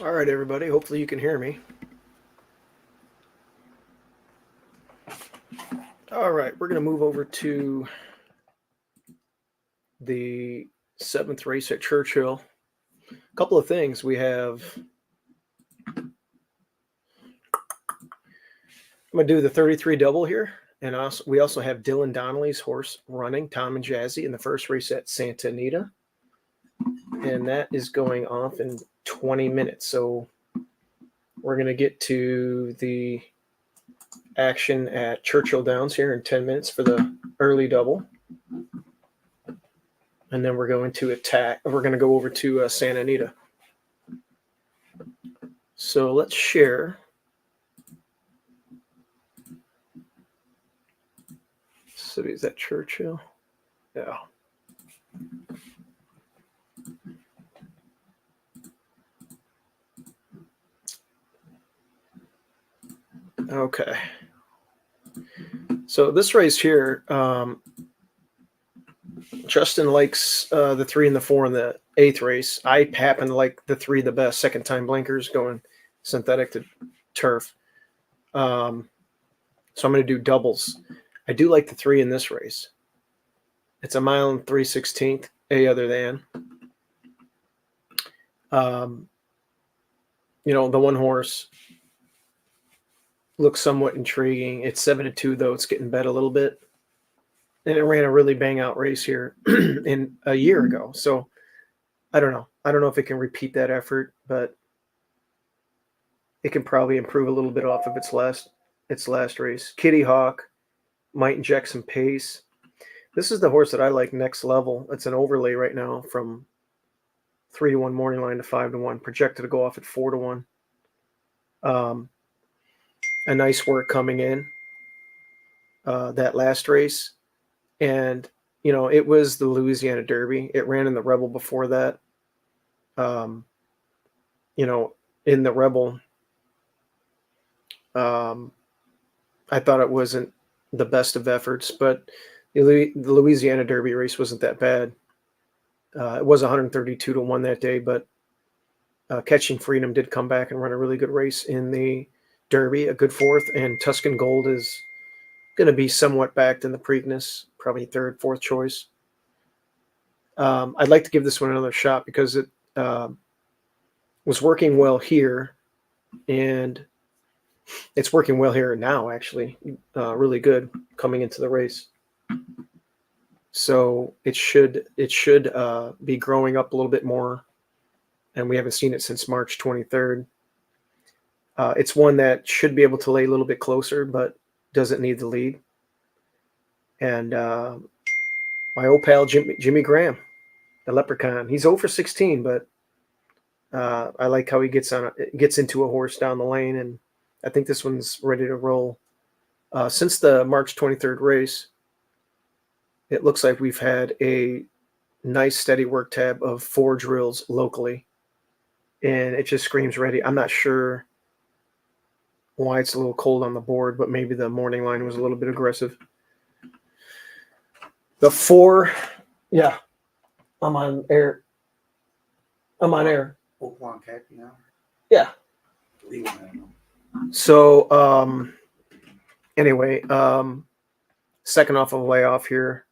All right, everybody. Hopefully you can hear me. All right, we're going to move over to the 7th race at Churchill. A couple of things. I'm going to do the 33 double here. And we also have Dylan Donnelly's horse running, Tom and Jazzy, in the first race at Santa Anita. And that is going off in 20 minutes. So we're going to get to the action at Churchill Downs here in 10 minutes for the early double. And then we're going to go over to Santa Anita. So let's share. So is that Churchill? Yeah. Okay. So this race here, Justin likes the 3 and the 4 in the 8th race. I happen to like the 3 the best, second time blinkers going synthetic to turf. So I'm going to do doubles. I do like the 3 in this race. It's a mile and 3/16, a other than. The one horse looks somewhat intriguing. It's 7-2 though. It's getting bet a little bit. And it ran a really bang out race here in a year ago. So I don't know. I don't know if it can repeat that effort, but it can probably improve a little bit off of its last race. Kitty Hawk might inject some pace. This is the horse that I like next level. It's an overlay right now from 3-1 morning line to 5-1, projected to go off at 4-1. A nice work coming in that last race. And, it was the Louisiana Derby. It ran in the Rebel before that. In the Rebel, I thought it wasn't the best of efforts, but the Louisiana Derby race wasn't that bad. It was 132-1 that day, but Catching Freedom did come back and run a really good race in the Derby, a good 4th, and Tuscan Gold is going to be somewhat backed in the Preakness, probably 3rd, 4th choice. I'd like to give this one another shot because it was working well here, and it's working well here now, actually. Really good coming into the race. So it should be growing up a little bit more, and we haven't seen it since March 23rd. It's one that should be able to lay a little bit closer, but doesn't need the lead. And my old pal Jimmy Graham, the Leprechaun, he's 0 for 16, but I like how he gets into a horse down the lane, and I think this one's ready to roll. Since the March 23rd race, it looks like we've had a nice steady work tab of 4 drills locally, and it just screams ready. I'm not sure why it's a little cold on the board, but maybe the morning line was a little bit aggressive. The 4, yeah, I'm on air. Yeah. So, anyway, second off of a layoff here,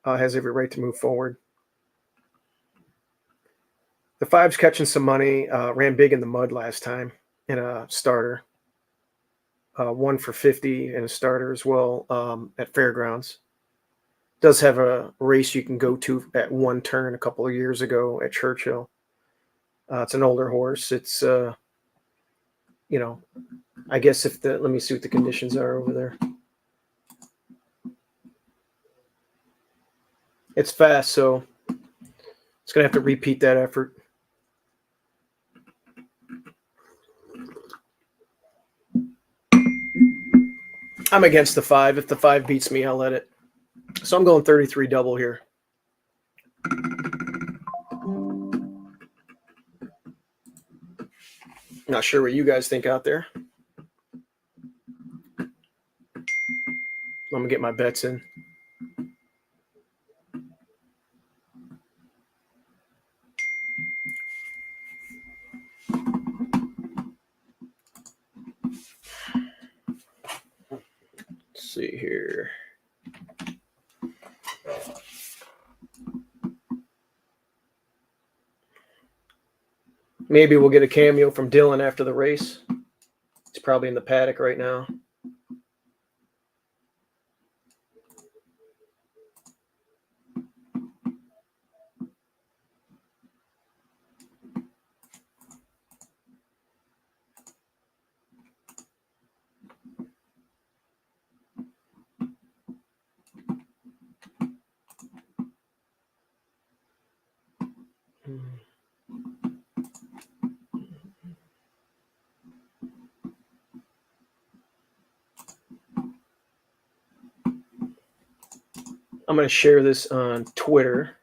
has every right to move forward. The 5's catching some money, ran big in the mud last time in a starter. 1 for 50 in a starter as well at Fairgrounds. Does have a race you can go to at 1 turn a couple of years ago at Churchill. It's an older horse. It's, I guess let me see what the conditions are over there. It's fast, so it's going to have to repeat that effort. I'm against the 5. If the 5 beats me, I'll let it. So I'm going 33 double here. Not sure what you guys think out there. I'm going to get my bets in. see here. Maybe we'll get a cameo from Dylan after the race. He's probably in the paddock right now. I'm going to share this on Twitter.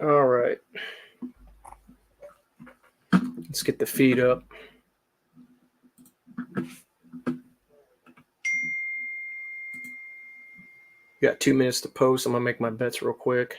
All right. Let's get the feed up. Got 2 minutes to post. I'm going to make my bets real quick.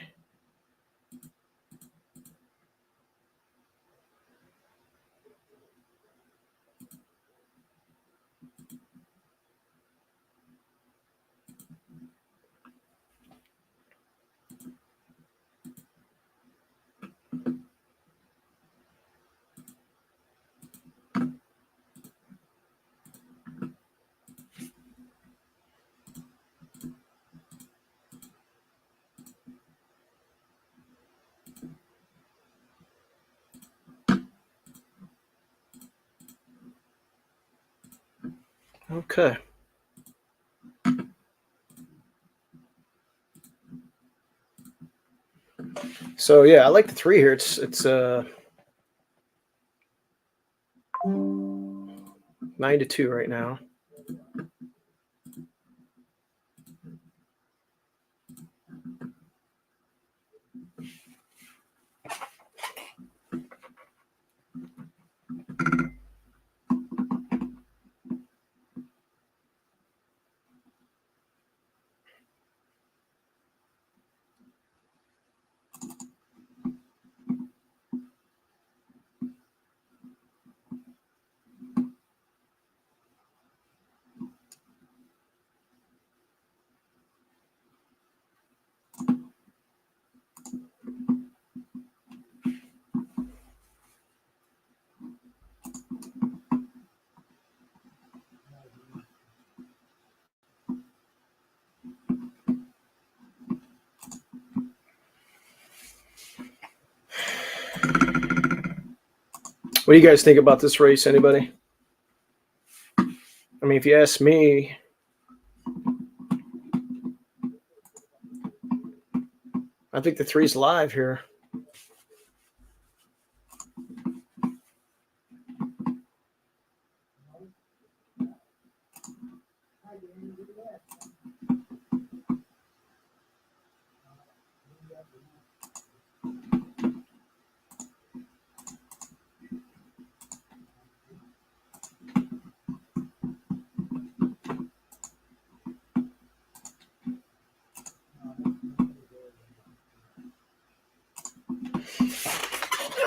Okay. So yeah, I like the 3 here. It's 9-2 right now. What do you guys think about this race? Anybody? I mean, if you ask me, I think the 3's live here.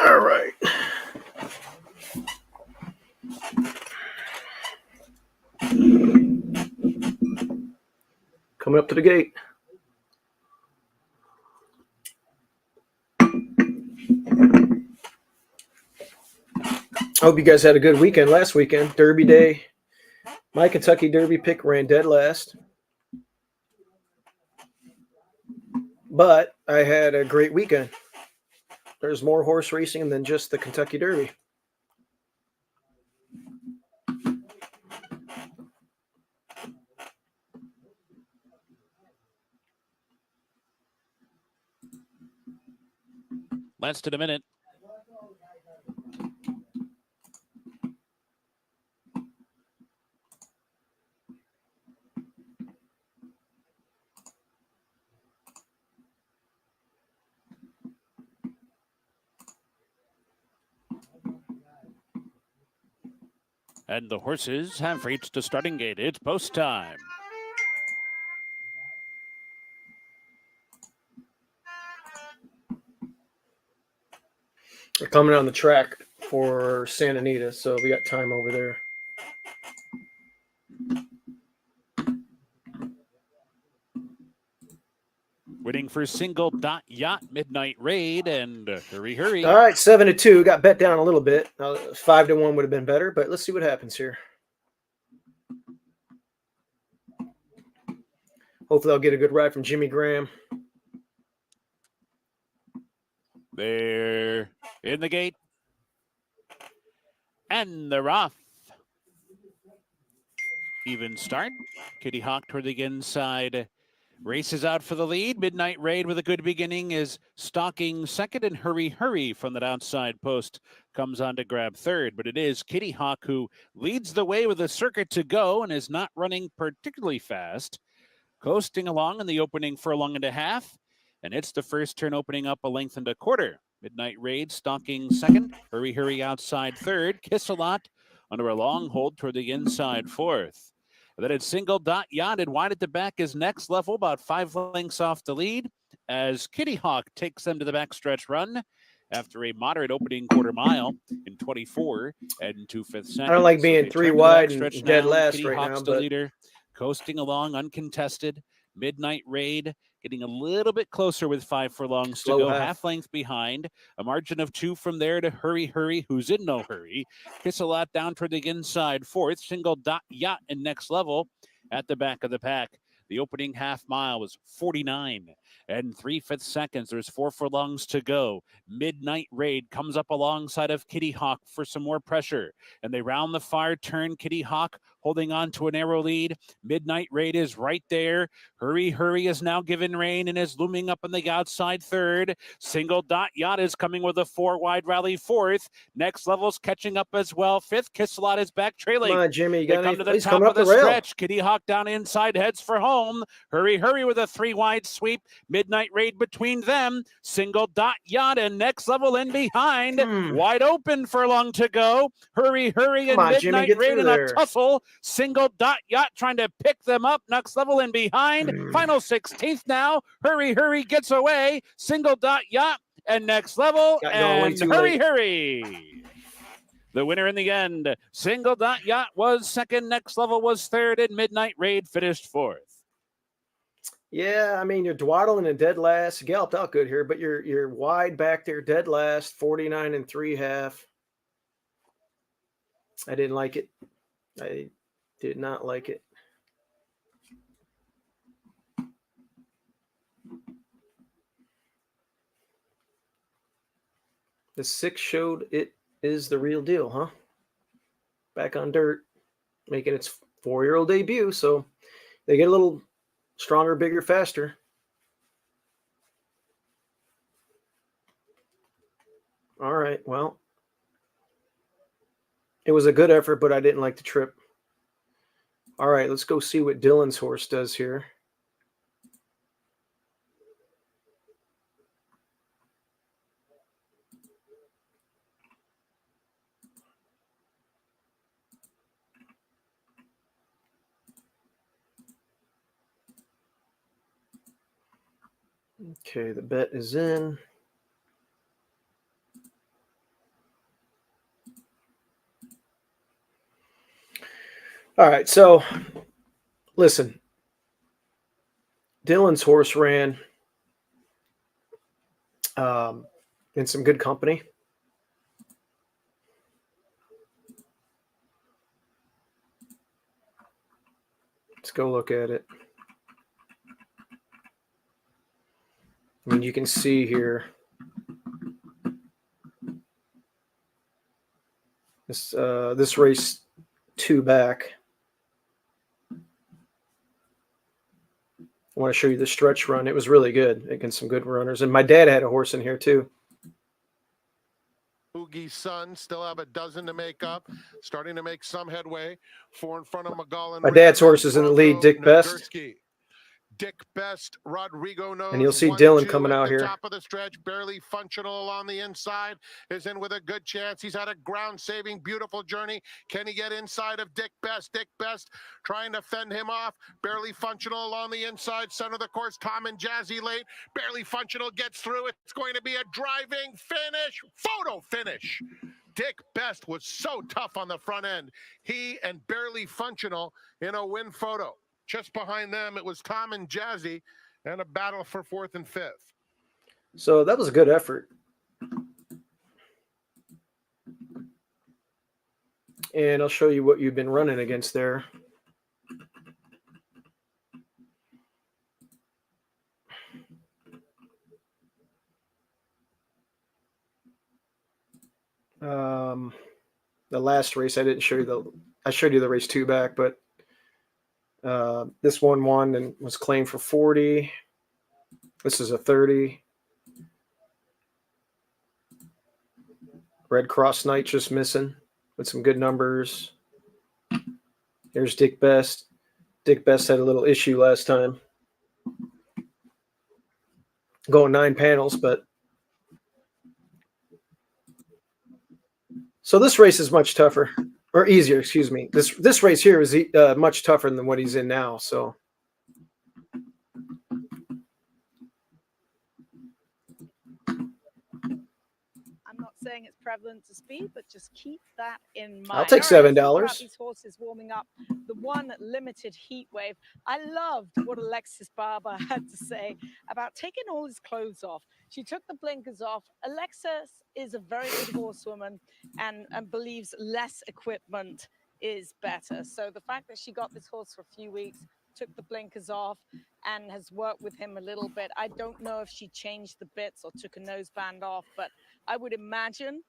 All right. Coming up to the gate. I hope you guys had a good weekend last weekend. Derby Day. My Kentucky Derby pick ran dead last. But I had a great weekend. there's more horse racing than just the Kentucky Derby. Less than a minute. And the horses have reached the starting gate. It's post time. They're coming on the track for Santa Anita, so we got time over there. Winning for Single Dot Yacht, Midnight Raid, and Hurry Hurry. All right, 7-2. Got bet down a little bit. 5-1 would have been better, but let's see what happens here. Hopefully, I'll get a good ride from Jimmy Graham. They're in the gate. And they're off. Even start. Kitty Hawk toward the inside. Races out for the lead. Midnight Raid with a good beginning is stalking second, and Hurry Hurry from that outside post comes on to grab third. But it is Kitty Hawk who leads the way with a circuit to go and is not running particularly fast. Coasting along in the opening furlong and a half. And it's the first turn opening up a length and a quarter. Midnight Raid stalking second. Hurry Hurry outside third. Kiss a Lot under a long hold toward the inside fourth. Then it's Single Dot Yacht and wide at the back is Next Level, about 5 lengths off the lead, as Kitty Hawk takes them to the backstretch run after a moderate opening quarter mile in 24 and 2/5 seconds. I don't like being 3 wide and dead last Kitty right Hawk's now, the but leader, coasting along uncontested. Midnight Raid getting a little bit closer with 5 furlongs to go, half length behind. A margin of 2 from there to Hurry Hurry, who's in no hurry. Kiss a Lot down toward the inside fourth. Single Dot Yacht and Next Level at the back of the pack. The opening half mile was 49 and 3/5 seconds. There's 4 furlongs to go. Midnight Raid comes up alongside of Kitty Hawk for some more pressure. And they round the far turn. Kitty Hawk holding on to a narrow lead. Midnight Raid is right there. Hurry Hurry is now given rein and is looming up on the outside third. Single Dot Yacht is coming with a 4-wide rally fourth. Next Level's catching up as well. Fifth, Kiss a Lot is back trailing. Come on, Jimmy. They come to the top of the stretch. Kitty Hawk down inside heads for home. Hurry Hurry with a 3-wide sweep. Midnight Raid between them. Single Dot Yacht and Next Level in behind. Wide open furlong to go. Hurry Hurry and Midnight Raid in a tussle. Single Dot Yacht trying to pick them up. Next Level in behind. Final 16th now. Hurry Hurry gets away. Single Dot Yacht and Next Level and Hurry Hurry. The winner in the end. Single Dot Yacht was second. Next Level was third. And Midnight Raid finished fourth. Yeah, I mean, you're dwaddling and dead last. You galloped out good here, but you're wide back there, dead last, 49 and 3/2. I didn't like it. I did not like it. The 6 showed it is the real deal, huh? Back on dirt, making its 4-year-old debut, so they get a little stronger, bigger, faster. All right, well, it was a good effort, but I didn't like the trip. All right, let's go see what Dylan's horse does here. Okay, the bet is in. All right, so listen. Dylan's horse ran in some good company. Let's go look at it. I mean, you can see here This race 2 back. I want to show you the stretch run. It was really good against some good runners. And my dad had a horse in here too. Boogie's son still have a dozen to make up, starting to make some headway. 4 in front of McGowan. My dad's horse is in the lead, Dick Best. Dick Best, Rodrigo knows. And you'll see Dylan coming out here. Top of the stretch, barely functional along the inside, is in with a good chance. He's had a ground-saving, beautiful journey. Can he get inside of Dick Best? Dick Best trying to fend him off, barely functional along the inside. Center of the course, Tom and Jazzy late, barely functional, gets through. It's going to be a driving finish, photo finish. Dick Best was so tough on the front end. He and barely functional in a win photo. Just behind them, it was Tom and Jazzy and a battle for 4th and 5th. So that was a good effort. And I'll show you what you've been running against there. The last race I didn't show you I showed you the race 2 back, but this one won and was claimed for 40. This is a 30. Red Cross Knight just missing with some good numbers. Here's Dick Best. Dick Best had a little issue last time. Going 9 panels, but so this race is much tougher. Or easier, excuse me. This race here is much tougher than what he's in now. So, I'm not saying it's prevalent to speed, but just keep that in mind. I'll take $7. These horses warming up. The one limited heat wave. I loved what Alexis Barber had to say about taking all his clothes off. She took the blinkers off. Alexis is a very good horsewoman and believes less equipment is better. So the fact that she got this horse for a few weeks, took the blinkers off, and has worked with him a little bit. I don't know if she changed the bits or took a noseband off, but I would imagine,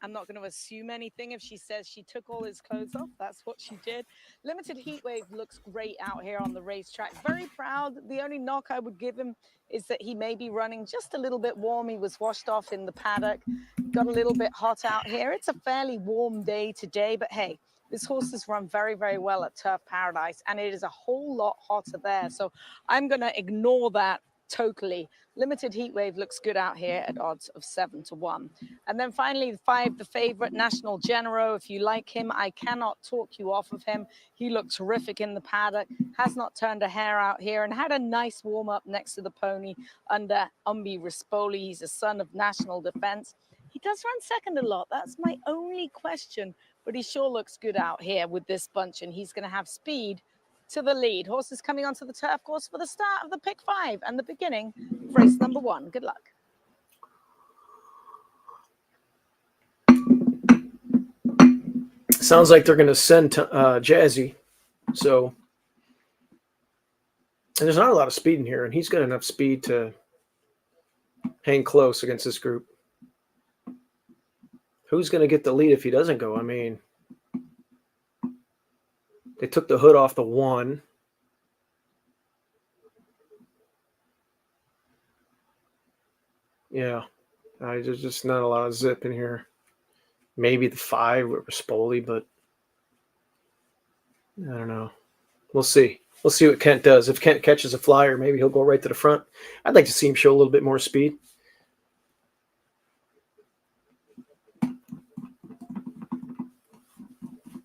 I'm not going to assume anything if she says she took all his clothes off. That's what she did. Limited Heat Wave looks great out here on the racetrack. Very proud. The only knock I would give him is that he may be running just a little bit warm. He was washed off in the paddock. Got a little bit hot out here. It's a fairly warm day today, but hey, this horse has run very, very well at Turf Paradise, and it is a whole lot hotter there. So I'm going to ignore that totally. Limited Heat Wave looks good out here at odds of 7-1. And then finally, the favorite, National Genero. If you like him, I cannot talk you off of him. He looked terrific in the paddock, has not turned a hair out here, and had a nice warm-up next to the pony under Umbi Rispoli. He's a son of National Defense. He does run second a lot. That's my only question, but he sure looks good out here with this bunch, and he's going to have speed to the lead. Horses coming onto the turf course for the start of the pick 5 and the beginning of race number 1. Good luck. Sounds like they're going to send Jazzy. So, and there's not a lot of speed in here, and he's got enough speed to hang close against this group. Who's going to get the lead if he doesn't go? I mean, they took the hood off the 1. Yeah, there's just not a lot of zip in here. Maybe the 5 with Rispoli, but I don't know. We'll see. We'll see what Kent does. If Kent catches a flyer, maybe he'll go right to the front. I'd like to see him show a little bit more speed.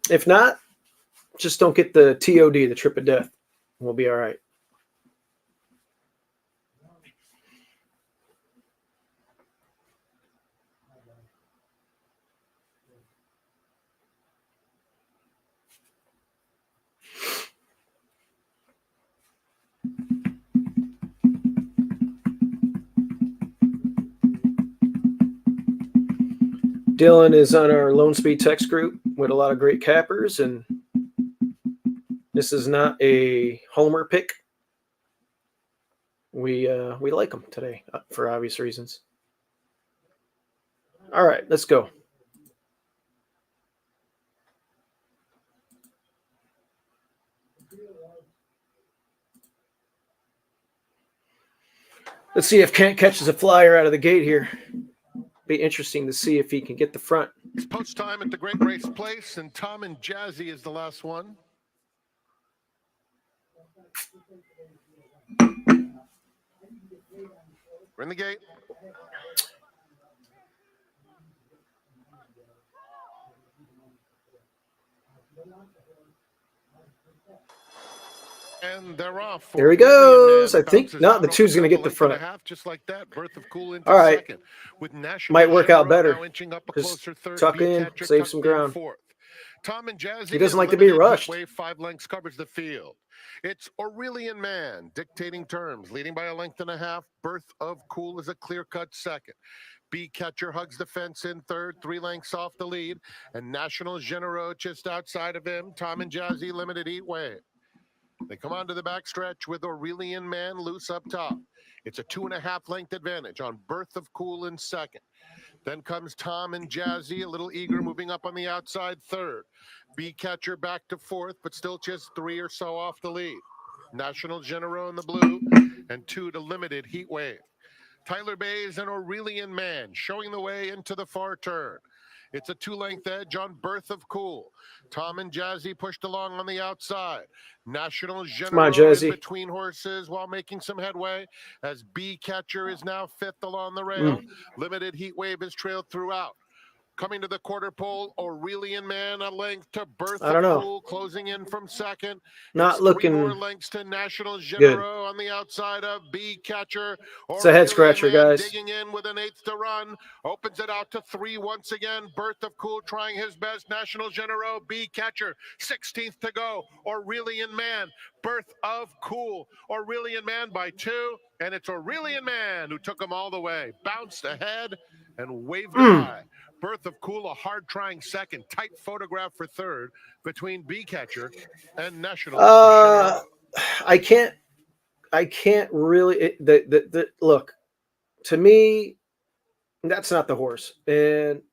If not, just don't get the TOD, the trip of death. We'll be all right. Dylan is on our Lone Speed text group with a lot of great cappers, and this is not a homer pick. We like them today for obvious reasons. All right, let's go. Let's see if Kent catches a flyer out of the gate here. Be interesting to see if he can get the front. It's post time at the Great Race Place, and Tom and Jazzy is the last one. We're in the gate. And they're off. There he goes. I think no, the two's going to get the front. Just like that. Birth of Cool into all right, second, with National might work out better. now inching up a closer third. Tuck in, save some ground. Fourth. Tom and Jazzy. He doesn't like to be rushed. Wave 5 lengths covers the field. It's Aurelian Man dictating terms, leading by a length and a half. Birth of Cool is a clear-cut second. B Catcher hugs the fence in third, 3 lengths off the lead, and National Genero just outside of him. Tom and Jazzy limited heat wave. They come onto the backstretch with Aurelian Man loose up top. It's a 2.5 length advantage on Birth of Cool in second. Then comes Tom and Jazzy, a little eager, moving up on the outside third. B Catcher back to fourth, but still just 3 or so off the lead. National Genero in the blue, and 2 to limited heat wave. Tyler Bays and Aurelian Man showing the way into the far turn. It's a 2-length edge on Birth of Cool. Tom and Jazzy pushed along on the outside. National Genero in between horses while making some headway, as B Catcher is now 5th along the rail. Limited heat wave is trailed throughout. Coming to the quarter pole, Aurelian Man a length to Birth of Cool, closing in from second. Not looking 3 more lengths to National Genero good on the outside of B Catcher. It's a head scratcher, guys. Digging in with an 1/8 to run. Opens it out to 3 once again. Birth of Cool trying his best. National Genero, B Catcher, 16th to go. Aurelian Man, Birth of Cool. Aurelian Man by 2, and it's Aurelian Man who took him all the way. Bounced ahead and waved by. Birth of Cool, a hard-trying second. Tight photograph for third between B Catcher and National. I can't really. Look, to me, that's not the horse, and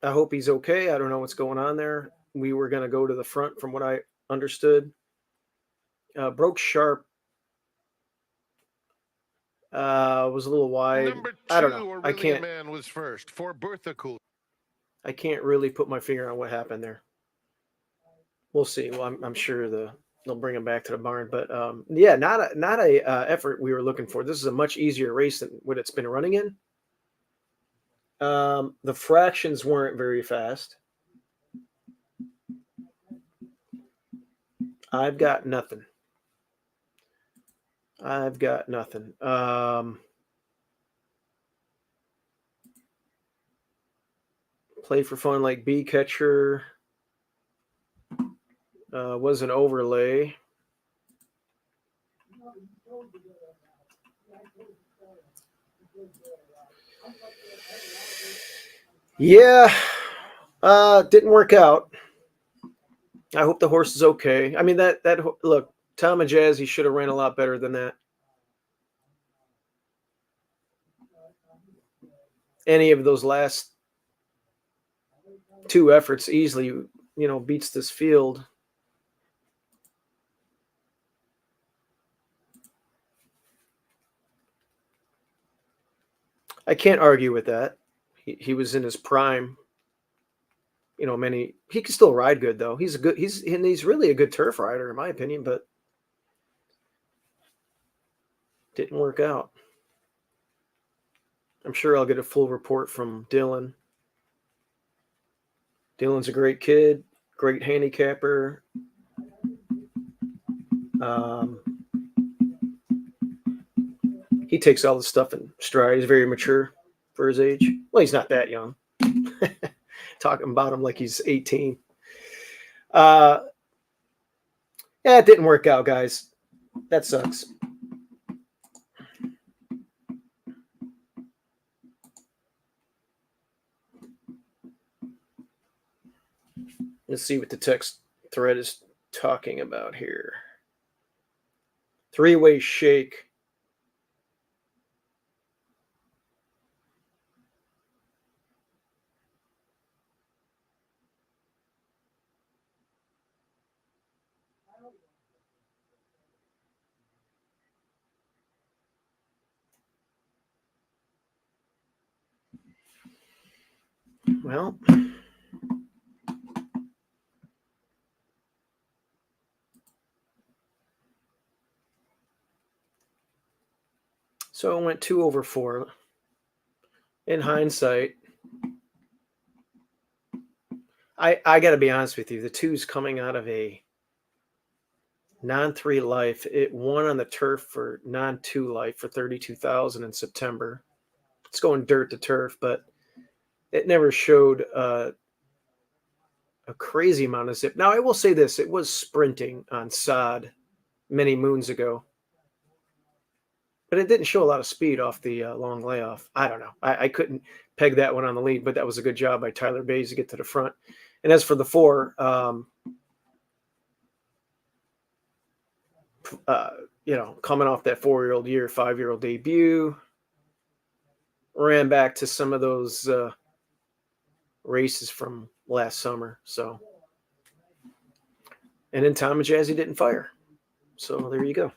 I hope he's okay. I don't know what's going on there. We were going to go to the front, from what I understood. Broke sharp. Was a little wide. Number 2, I don't know. I can't. Man was first for Birth of Cool. I can't really put my finger on what happened there. We'll see. Well, I'm sure they'll bring him back to the barn, but yeah, not a effort we were looking for. This is a much easier race than what it's been running in. The fractions weren't very fast. I've got nothing. Play for fun like B Catcher was an overlay. Yeah, didn't work out. I hope the horse is okay. I mean, that look, Tom and Jazzy should have ran a lot better than that. Any of those last 2 efforts easily, beats this field. I can't argue with that. He was in his prime. He can still ride good though. He's really a good turf rider in my opinion, but didn't work out. I'm sure I'll get a full report from Dylan. Dylan's a great kid, great handicapper. He takes all the stuff in stride. He's very mature for his age. Well, he's not that young. Talking about him like he's 18. Yeah, it didn't work out, guys. That sucks. Let's see what the text thread is talking about here. 3-way shake. Well, so it went 2/4. In hindsight, I got to be honest with you. The 2's coming out of a non-3 life. It won on the turf for non-2 life for 32,000 in September. It's going dirt to turf, but it never showed a crazy amount of zip. Now, I will say this: it was sprinting on sod many moons ago, but it didn't show a lot of speed off the long layoff. I don't know. I couldn't peg that one on the lead, but that was a good job by Tyler Bays to get to the front. And as for the 4, coming off that 4-year-old year, 5-year-old debut, ran back to some of those races from last summer. So, and then Tom and Jazzy didn't fire. So there you go.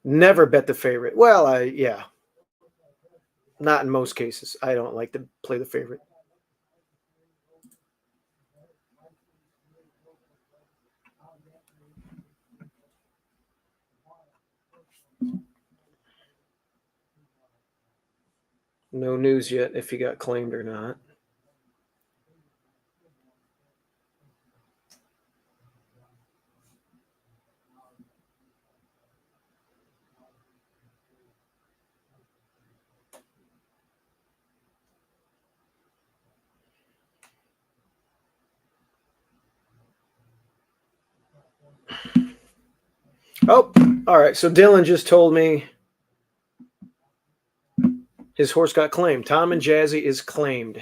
Never bet the favorite. Well, not in most cases. I don't like to play the favorite. No news yet if he got claimed or not. Oh, all right. So Dylan just told me his horse got claimed. Tom and Jazzy is claimed.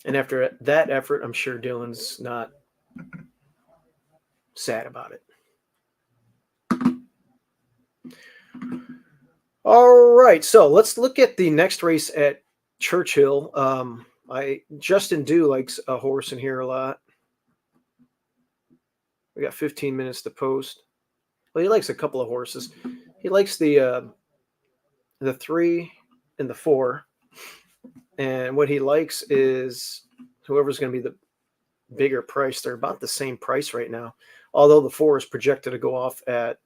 And after that effort, I'm sure Dylan's not sad about it. All right. So let's look at the next race at Churchill. Justin Dew likes a horse in here a lot. We got 15 minutes to post. Well, he likes a couple of horses. He likes the 3 and the 4. And what he likes is whoever's going to be the bigger price. They're about the same price right now, although the 4 is projected to go off at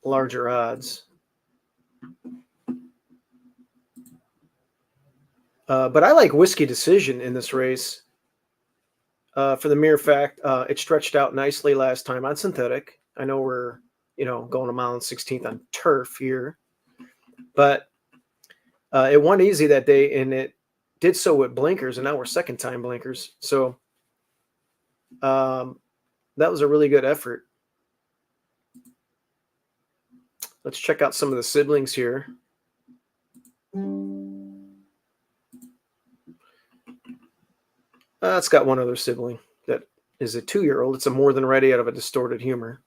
larger odds. But I like Whiskey Decision in this race for the mere fact it stretched out nicely last time on synthetic. I know we're going a mile and 16th on turf here, but it won easy that day, and it did so with blinkers, and now we're second time blinkers. So that was a really good effort. Let's check out some of the siblings here. It's got one other sibling that is a 2-year-old. It's a More Than Ready out of a Distorted Humor.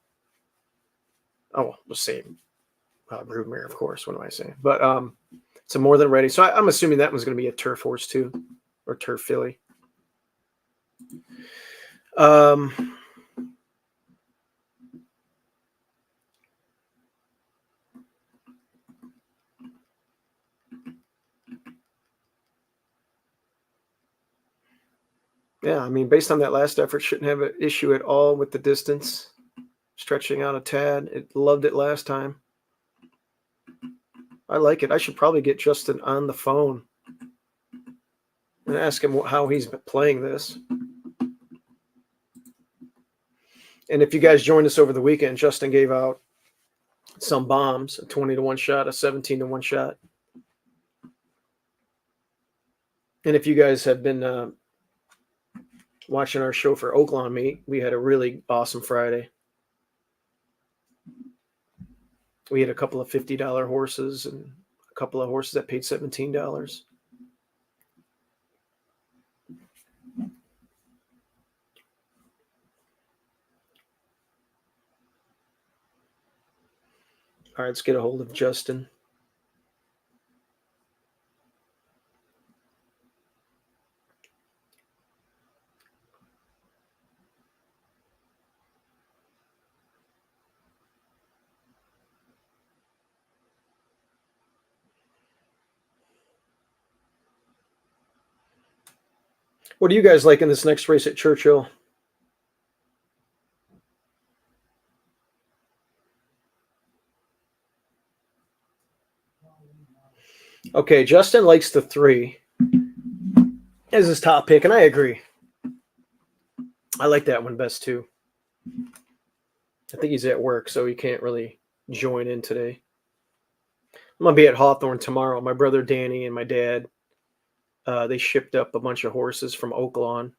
Oh, the same broodmare, of course. What am I saying? But it's a More Than Ready. So I'm assuming that one's going to be a turf horse too, or turf filly. Yeah, I mean, based on that last effort, shouldn't have an issue at all with the distance. Stretching out a tad. It loved it last time. I like it. I should probably get Justin on the phone and ask him how he's been playing this. And if you guys joined us over the weekend, Justin gave out some bombs, a 20-1 shot, a 17-1 shot. And if you guys have been watching our show for Oaklawn Meet, we had a really awesome Friday. We had a couple of $50 horses and a couple of horses that paid $17. All right, let's get a hold of Justin. What do you guys like in this next race at Churchill? Okay, Justin likes the 3 as his top pick, and I agree. I like that one best too. I think he's at work, so he can't really join in today. I'm going to be at Hawthorne tomorrow. My brother Danny and my dad, they shipped up a bunch of horses from Oaklawn.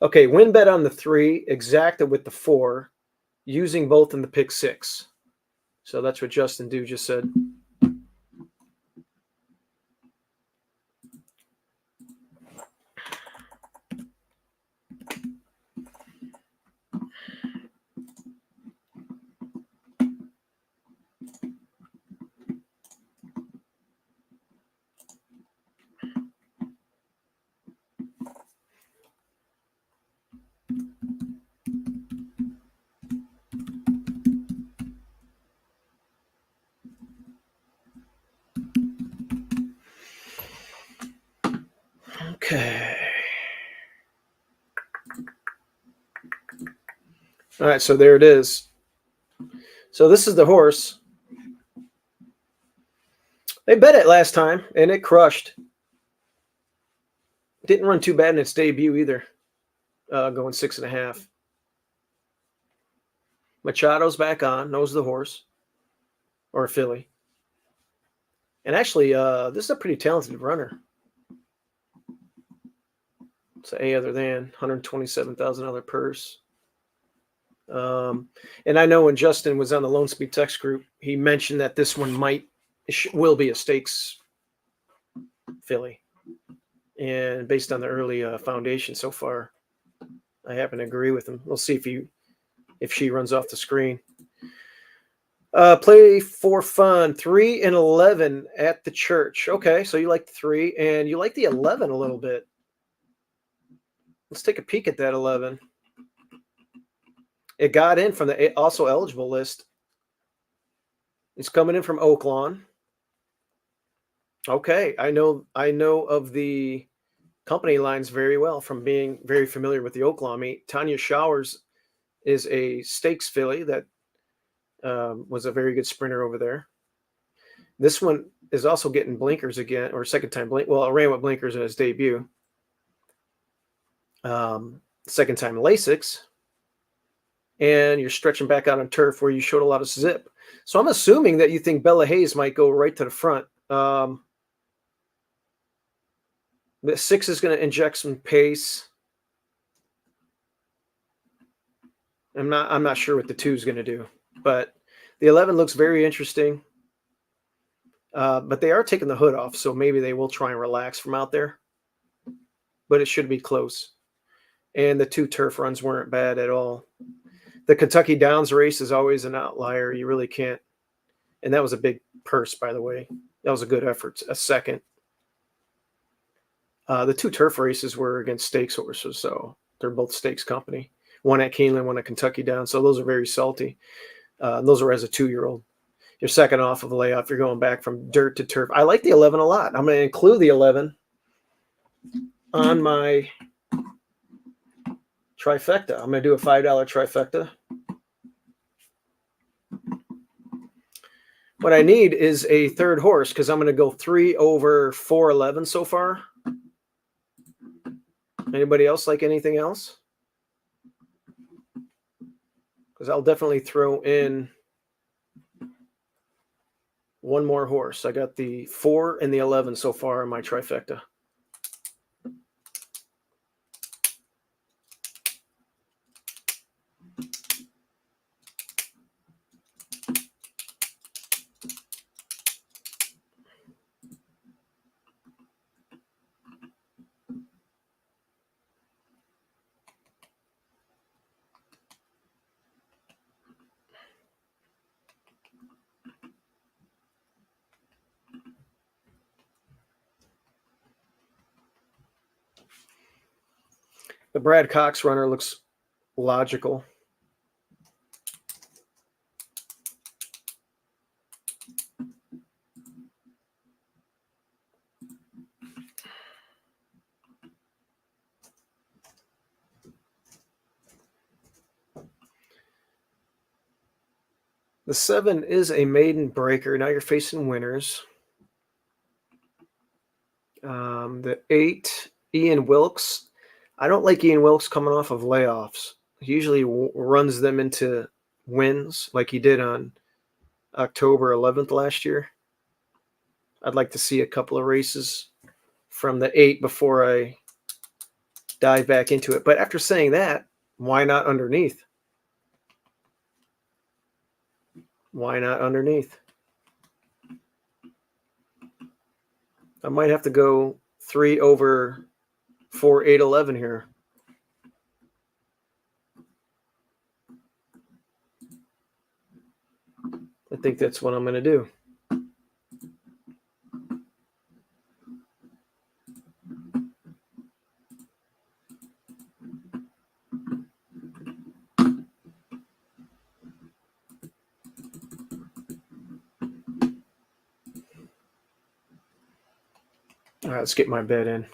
Okay, win bet on the 3, exacted with the 4, using both in the pick 6. So that's what Justin Dew just said. Okay. All right, so there it is. So this is the horse. They bet it last time, and it crushed. Didn't run too bad in its debut either, going 6.5. Machado's back on, knows the horse, or a filly. And actually, this is a pretty talented runner. It's a other than $127,000 purse. And I know when Justin was on the Lone Speed Text group, he mentioned that this one will be a stakes filly. And based on the early foundation so far, I happen to agree with him. We'll see if she runs off the screen. Play for fun, 3 and 11 at the church. Okay, so you like the 3 and you like the 11 a little bit. Let's take a peek at that 11. It got in from the also eligible list. It's coming in from Oaklawn. Okay, I know of the company lines very well from being very familiar with the Oaklawn meet. Tanya Showers is a stakes filly that was a very good sprinter over there. This one is also getting blinkers again, or second time blink. Well, it ran with blinkers in his debut. Second time Lasix. And you're stretching back out on turf where you showed a lot of zip. So I'm assuming that you think Bella Hayes might go right to the front. The 6 is going to inject some pace. I'm not sure what the 2 is going to do, but the 11 looks very interesting. But they are taking the hood off, so maybe they will try and relax from out there. But it should be close. And the 2 turf runs weren't bad at all. The Kentucky Downs race is always an outlier. You really can't. And that was a big purse, by the way. That was a good effort. A second. The 2 turf races were against stakes horses, so they're both stakes company. One at Keeneland, one at Kentucky Downs. So those are very salty. Those are as a 2-year-old. You're second off of a layoff. You're going back from dirt to turf. I like the 11 a lot. I'm going to include the 11 on my trifecta. I'm going to do a $5 trifecta. What I need is a third horse because I'm going to go 3 over 411 so far. Anybody else like anything else? Because I'll definitely throw in one more horse. I got the 4 and the 11 so far in my trifecta. The Brad Cox runner looks logical. The 7 is a maiden breaker. Now you're facing winners. The 8, Ian Wilkes. I don't like Ian Wilkes coming off of layoffs. He usually runs them into wins like he did on October 11th last year. I'd like to see a couple of races from the 8 before I dive back into it. But after saying that, why not underneath? Why not underneath? I might have to go 3 over 4, 8, 11 here. I think that's what I'm going to do. All right, let's get my bet in.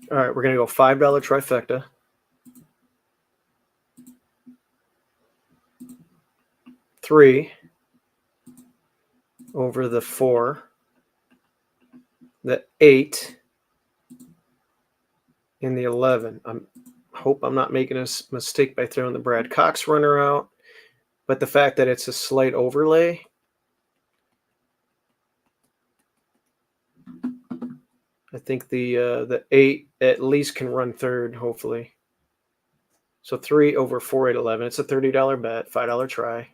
All right, we're going to go $5 trifecta. $3 over the 4, the 8, and the 11. I hope I'm not making a mistake by throwing the Brad Cox runner out, but the fact that it's a slight overlay, I think the 8 at least can run third, hopefully. So 3 over 4, 8, 11. It's a $30 bet, $5 try.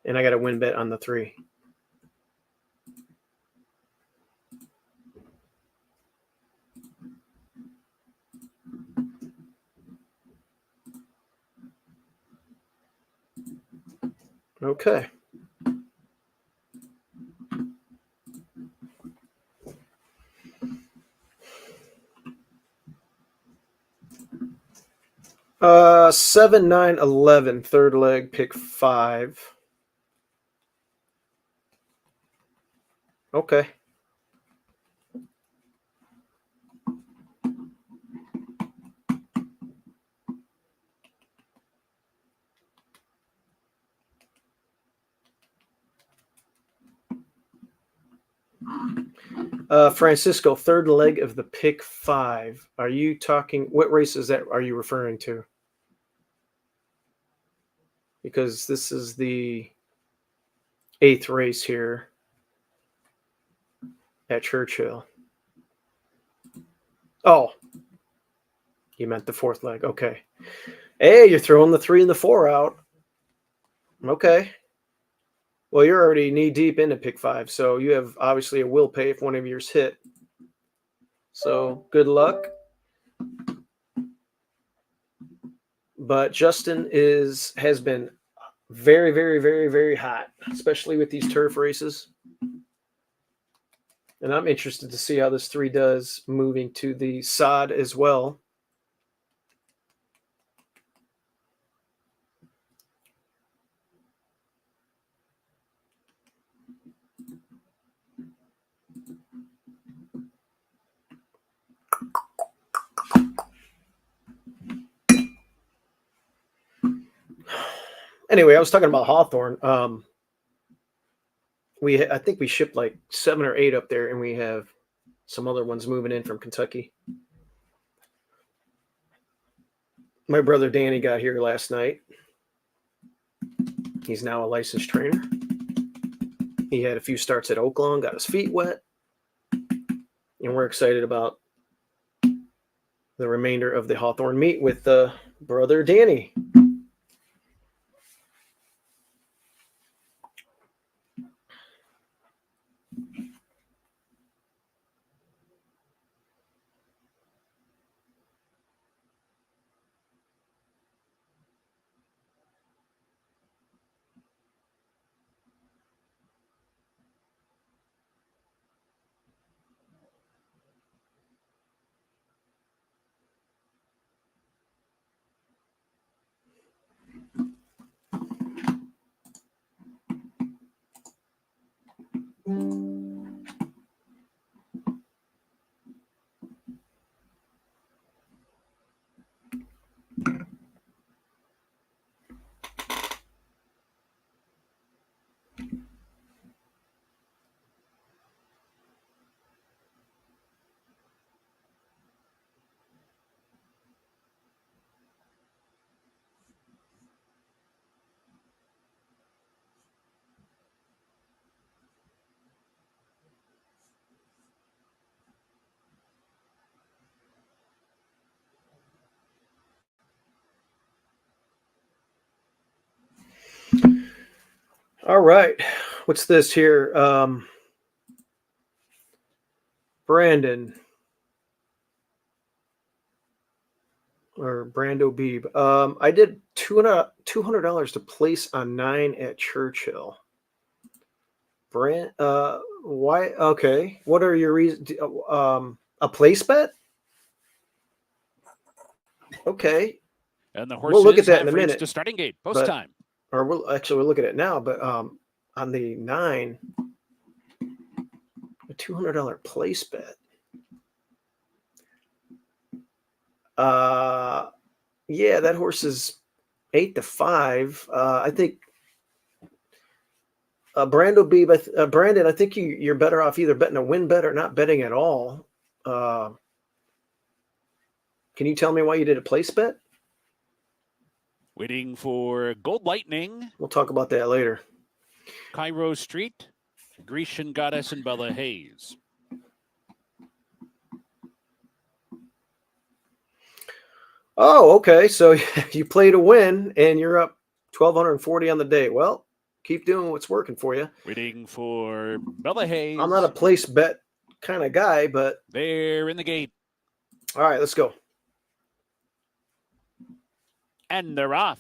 And I got a win bet on the 3. Okay. Uh, 7, 9, 11, third leg, pick 5. Okay. Francisco, third leg of the pick 5. Are you talking, what race is that are you referring to? Because this is the 8th race here at Churchill. Oh, you meant the 4th leg. Okay. Hey, you're throwing the 3 and the 4 out. Okay. Well, you're already knee deep into pick 5, so you have obviously a will pay if one of yours hit. So good luck. But Justin has been very, very, very, very hot, especially with these turf races. And I'm interested to see how this 3 does moving to the sod as well. Anyway, I was talking about Hawthorne. I think we shipped like 7 or 8 up there, and we have some other ones moving in from Kentucky. My brother Danny got here last night. He's now a licensed trainer. He had a few starts at Oaklawn, got his feet wet, and we're excited about the remainder of the Hawthorne meet with brother Danny. All right. What's this here? Brandon or Brando Beeb. I did $200 to place on 9 at Churchill. Why? Okay. What are your reasons? A place bet? Okay. And the We'll look at horses that in have a reached minute. the starting gate. Post time. Or we'll look at it now. But on the 9, a $200 place bet. Yeah, that horse is 8-5. I think Brandon, I think you're better off either betting a win bet or not betting at all. Can you tell me why you did a place bet? Waiting for Gold Lightning. We'll talk about that later. Cairo Street, Grecian Goddess, and Bella Hayes. Oh, okay. So you played a win and you're up 1,240 on the day. Well, keep doing what's working for you. Waiting for Bella Hayes. I'm not a place bet kind of guy, but they're in the gate. All right, let's go. And they're off.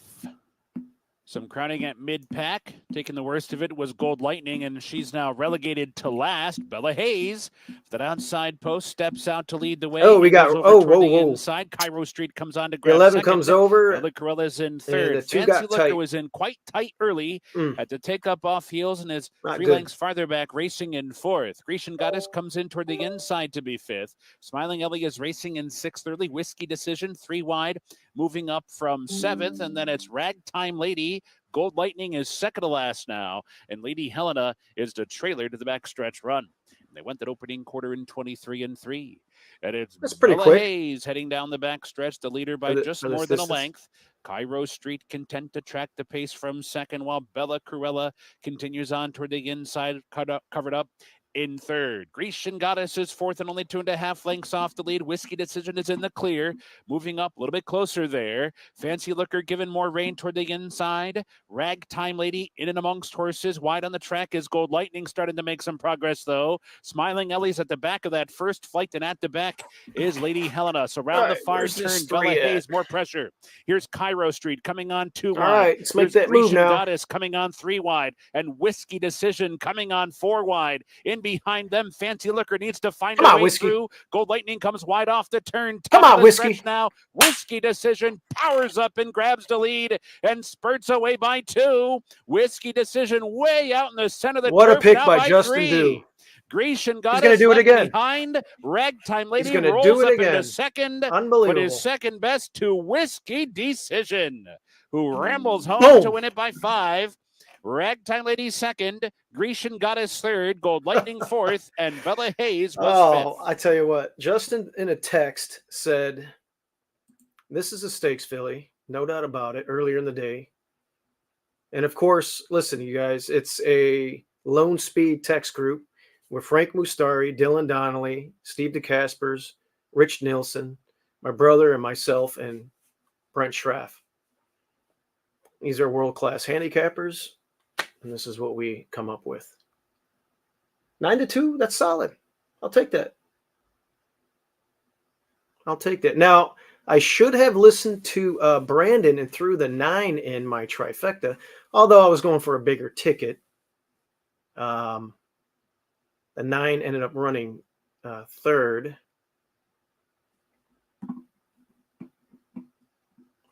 Some crowning at mid-pack. Taking the worst of it was Gold Lightning, and she's now relegated to last. Bella Hayes, that outside post, steps out to lead the way. Oh, we got whoa. Inside. Cairo Street comes on to grab 11 second. comes over. Bella Corella's in third. The 2 Fancy got Looker tight. was in quite tight early. Had to take up off heels and is Not 3 good. lengths farther back, racing in fourth. Grecian Goddess comes in toward the inside to be fifth. Smiling Ellie is racing in sixth early. Whiskey Decision 3 wide, moving up from seventh, and then it's Ragtime Lady. Gold Lightning is second to last now, and Lady Helena is the trailer to the backstretch run. They went that opening quarter in 23-3. And it's That's pretty Bella quick. Hayes heading down the backstretch, the leader by just more than a length. Cairo Street content to track the pace from second, while Bella Cruella continues on toward the inside, covered up in third. Grecian Goddess is fourth and only 2.5 lengths off the lead. Whiskey Decision is in the clear, moving up a little bit closer there. Fancy Looker given more rein toward the inside. Ragtime Lady in and amongst horses. Wide on the track is Gold Lightning, starting to make some progress though. Smiling Ellie's at the back of that first flight, and at the back is Lady Helena. So round the far turn, Bella Hayes, more pressure. Here's Cairo Street coming on 2 wide. All right, let's make that Grecian move now. Goddess coming on 3 wide, and Whiskey Decision coming on 4 wide. In behind them, Fancy Looker needs to find a way through. Gold Lightning comes wide off the turn. Come on, Whiskey. Now, Whiskey Decision powers up and grabs the lead and spurts away by 2. Whiskey Decision way out in the center of the What turf, a pick now by Justin 3. Dew. Grecian Goddess He's going to do it again. Behind. Ragtime Lady He's going to rolls do it up again. into second. Unbelievable. But his second best to Whiskey Decision, who rambles home to win it by 5. Ragtime Lady second, Grecian Goddess third, Gold Lightning fourth, and Bella Hayes was fifth. I tell you what, Justin in a text said, this is a stakes filly, no doubt about it, earlier in the day. And of course, listen, you guys, it's a Lone Speed text group with Frank Mustari, Dylan Donnelly, Steve DeCaspers, Rich Nielsen, my brother, and myself, and Brent Schraff. These are world-class handicappers. And this is what we come up with. 9-2, that's solid. I'll take that. Now, I should have listened to Brandon and threw the 9 in my trifecta, although I was going for a bigger ticket. The 9 ended up running third.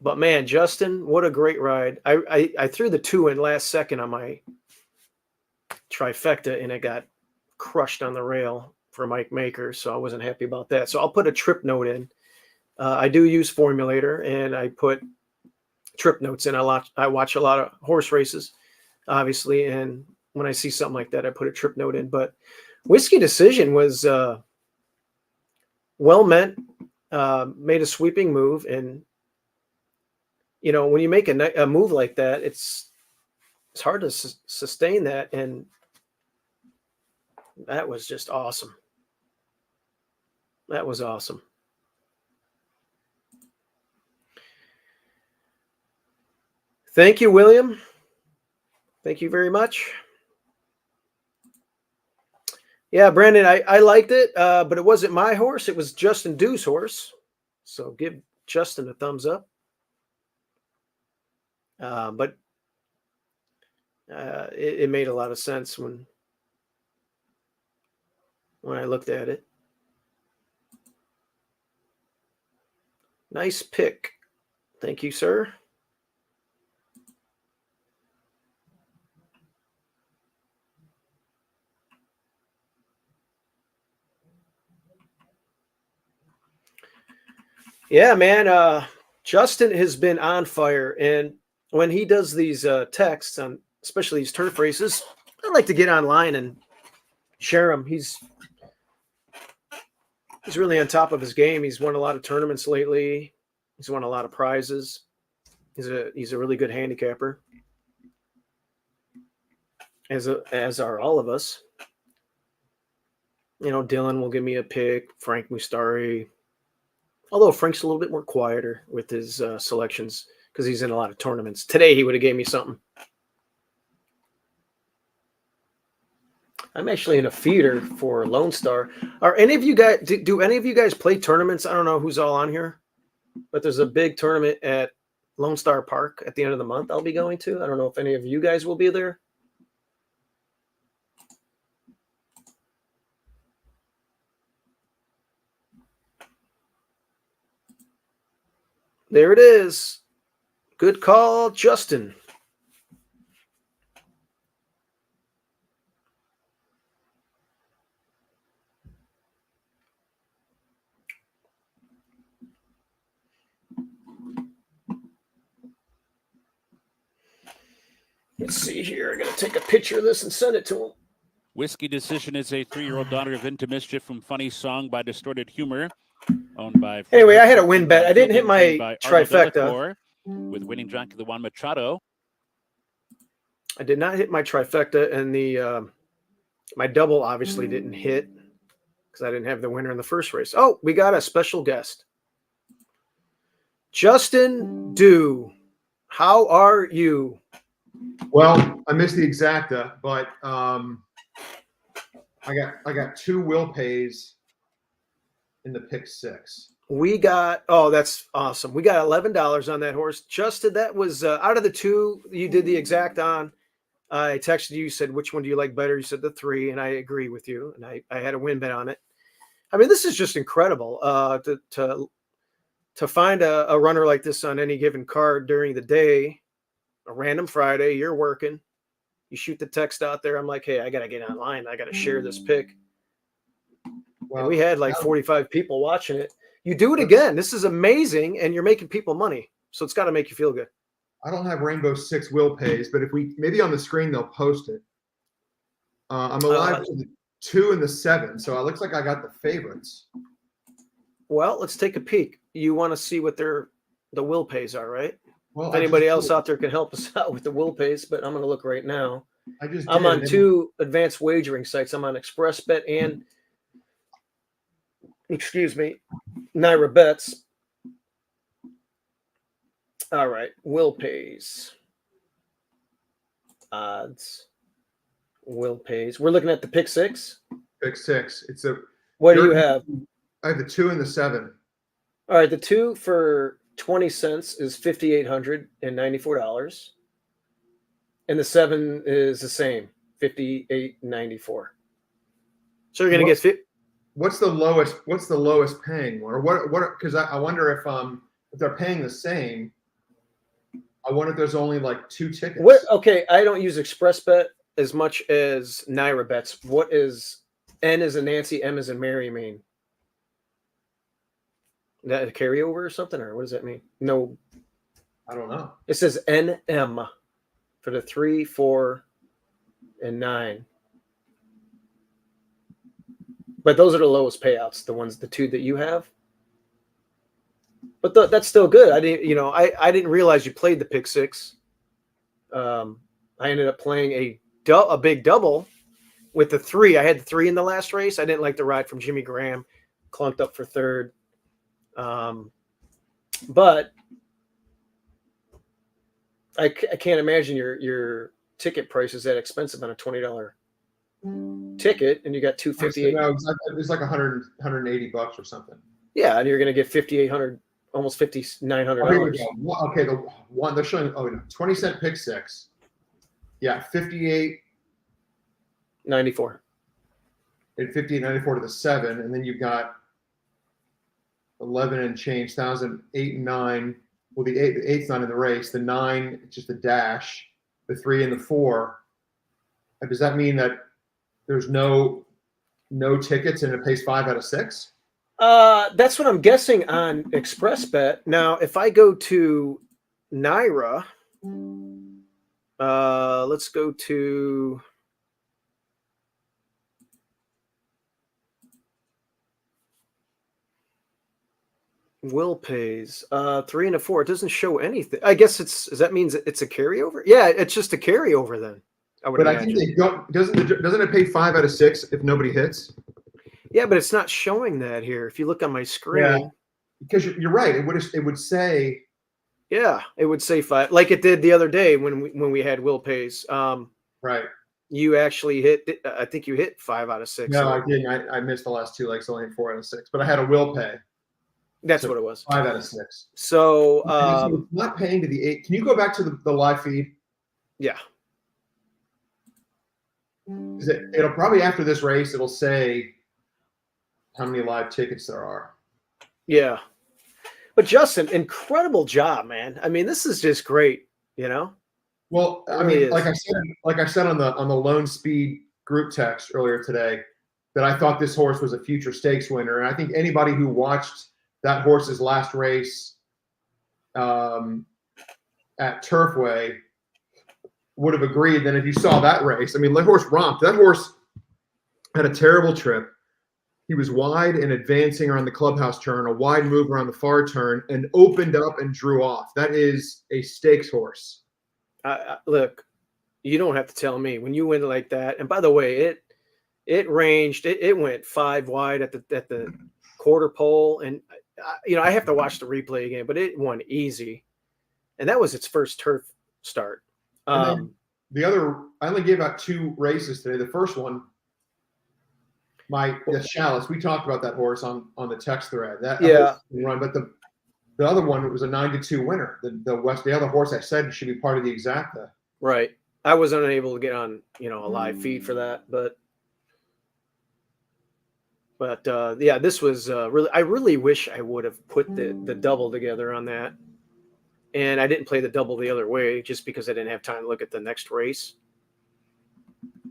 But man, Justin, what a great ride. I threw the 2 in last second on my trifecta, and it got crushed on the rail for Mike Maker, so I wasn't happy about that. So I'll put a trip note in. I do use Formulator, and I put trip notes in. I watch a lot of horse races, obviously, and when I see something like that, I put a trip note in. But Whiskey Decision was well meant, made a sweeping move, and you know, when you make a move like that, it's hard to sustain that, and that was just awesome. That was awesome. Thank you, William. Thank you very much. Yeah, Brandon, I liked it, but it wasn't my horse. It was Justin Dew's horse. So give Justin a thumbs up. But it made a lot of sense when I looked at it. Nice pick. Thank you, sir. Yeah, man. Justin has been on fire, and when he does these texts on, especially these turf races, I like to get online and share them. He's really on top of his game. He's won a lot of tournaments lately. He's won a lot of prizes. He's a really good handicapper, as are all of us. You know, Dylan will give me a pick. Frank Mustari. Although Frank's a little bit more quieter with his selections because he's in a lot of tournaments. Today he would have gave me something. I'm actually in a feeder for Lone Star. Are any of you guys? Do any of you guys play tournaments? I don't know who's all on here, but there's a big tournament at Lone Star Park at the end of the month. I'll be going to. I don't know if any of you guys will be there. There it is. Good call, Justin. Let's see here. I got to take a picture of this and send it to him. Whiskey Decision is a 3-year-old daughter of Into Mischief from Funny Song by Distorted Humor, owned by. Anyway, I had a win bet. I didn't hit my trifecta. With winning Dracula Juan Machado. I did not hit my trifecta, and the my double obviously didn't hit because I didn't have the winner in the first race. Oh, we got a special guest. Justin Dew, how are you? Well, I missed the exacta, but I got 2 will pays in the pick 6. We got, oh, that's awesome. We got $11 on that horse. Justin, that was out of the 2 you did the exact on. I texted you, said, which one do you like better? You said the 3, and I agree with you. And I had a win bet on it. I mean, this is just incredible to find a runner like this on any given card during the day, a random Friday, you're working. You shoot the text out there. I'm like, hey, I got to get online. I got to share this pick. Well, and we had like 45 people watching it. You do it again. This is amazing, and you're making people money. So it's got to make you feel good. I don't have Rainbow 6 will pays, but if we maybe on the screen they'll post it. I'm alive to the 2 and the 7, so it looks like I got the favorites. Well, let's take a peek. You want to see what the will pays are, right? Well, if anybody else out there can help us out with the will pays, but I'm going to look right now. I'm on 2 advanced wagering sites. I'm on ExpressBet and, Naira Bets. All right, will pays, odds, will pays. We're looking at the pick 6. Pick 6. It's a. What do you have? I have the 2 and the 7. All right, the 2 for 20 cents is $5,894, and the 7 is the same, $5,894. So you're gonna get. What's the lowest? What's the lowest paying one? Or what? Because I wonder if they're paying the same. I wonder if there's only like 2 tickets. Okay, I don't use ExpressBet as much as Naira Bets. What is N as in Nancy, M as in Mary mean? Is that a carryover or something, or what does that mean? No, I don't know. It says NM for the 3, 4, and 9. But those are the lowest payouts, the 2 that you have. But that's still good. I didn't realize you played the pick 6. I ended up playing a big double with the 3. I had the 3 in the last race. I didn't like the ride from Jimmy Graham, clunked up for 3rd. But I can't imagine your ticket price is that expensive on a $20 ticket, and you got 258. No, it's like 180 bucks or something. Yeah, and you're going to get 5,800, almost $5,900. Oh, here we go. Okay, the one they're showing. Oh, no, 20-cent pick six. Yeah, 58.94. And 58.94 to the 7, and then you've got 11 and change, 1,000, 8 and 9. Well, the eight's not in the race. The 9, it's just a dash. The 3 and the 4. Does that mean that there's no tickets and it pays 5 out of 6? That's what I'm guessing on ExpressBet. Now, if I go to Naira, let's go to Will pays 3 and a 4. It doesn't show anything. I guess that means it's a carryover. Yeah, it's just a carryover then. But imagine. I think they don't. Doesn't it pay 5 out of 6 if nobody hits? Yeah, but it's not showing that here. If you look on my screen, yeah, because you're right. It would say. Yeah, it would say 5, like it did the other day when we had Will pays. Right. You actually hit. I think you hit 5 out of 6. No, I didn't. I missed the last 2 legs. Only 4 out of 6. But I had a Will pay. That's what it was. 5 out of 6. So it's not paying to the 8. Can you go back to the live feed? Yeah. It'll probably after this race, it'll say how many live tickets there are. Yeah. But Justin, incredible job, man. I mean, this is just great, you know? Well, I mean, like I said on the Lone Speed group text earlier today, that I thought this horse was a future stakes winner. And I think anybody who watched that horse's last race at Turfway would have agreed that if you saw that race, I mean, that horse romped. That horse had a terrible trip. He was wide and advancing around the clubhouse turn, a wide move around the far turn, and opened up and drew off. That is a stakes horse. Look, you don't have to tell me when you win like that. And by the way, it ranged. It went 5 wide at the quarter pole, and I have to watch the replay again, but it won easy, and that was its first turf start. The other, I only gave out 2 races today. The first one, the Chalice. We talked about that horse on the text thread. That run, but the other one, it was a 9-2 winner. The other horse I said should be part of the exacta. Right. I was unable to get on a live feed for that, but yeah, this was really. I really wish I would have put the double together on that, and I didn't play the double the other way just because I didn't have time to look at the next race.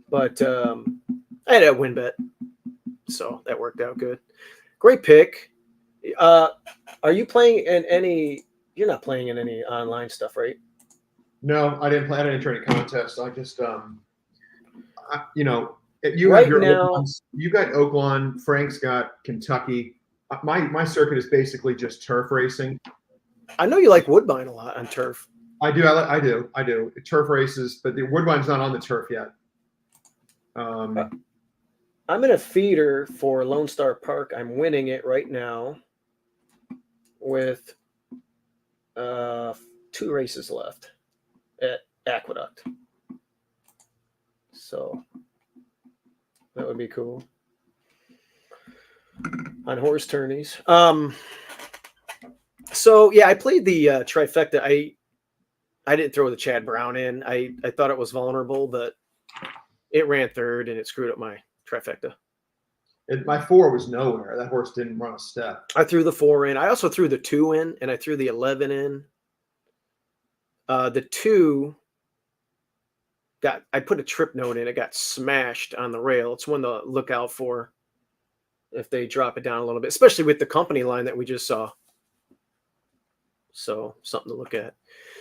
But I had a win bet, so that worked out good. Great pick. Are you playing in any? You're not playing in any online stuff, right? No, I didn't play. I didn't enter any contests. I just, you right have your now, you got Oakland. Frank's got Kentucky. My circuit is basically just turf racing. I know you like Woodbine a lot on turf. I do. I do. Turf races, but the Woodbine's not on the turf yet. I'm in a feeder for Lone Star Park. I'm winning it right now with 2 races left at Aqueduct. So that would be cool. On horse tourneys. So yeah, I played the trifecta. I didn't throw the Chad Brown in. I thought it was vulnerable, but it ran third and it screwed up my trifecta. My 4 was nowhere. That horse didn't run a step. I threw the 4 in. I also threw the 2 in, and I threw the 11 in. The 2 I put a trip note in. It got smashed on the rail. It's one to look out for if they drop it down a little bit, especially with the company line that we just saw. So something to look at.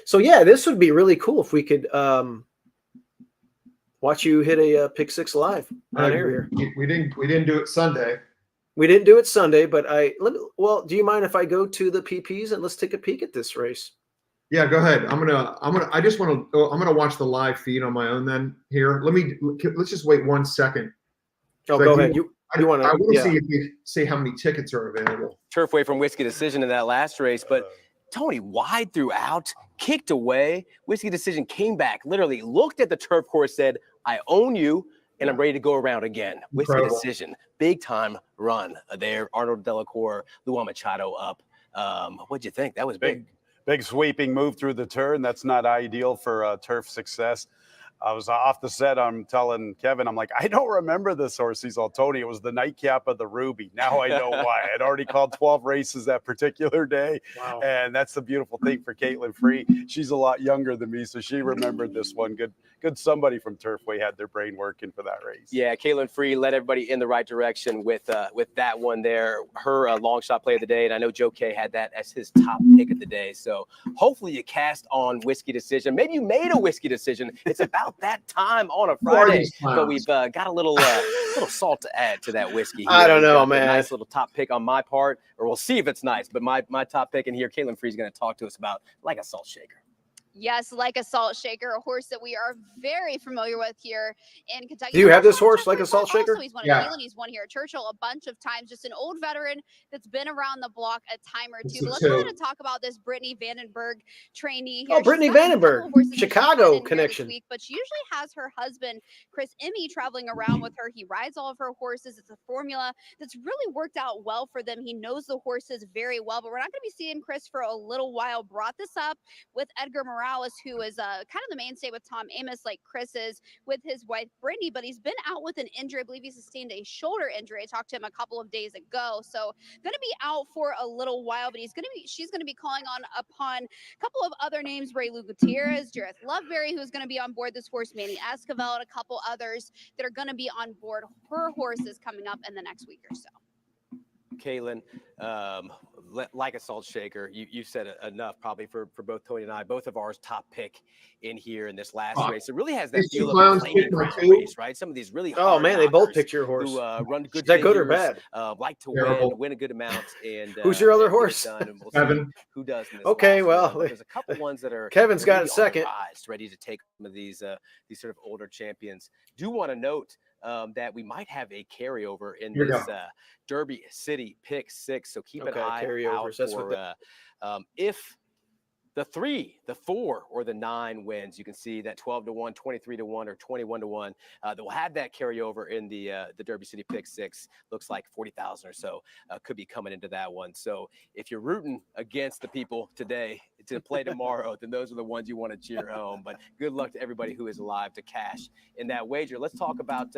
So yeah, this would be really cool if we could watch you hit a pick 6 live on air here. We didn't do it Sunday. We didn't do it Sunday, but do you mind if I go to the PPs and let's take a peek at this race? Yeah, go ahead. I'm gonna watch the live feed on my own then here. Let's just wait 1 second. Oh, go ahead. I want to see how many tickets are available. Turfway from Whiskey Decision in that last race, but Tony wide throughout, kicked away. Whiskey Decision came back, literally looked at the turf course, said, I own you, and I'm ready to go around again. Whiskey Decision, big time run there. Arnold Delacour, Luan Machado up. What'd you think? That was big. Big sweeping move through the turn. That's not ideal for turf success. I was off the set. I'm telling Kevin, I'm like, I don't remember this horse. He's all, Tony, it was the nightcap of the Ruby. Now I know why. I'd already called 12 races that particular day. Wow. And that's the beautiful thing for Caitlin Free. She's a lot younger than me, so she remembered this one. Good somebody from Turfway had their brain working for that race. Yeah, Caitlin Free led everybody in the right direction with that one there. Her long shot play of the day, and I know Joe K had that as his top pick of the day. So hopefully you cast on Whiskey Decision. Maybe you made a Whiskey Decision. It's about that time on a Friday, but we've got a little salt to add to that whiskey here. I don't know, man. Nice little top pick on my part, or we'll see if it's nice. But my top pick in here, Caitlin Free is going to talk to us about Like a Salt Shaker. Yes, Like a Salt Shaker, a horse that we are very familiar with here in Kentucky. Do you have this horse, Like a Salt Shaker? Also, he's won at He's won here at Churchill a bunch of times. Just an old veteran that's been around the block a time or two. But let's go ahead and talk about this Brittany Vandenberg trainee here. Oh, Brittany Vandenberg, Chicago connection. Week, but she usually has her husband, Chris Emmy, traveling around with her. He rides all of her horses. It's a formula that's really worked out well for them. He knows the horses very well, but we're not going to be seeing Chris for a little while. Brought this up with Edgar Morales, who is kind of the mainstay with Tom Amos, like Chris is with his wife Brittany, but he's been out with an injury. I believe he sustained a shoulder injury. I talked to him a couple of days ago, so going to be out for a little while. But she's going to be calling upon a couple of other names: Ray Lou Gutierrez, Jareth Loveberry, who's going to be on board this horse, Manny Esquivel, and a couple others that are going to be on board her horses coming up in the next week or so. Caitlin, Like a Salt Shaker, you said enough probably for both Tony and I. Both of ours top pick in here in this last race. It really has that feel of a claiming race, right? Some of these really hard they both picked your horse. who run good. Is that good or bad? Like to win a good amount. And who's your other horse? We'll Kevin. Who does? In this Okay, last well, there's a couple ones that are Kevin's got really it second. on the rise, ready to take some of these sort of older champions. Do want to note that we might have a carryover in this Derby City Pick 6. So keep an eye out for if the 3, the 4, or the 9 wins. You can see that 12-1, 23-1, or 21-1. That will have that carryover in the Derby City Pick 6. Looks like 40,000 or so could be coming into that one. So if you're rooting against the people today to play tomorrow, then those are the ones you want to cheer home. But good luck to everybody who is alive to cash in that wager. Let's talk about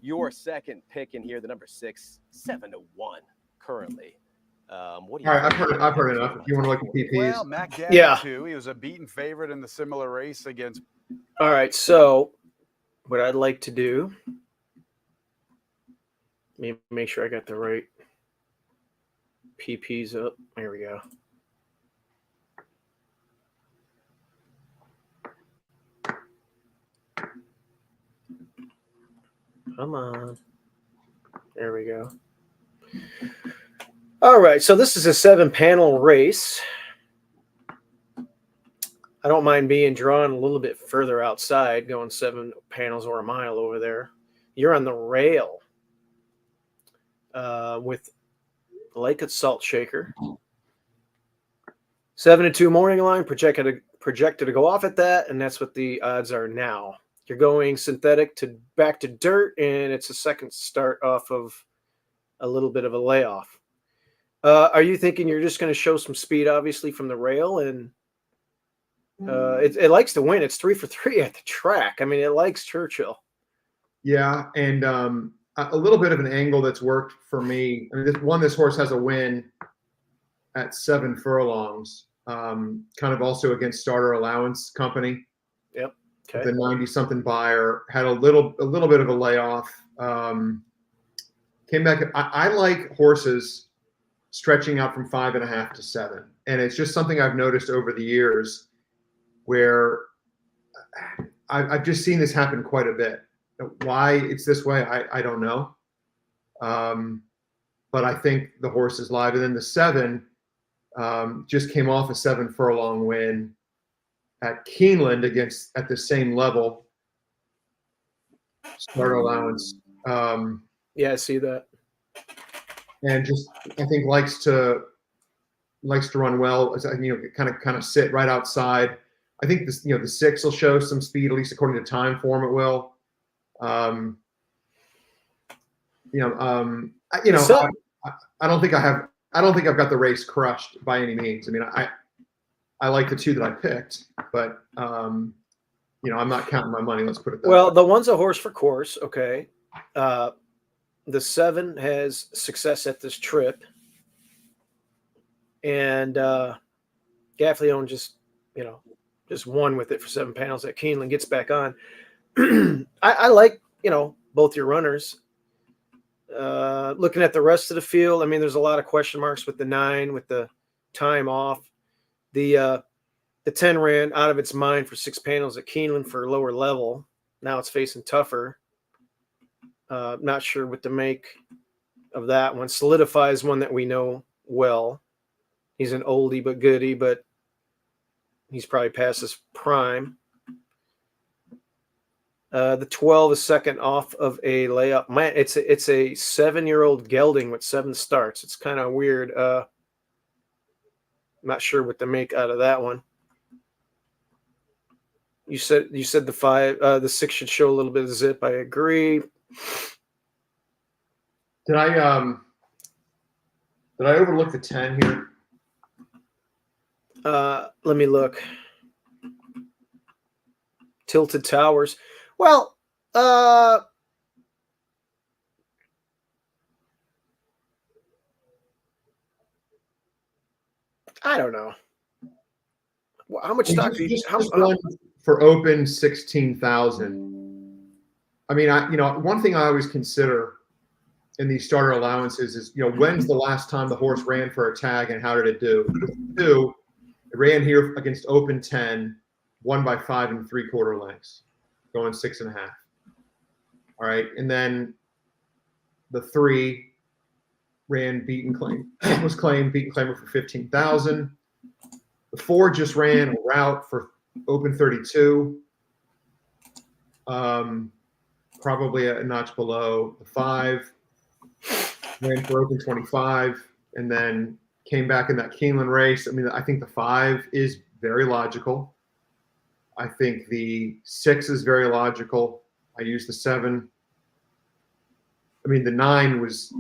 your second pick in here, the number 6, 7-1 currently. What do you I've heard enough. If you want to look at PPs. Well, Mac Daddy too. He was a beaten favorite in the similar race against. All right, so what I'd like to do, let me make sure I got the right PPs up. There we go. Come on. There we go. All right, so this is a 7-panel race. I don't mind being drawn a little bit further outside, going 7 panels or a mile over there. You're on the rail with Like a Salt Shaker. 7-2 morning line, projected to go off at that, and that's what the odds are now. You're going synthetic to back to dirt, and it's a second start off of a little bit of a layoff. Are you thinking you're just going to show some speed, obviously, from the rail? And it likes to win. It's 3 for 3 at the track. I mean, it likes Churchill. Yeah, and a little bit of an angle that's worked for me. I mean, this horse has a win at 7 furlongs, kind of also against Starter Allowance Company. Yep. Okay. The 90-something buyer had a little bit of a layoff. Came back. I like horses stretching out from 5.5 to 7. And it's just something I've noticed over the years where I've just seen this happen quite a bit. Why it's this way, I don't know. But I think the horse is live. And then the 7 just came off a 7 furlong win at Keeneland at the same level. Starter Allowance. Yeah, I see that. And just, I think, likes to likes to run well. Kind of sit right outside. I think this, the 6 will show some speed, at least according to time form. It will. I don't think I've got the race crushed by any means. I mean, I like the 2 that I picked, but I'm not counting my money. Let's put it that way. The 1's a horse for course. Okay. The 7 has success at this trip, and Gaffleone just won with it for 7 panels at Keeneland, gets back on. I like, both your runners. Looking at the rest of the field, I mean, there's a lot of question marks with the 9, with the time off. The 10 ran out of its mind for 6 panels at Keeneland for lower level. Now it's facing tougher. Not sure what to make of that one. Solidifies one that we know well. He's an oldie but goodie, but he's probably past his prime. The 12 is second off of a layup. Man, it's a 7-year-old gelding with 7 starts. It's kind of weird. Not sure what to make out of that one. You said the 5, the 6 should show a little bit of zip. I agree. Did I overlook the 10 here? Let me look. Tilted Towers. Well, I don't know. How much stock do you? How for open 16,000? I mean, one thing I always consider in these starter allowances is, when's the last time the horse ran for a tag and how did it do? It ran here against open 10, won by 5 3/4 lengths, going 6.5. All right, and then the 3 ran beaten claim, was claimed beaten claimer for 15,000. The 4 just ran a route for open 32, probably a notch below. The 5 ran for open 25, and then came back in that Keeneland race. I mean, I think the 5 is very logical. I think the 6 is very logical. I use the 7. I mean, the 9 was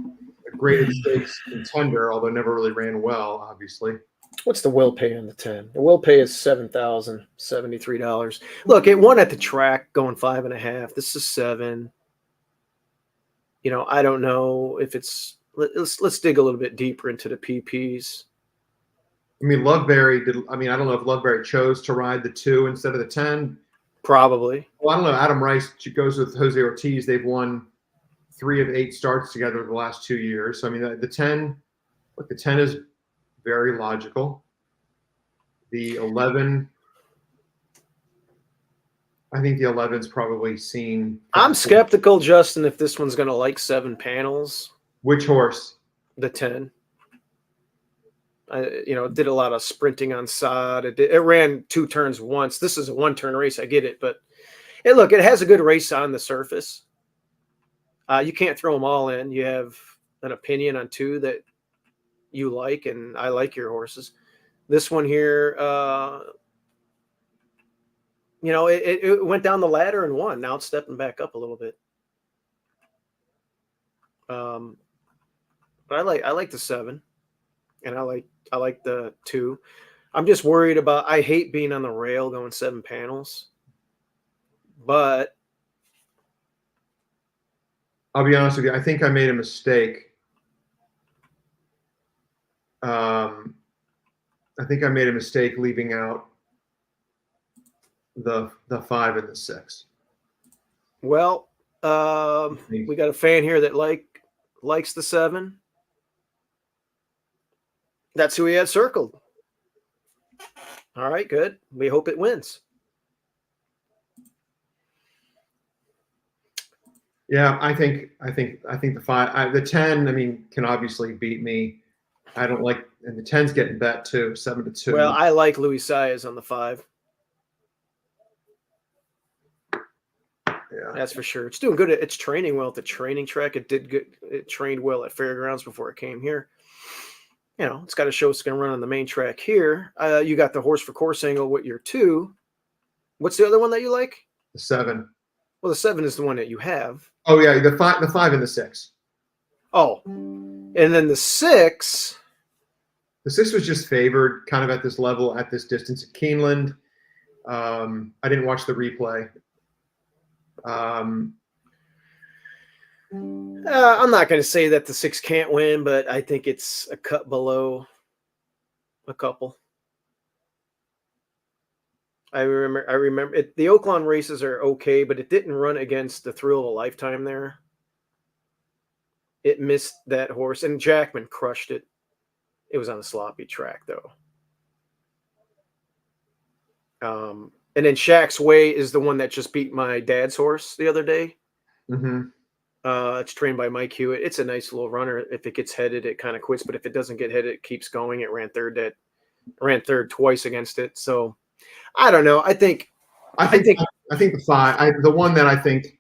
a great stakes contender, although never really ran well, obviously. What's the will pay on the 10? The will pay is $7,073. Look, it won at the track going 5.5. This is 7. I don't know if it's. Let's dig a little bit deeper into the PPs. I mean, Loveberry did. I mean, I don't know if Loveberry chose to ride the 2 instead of the 10. Probably. Well, I don't know. Adam Rice goes with Jose Ortiz. They've won 3 of 8 starts together the last 2 years. So I mean, the 10. Look, the 10 is very logical. The 11. I think the 11's probably seen. I'm skeptical, Justin, if this one's going to like 7 panels. Which horse? The 10. It did a lot of sprinting on sod. It ran 2 turns once. This is a 1-turn race. I get it, but it has a good race on the surface. You can't throw them all in. You have an opinion on 2 that you like, and I like your horses. This one here, it went down the ladder and won. Now it's stepping back up a little bit. But I like the 7, and I like the 2. I'm just worried about. I hate being on the rail going 7 panels, but I'll be honest with you. I think I made a mistake. I think I made a mistake leaving out the 5 and the 6. Well, we got a fan here that likes the 7. That's who he had circled. All right, good. We hope it wins. Yeah, I think the 5, the 10. I mean, can obviously beat me. I don't like, and the 10's getting bet too, 7-2. Well, I like Luis Saez on the 5. Yeah, that's for sure. It's doing good. It's training well at the training track. It did good. It trained well at Fairgrounds before it came here. it's got to show it's going to run on the main track here. You got the horse for course angle with your 2. What's the other one that you like? The 7. Well, the 7 is the one that you have. Oh yeah, the 5 and the 6. Oh, and then the 6. The 6 was just favored, kind of at this level, at this distance at Keeneland. I didn't watch the replay. I'm not going to say that the 6 can't win, but I think it's a cut below a couple. I remember it, the Oaklawn races are okay, but it didn't run against the Thrill of a Lifetime there. It missed that horse, and Jackman crushed it. It was on a sloppy track, though. And then Shaq's Way is the one that just beat my dad's horse the other day. Mm-hmm. It's trained by Mike Hewitt. It's a nice little runner. If it gets headed, it kind of quits. But if it doesn't get headed, it keeps going. It ran third twice against it. So I don't know. I think the 5. The one that I think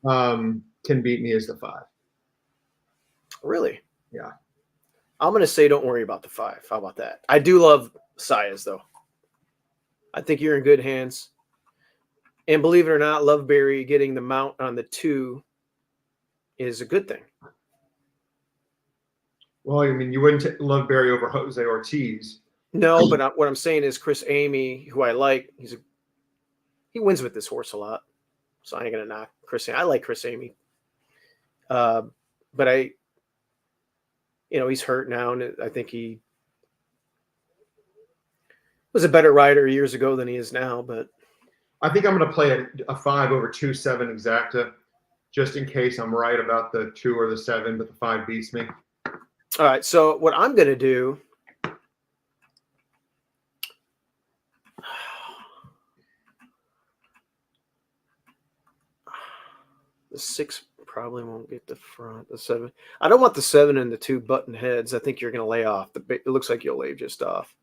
can beat me is the 5. Really? Yeah. I'm going to say don't worry about the 5. How about that? I do love Sias, though. I think you're in good hands. And believe it or not, Loveberry getting the mount on the 2 is a good thing. Well, I mean, you wouldn't take Loveberry over Jose Ortiz. No, but what I'm saying is Chris Amy, who I like, he wins with this horse a lot. So I ain't going to knock Chris Amy. I like Chris Amy. But he's hurt now, and I think he was a better rider years ago than he is now. But I think I'm going to play a 5 over 2-7 exacta, just in case I'm right about the 2 or the 7, but the 5 beats me. All right. So what I'm going to do, the 6 probably won't get the front. The 7, I don't want the 7 and the 2 button heads. I think you're going to lay off. It looks like you'll lay just off.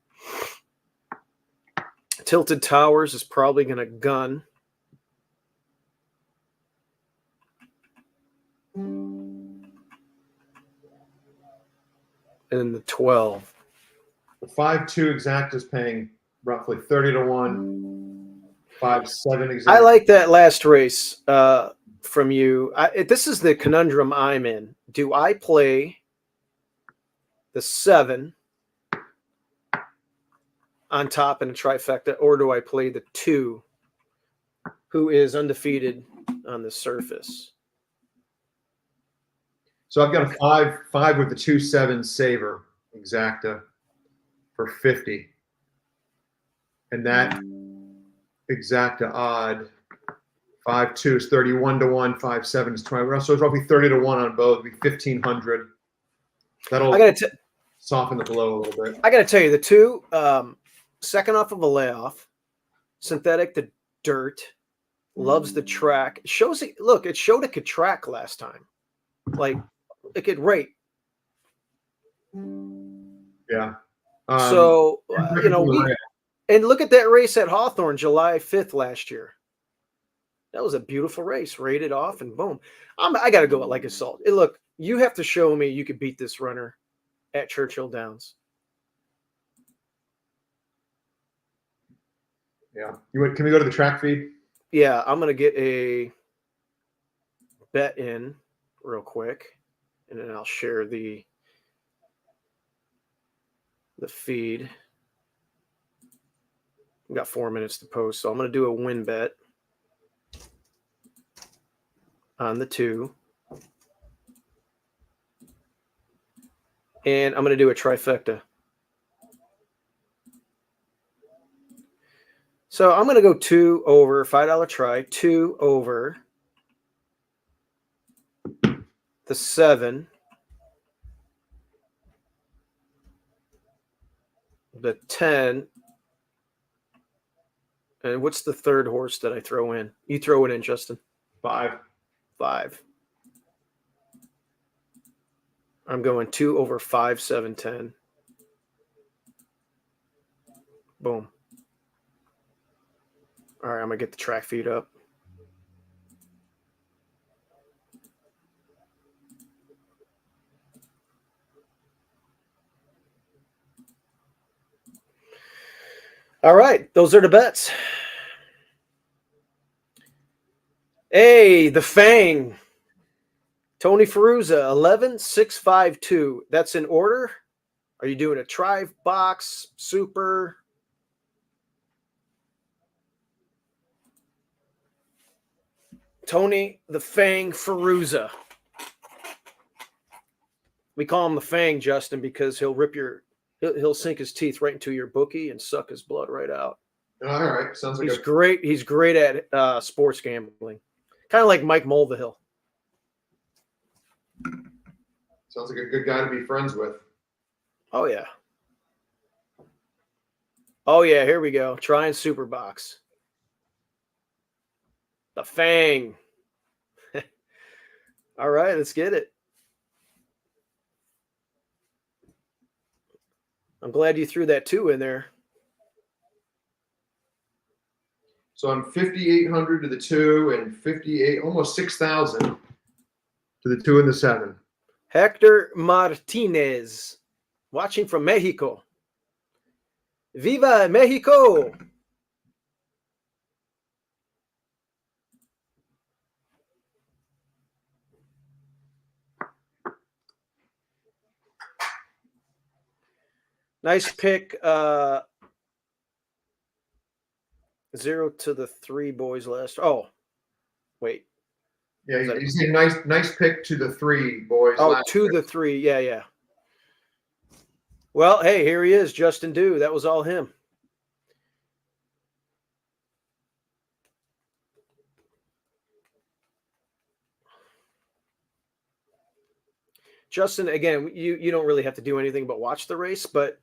Tilted Towers is probably going to gun. And the 12. The 5-2 exacta is paying roughly 30 to 1. 5-7 exacta. I like that last race from you. This is the conundrum I'm in. Do I play the 7 on top in a trifecta, or do I play the 2, who is undefeated on the surface? So I've got a 5 with the 2-7 saver exacta for 50. And that exacta odd 5-2 is 31 to 1, 5-7 is 20. So it's roughly 30 to 1 on both. It'll be 1,500. That'll soften the blow a little bit. I got to tell you, the 2, second off of a layoff, synthetic to dirt, loves the track. It showed it could track last time. Like, it could rate. Yeah. So, and look at that race at Hawthorne, July 5th last year. That was a beautiful race. Rated off and boom. I got to go like a salt. Look, you have to show me you could beat this runner at Churchill Downs. Yeah. Can we go to the track feed? Yeah, I'm going to get a bet in real quick, and then I'll share the feed. We've got 4 minutes to post, so I'm going to do a win bet on the 2. And I'm going to do a trifecta. So I'm going to go 2 over, $5 try, 2 over the 7, the 10, and what's the third horse that I throw in? You throw it in, Justin. 5. I'm going 2 over 5, 7, 10. Boom. All right, I'm going to get the track feed up. All right, those are the bets. Hey, the Fang. Tony Ferruza, 11,652. That's in order? Are you doing a tri box, super? Tony the Fang Ferruza. We call him the Fang, Justin, because he'll sink his teeth right into your bookie and suck his blood right out. All right, sounds like he's great. He's great at sports gambling, kind of like Mike Mulvihill. Sounds like a good guy to be friends with. Oh yeah. Oh yeah. Here we go. Trying super box. The Fang. All right, let's get it. I'm glad you threw that 2 in there. So I'm 5,800 to the 2 and 58, almost 6,000 to the 2 and the 7. Hector Martinez, watching from Mexico. Viva Mexico! Nice pick. 0 to the 3 boys last. Oh, wait. Yeah, he's a nice pick to the 3 boys. Oh, to the 3. Yeah. Well, hey, here he is, Justin Dew. That was all him. Justin, again, you don't really have to do anything but watch the race, but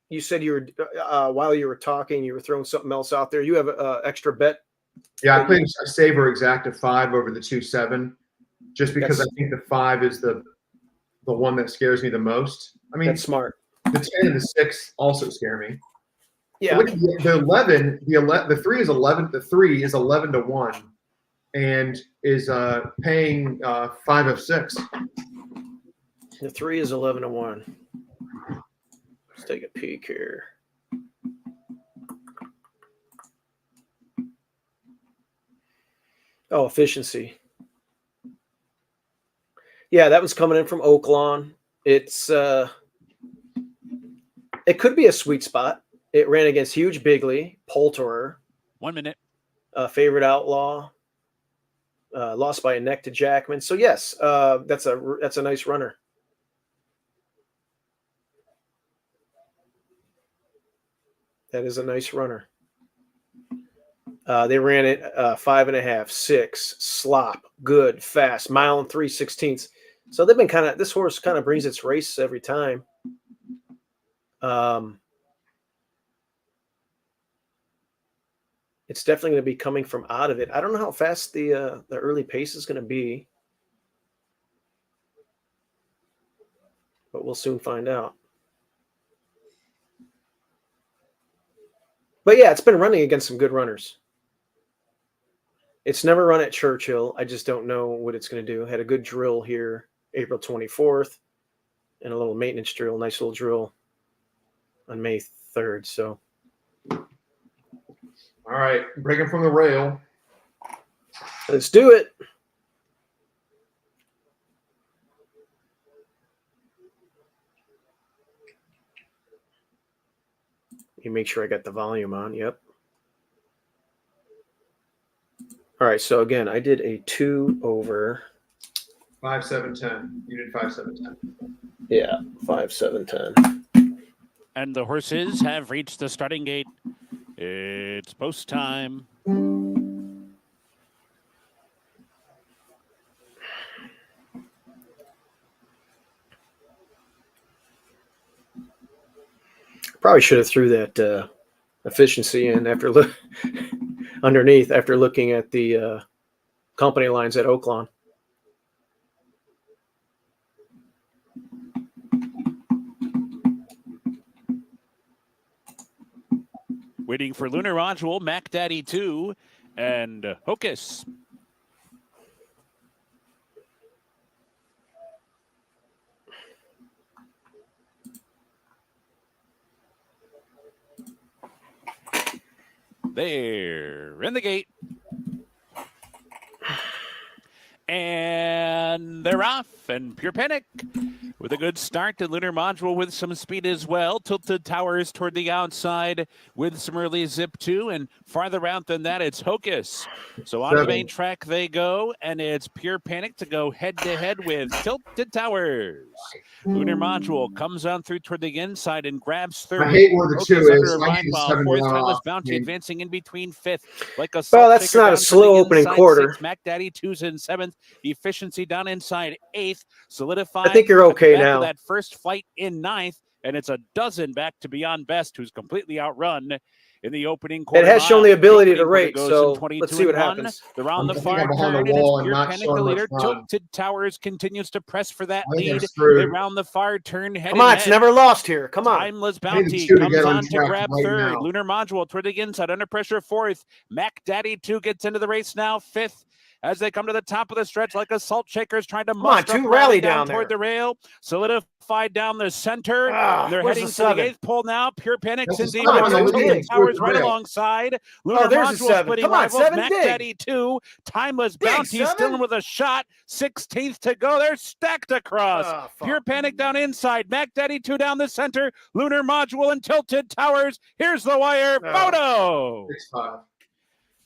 you said you were while you were talking, you were throwing something else out there. You have an extra bet. Yeah, I played a saver exact of 5 over the 2-7, just because I think the 5 is the one that scares me the most. I mean, that's smart. The 10 and the 6 also scare me. Yeah. So the 11, the 3 is 11. The 3 is 11 to 1, and is paying 5 of 6. The 3 is 11 to 1. Let's take a peek here. Oh, efficiency. Yeah, that was coming in from Oaklawn. It's it could be a sweet spot. It ran against Huge Bigley, Poulterer. 1 minute. Favorite Outlaw. Lost by a neck to Jackman. So yes, that's a nice runner. That is a nice runner. They ran it 5.5, 6, slop, good, fast, 1 3/16. So they've been this horse kind of brings its race every time. It's definitely going to be coming from out of it. I don't know how fast the early pace is going to be, but we'll soon find out. But yeah, it's been running against some good runners. It's never run at Churchill. I just don't know what it's going to do. Had a good drill here April 24th and a little maintenance drill, nice little drill on May 3rd. So, all right, breaking from the rail. Let's do it. You make sure I got the volume on. Yep. All right. So again, I did a 2 over 5, 7, 10. You did 5, 7, 10. Yeah, 5, 7, 10. And the horses have reached the starting gate. It's post time. Probably should have threw that efficiency in underneath after looking at the company lines at Oaklawn. Waiting for Lunar Module, Mac Daddy 2, and Hocus. They're in the gate. And they're off, and Pure Panic with a good start, and Lunar Module with some speed as well. Tilted Towers toward the outside with some early zip too, and farther out than that, it's Hocus. So on the main track they go, and it's Pure Panic to go head-to-head with Tilted Towers. Lunar Module comes on through toward the inside and grabs third. I hate where the Hocus two is. under a I line need while 7 fourth to 1 Timeless off. Bounty advancing in between fifth. Like a Well, that's not a slow opening quarter. Mac Daddy 2's in seventh. Efficiency down inside eighth. Solidified. I think you're okay now. That first flight in ninth, and it's a dozen back to Beyond Best, who's completely outrun in the opening quarter. It has shown the ability to rate, so let's see what happens. They're on the far turn, and it's Pure Panic, the leader. Tilted Towers continues to press for that lead. They round the far turn. Come on, it's never lost here. Come on. Timeless Bounty comes on to grab third. Lunar Module toward the inside, under pressure fourth. Mac Daddy 2 gets into the race now, fifth. As they come to the top of the stretch, like a salt shakers trying to muster two rally down toward the rail, solidified down the center. They're heading to the eighth pole now. Pure Panic's in deep. Tilted Towers right alongside. Lunar Module splitting rivals. Mac Daddy 2. Timeless Bounty still in with a shot. 16th to go. They're stacked across. Pure Panic down inside. Mac Daddy 2 down the center. Lunar Module and Tilted Towers. Here's the wire photo. 6-5.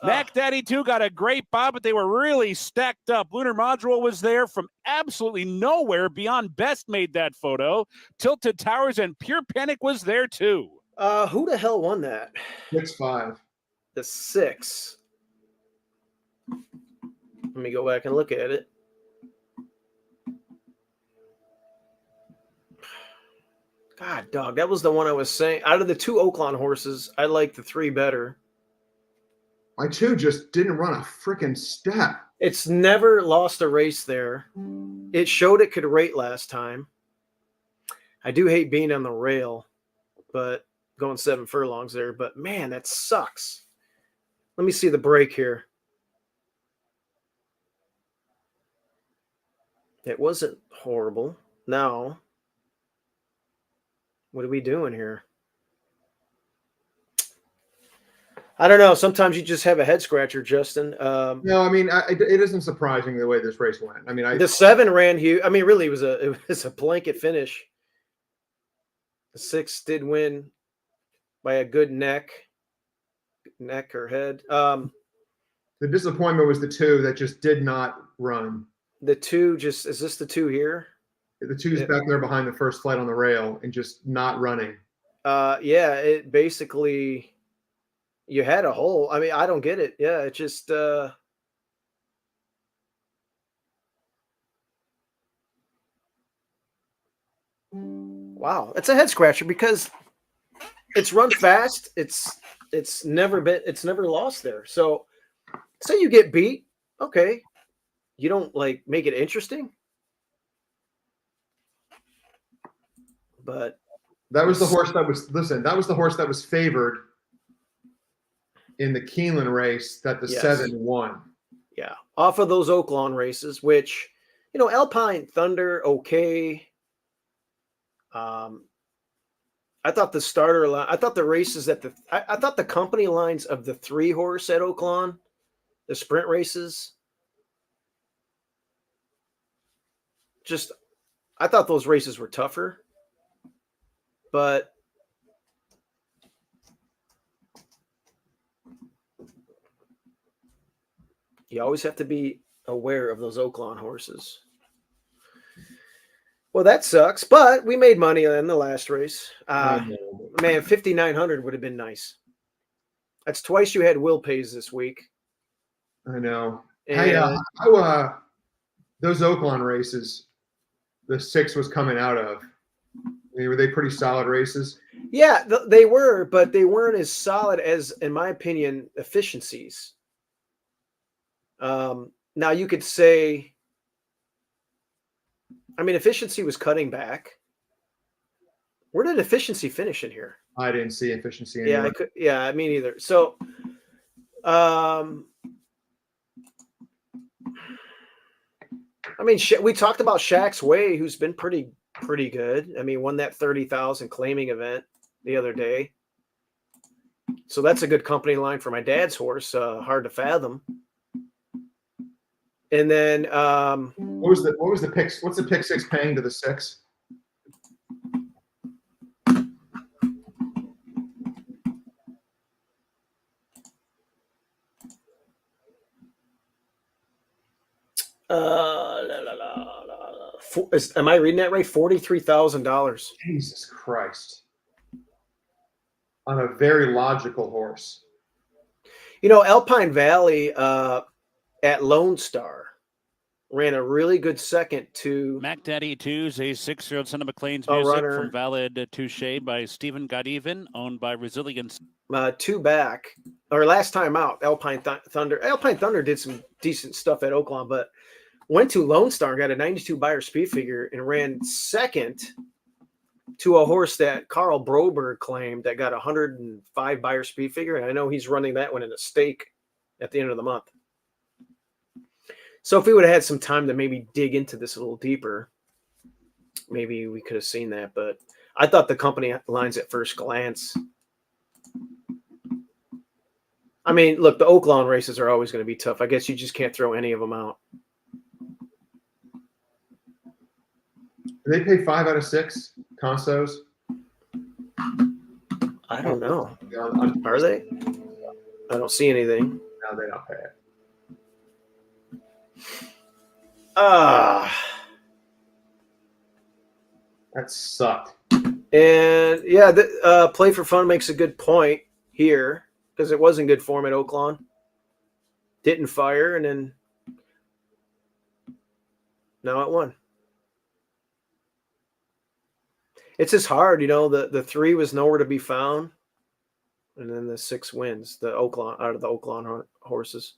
Mac Daddy 2 got a great bob, but they were really stacked up. Lunar Module was there from absolutely nowhere. Beyond Best made that photo. Tilted Towers and Pure Panic was there too. Who the hell won that? 6-5. The 6. Let me go back and look at it. God, dog, that was the one I was saying. Out of the 2 Oaklawn horses, I like the 3 better. My 2 just didn't run a freaking step. It's never lost a race there. It showed it could rate last time. I do hate being on the rail, but going 7 furlongs there. But, man, that sucks. Let me see the break here. It wasn't horrible. Now, what are we doing here? I don't know. Sometimes you just have a head scratcher, Justin. No, I mean, it isn't surprising the way this race went. I mean, the 7 ran huge. I mean, really, it was a blanket finish. The 6 did win by a good neck or head. The disappointment was the 2 that just did not run. The 2 just is this the 2 here? The 2's back there behind the first flight on the rail and just not running. Yeah, it basically. You had a hole. I mean, I don't get it. Yeah, it just wow, it's a head scratcher because it's run fast. It's never lost there. So say you get beat, okay. You don't like make it interesting. But that was the horse that was favored in the Keeneland race that the 7 won. Yeah. Off of those Oaklawn races, which, Alpine Thunder, okay. I thought the starter line, I thought the races I thought the company lines of the 3 horse at Oaklawn, the sprint races, I thought those races were tougher, but you always have to be aware of those Oaklawn horses. Well, that sucks, but we made money in the last race. Man, 5,900 would have been nice. That's twice you had will pays this week. I know. And hey, those Oaklawn races, the 6 was coming out of. Were they pretty solid races? Yeah, they were, but they weren't as solid as, in my opinion, efficiencies. Now you could say, I mean, efficiency was cutting back. Where did efficiency finish in here? I didn't see efficiency anywhere. Yeah, me neither. So, I mean, we talked about Shaq's Way, who's been pretty good. I mean, won that 30,000 claiming event the other day. So that's a good company line for my dad's horse. Hard to fathom. And then what was the pick? What's the pick 6 paying to the 6? Am I reading that right? $43,000. Jesus Christ. On a very logical horse. You know, Alpine Valley at Lone Star ran a really good second to Mac Daddy 2's a 6-year-old son of McLean's A music runner. from Valid Touche by Stephen Godeven, owned by Resilience. 2 back, or last time out, Alpine Thunder. Alpine Thunder did some decent stuff at Oaklawn, but went to Lone Star and got a 92 Beyer speed figure and ran second to a horse that Carl Broberg claimed that got 105 Beyer speed figure. And I know he's running that one in a stake at the end of the month. So if we would have had some time to maybe dig into this a little deeper, maybe we could have seen that. But I thought the company lines at first glance. I mean, look, the Oaklawn races are always going to be tough. I guess you just can't throw any of them out. Do they pay 5 out of 6 consos? I don't know. Are they? I don't see anything. No, they don't pay it. That sucked. And yeah, Play for Fun makes a good point here because it was in good form at Oaklawn. Didn't fire, and then now it won. It's just hard, you know. The 3 was nowhere to be found, and then the 6 wins. The Oaklawn out of the Oaklawn horses.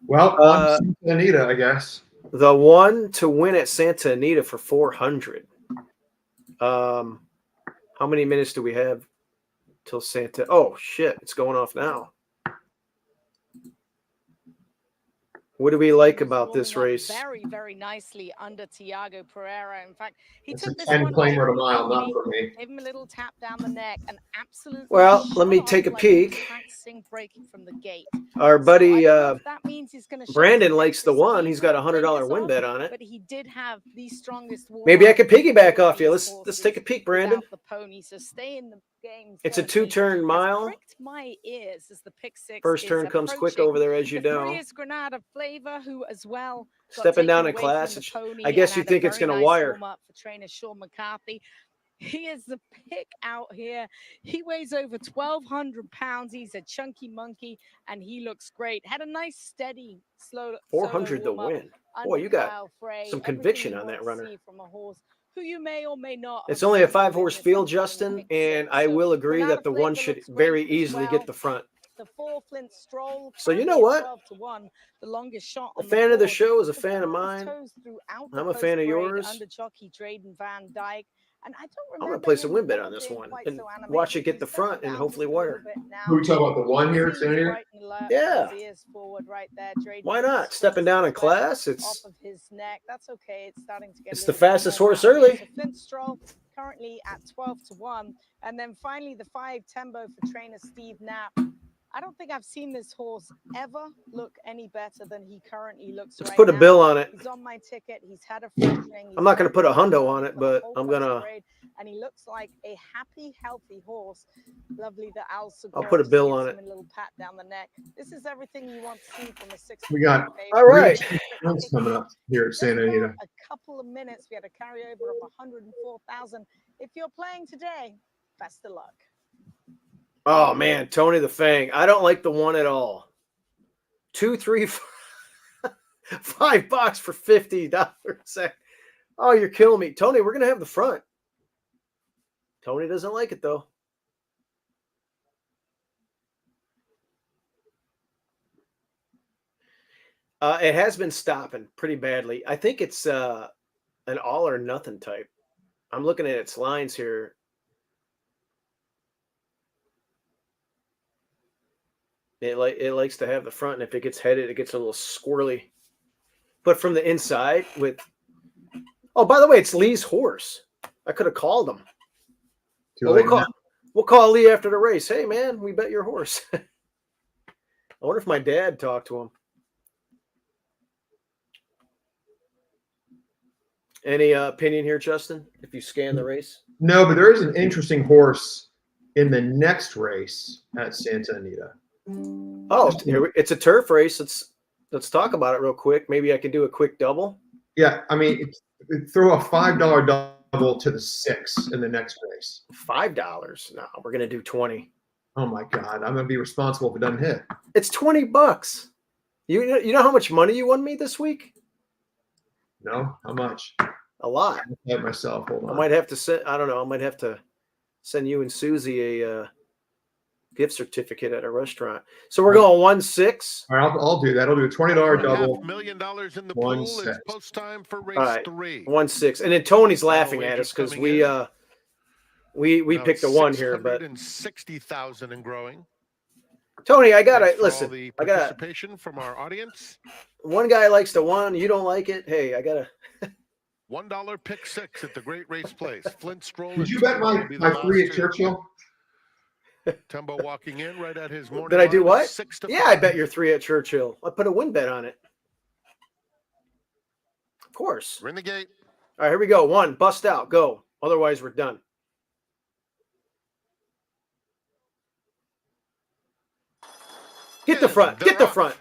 Well, Anita, I guess. The one to win at Santa Anita for 400. How many minutes do we have till Santa? Oh shit, it's going off now. What do we like about this race? Very, very nicely under Tiago Pereira. In fact, he It's took a this 10 one claimer over a mile, the not pony, for me. gave him a little tap down the neck, and absolutely. Well, let me shot take a off like he was peek. practicing breaking from the gate. Our buddy that means he's gonna show Brandon some likes the extra one. speed He's got a when he $100 blinkers win off, bet on it. But he did have the strongest. Maybe I could warm-up piggyback for off you. these Let's take a peek, horses Brandon. without the pony, so stay in the game. It's a certainly 2-turn has mile. pricked my ears as the pick 6 First is turn comes quick approaching. over there, as you The know. Furious Granada Flavor, who as well got Stepping down taken in away class. from the pony I guess and you had a think it's very going to nice wire. warm-up for trainer Sean McCarthy. He is the pick out here. He weighs over 1,200 pounds. He's a chunky monkey, and he looks great. Had a nice, steady, slow 400 to win. Boy, you got some conviction on that runner. From a horse who you may or may not. It's only a 5-horse field, Justin, and I will agree that the one should very easily get the front. The 4 Flint Stroll. So you know what? 12-1, the longest shot A on fan of the board. show is a The fan of fastest mine. toes throughout I'm the a fan of post-parade yours. Under jockey Drayden Van Dyke. And I don't remember I'm going to place a him win bet ever on this being one quite and so animated. watch it get the He's settled front and down hopefully just a little wire. bit now. Who are we talking about? The one here, He's Senator? bright and alert, Yeah. his ears forward right there. Drayden Why just not? Stepping down in squeezes the sweat class. off It's of his neck. That's okay. It's starting to get. It's a the little bit fastest more horse balanced. early. So Flint Stroll currently at 12-1, and then finally the 5 Tembo for trainer Steve Knapp. I don't think I've seen this horse ever look any better than he currently looks Let's right put a now. bill on it. He's on my ticket. He's had a freshening. I'm not going to put a hundo on it, but I'm going to. And he looks like a happy, healthy horse. Lovely that Al I'll put a bill on it. A little pat down the neck. This is everything you want to see from a 6. We got All right. runs coming up here at Santa Anita. A couple of minutes. We had a carryover of 104,000. If you're playing today, best of luck. Oh man, Tony the Fang. I don't like the one at all. 2, 3, 5 bucks for $50. Oh, you're killing me. Tony, we're gonna have the front. Tony doesn't like it though. It has been stopping pretty badly. I think it's an all or nothing type. I'm looking at its lines here. It likes to have the front, and if it gets headed, it gets a little squirrely. But from the inside with, oh, by the way, it's Lee's horse. I could have called him. Too late now. We'll call Lee after the race. Hey, man, we bet your horse. I wonder if my dad talked to him. Any opinion here, Justin, if you scan the race? No, but there is an interesting horse in the next race at Santa Anita. Oh, it's a turf race. Let's talk about it real quick. Maybe I could do a quick double. Yeah, I mean, throw a $5 double to the 6 in the next race. $5? No, we're gonna do 20. Oh my God, I'm gonna be responsible if it doesn't hit. It's $20. You know how much money you won me this week? No, how much? A lot. I myself. Hold on. I might have to send. I don't know. I might have to send you and Susie a gift certificate at a restaurant. So we're going 1-6. All right, I'll do that. I'll do a $20 double. $500,000 in the pool. It's post time for race 3. 1-6, and then Tony's laughing at us because we picked a 1 here, but 60,000 and growing. Tony, I gotta listen. The I gotta participation from our audience. One guy likes the 1. You don't like it. Hey, I gotta. $1 pick 6 at the Great Race Place. Flint Stroll. Did you bet my 3 at Churchill? Tembo walking in right at his morning. Did I do what? 6 to yeah, 5. I bet you're 3 at Churchill. I put a win bet on it. Of course. We're in the gate. All right, here we go. 1, bust out, go. Otherwise, we're done. Get the front. Get the front.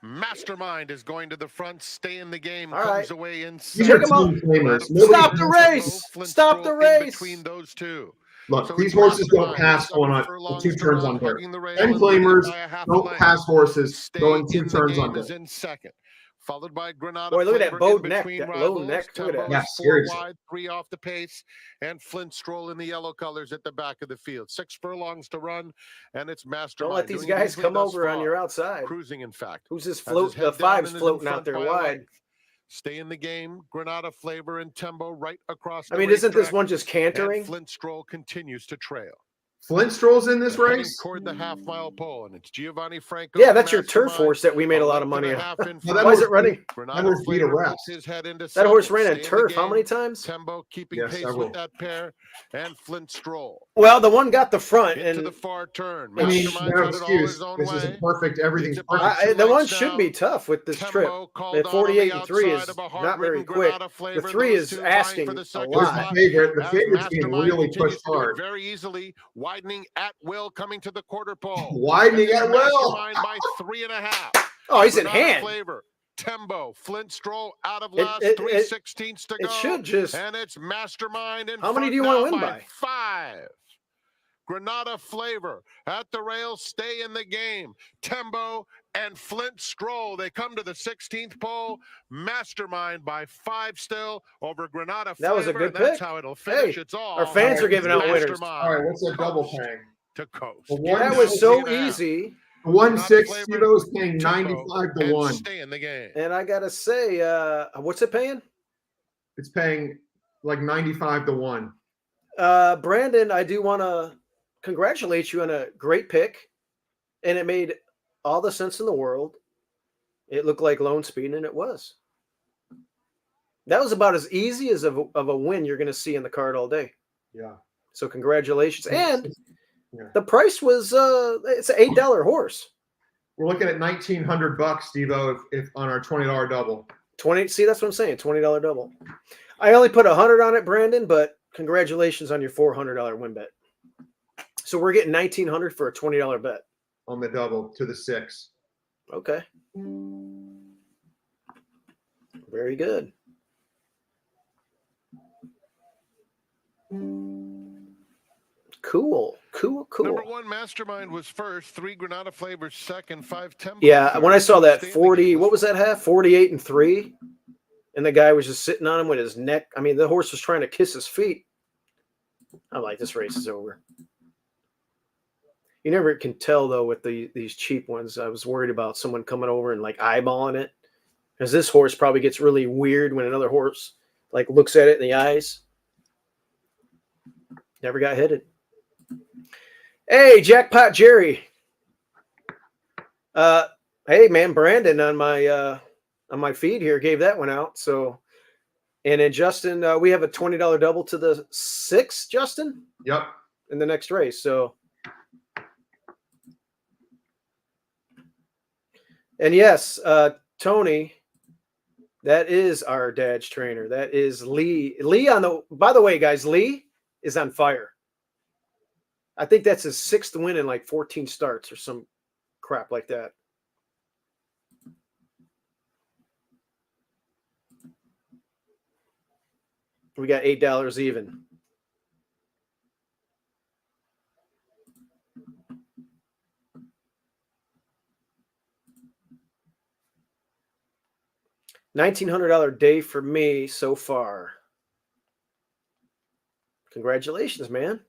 Mastermind is going to the front. Stay in the game. All comes right. away in Check him out. Stop the race. Stop the race. Between those two. Look, So these it's horses don't Mastermind. pass going on Furlongs 2 to turns run, on dirt. hugging the rail 10 and leading claimers by a half a don't length. pass horses Stay going 2 in the turns on game is dirt. in second. Followed by Granada. Boy, look at that Flavor bowed in neck, between that rivals. low neck. Look at that. Tembo's Yeah, 4 seriously. wide, 3 off the pace, and Flint Stroll in the yellow colors at the back of the field. 6 furlongs to run, and it's Mastermind. Don't let these doing guys easily come thus over on far. your outside. Cruising, in fact. Who's this Has float? his The head down 5's and is in floating out front there by a wide. length. Stay in the game. Granada Flavor and Tembo right across the I mean, isn't this racetrack, one just and cantering? Flint Stroll continues to trail. Flint Stroll's in this Heading race? toward the half-mile pole, and it's Giovanni Franco. Yeah, and that's your turf Mastermind. horse that we made a lot of length money and a on. half in Now, front. Why is it running? Granada That horse beat a Flavor rest. puts his head into That horse second. ran Stay a in the turf how game. many times? Tembo keeping Yes, pace several. with that pair, and Flint Stroll Well, the one got the front, into and the far turn. I mean, Mastermind's no had it all excuse. his own This is way. perfect. Everything's Leads it by perfect. 2 the one lengths should now. be tough with this trip. Tembo called At on 48 the and 3 outside is of a not hard-ridden very quick. Granada Flavor. The 3 Those is two vying asking for the a second lot. spot. The favorite's As being Mastermind really continues pushed to do it hard. very easily, widening at will, coming to the quarter pole. Widening And at will. Mastermind by 3.5. Oh, he's in Granada hand. Flavor, Tembo, Flint Stroll out of It- last, it- 3/16 to It go. should just. And it's Mastermind in How many front do you want to now win by? 5. Granada Flavor at the rails, stay in the game. Tembo and Flint Stroll, they come to the 16th pole. Mastermind by 5 still over Granada Flavor. That was a good and that's pick. how it'll finish. Hey, It's all our fans are giving out winners. Mastermind. All right, what's that double paying? To coast. Well, Give that That it was so 3.5. easy. 1-6, Flavor, Stevo's paying Tembo, 95 to and 1. stay in the game. And I gotta say, what's it paying? It's paying like 95 to 1. Brandon, I do want to congratulate you on a great pick, and it made all the sense in the world. It looked like lone speed, and it was. That was about as easy as of a win you're going to see in the card all day. Yeah. So congratulations. And Yeah. the price was it's an $8 horse. We're looking at $1,900, Stevo, if on our $20 double. 20. See, that's what I'm saying. $20 double. I only put 100 on it, Brandon, but congratulations on your $400 win bet. So we're getting $1,900 for a $20 bet. On the double to the 6. Okay. Very good. Cool. Number 1 Mastermind was first, 3 Granada Flavors second, 5 Tembo. Yeah, third. when I saw that Stay in the 40, game. what was that half? 48 and 3. And the guy was just sitting on him with his neck. I mean, the horse was trying to kiss his feet. I'm like, this race is over. You never can tell, though, with these cheap ones. I was worried about someone coming over and, like, eyeballing it. Because this horse probably gets really weird when another horse, like, looks at it in the eyes. Never got hit it. Hey, Jackpot Jerry. Hey, man, Brandon on my feed here gave that one out. So And then Justin, we have a $20 double to the 6, Justin. Yep. In the next race. So, and yes, Tony, that is our dad's trainer. That is Lee. By the way, guys, Lee is on fire. I think that's his 6th win in like 14 starts or some crap like that. We got $8 even. $1,900 day for me so far. Congratulations, man.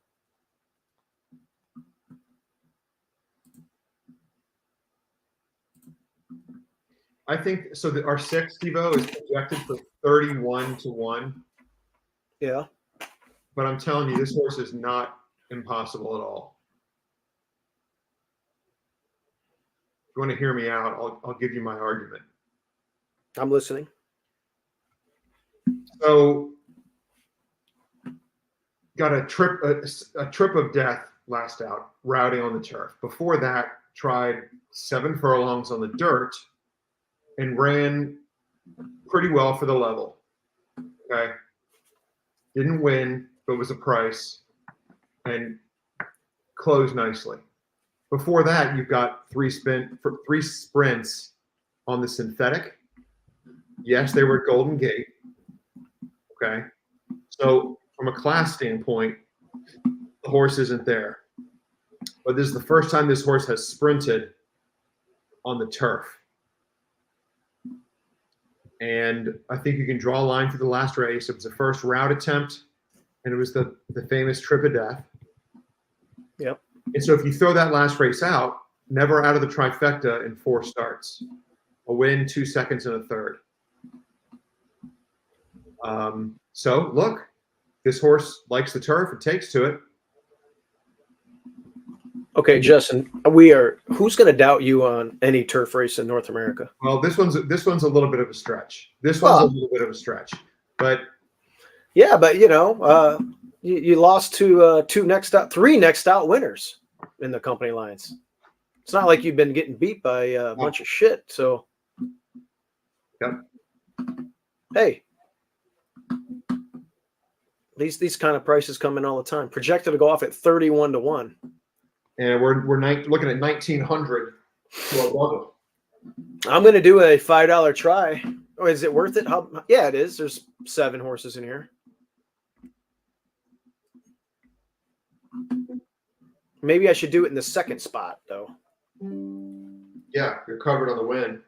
I think so. That our 6, Steve-O, is projected for 31-1. Yeah. But I'm telling you, this horse is not impossible at all. If you want to hear me out, I'll give you my argument. I'm listening. So, got a trip of death last out, routing on the turf. Before that, tried 7 furlongs on the dirt and ran pretty well for the level. Okay. Didn't win, but was a price and closed nicely. Before that, you've got 3 sprints on the synthetic. Yes, they were at Golden Gate. Okay. So from a class standpoint, the horse isn't there. But this is the first time this horse has sprinted on the turf. And I think you can draw a line through the last race. It was the first route attempt, and it was the famous trip of death. Yep. And so if you throw that last race out, never out of the trifecta in 4 starts. A win, 2 seconds, and a third. So look, this horse likes the turf. It takes to it. Okay, Justin, who's going to doubt you on any turf race in North America? Well, this one's a little bit of a stretch. But yeah, but you lost to 3 next out winners in the company lines. It's not like you've been getting beat by a bunch of shit. So, yep. Hey, these kind of prices come in all the time. Projected to go off at 31-1. And we're looking at 1,900 to a bundle. I'm going to do a $5 try. Oh, is it worth it? Yeah, it is. There's 7 horses in here. Maybe I should do it in the 2nd spot, though. Yeah, you're covered on the win.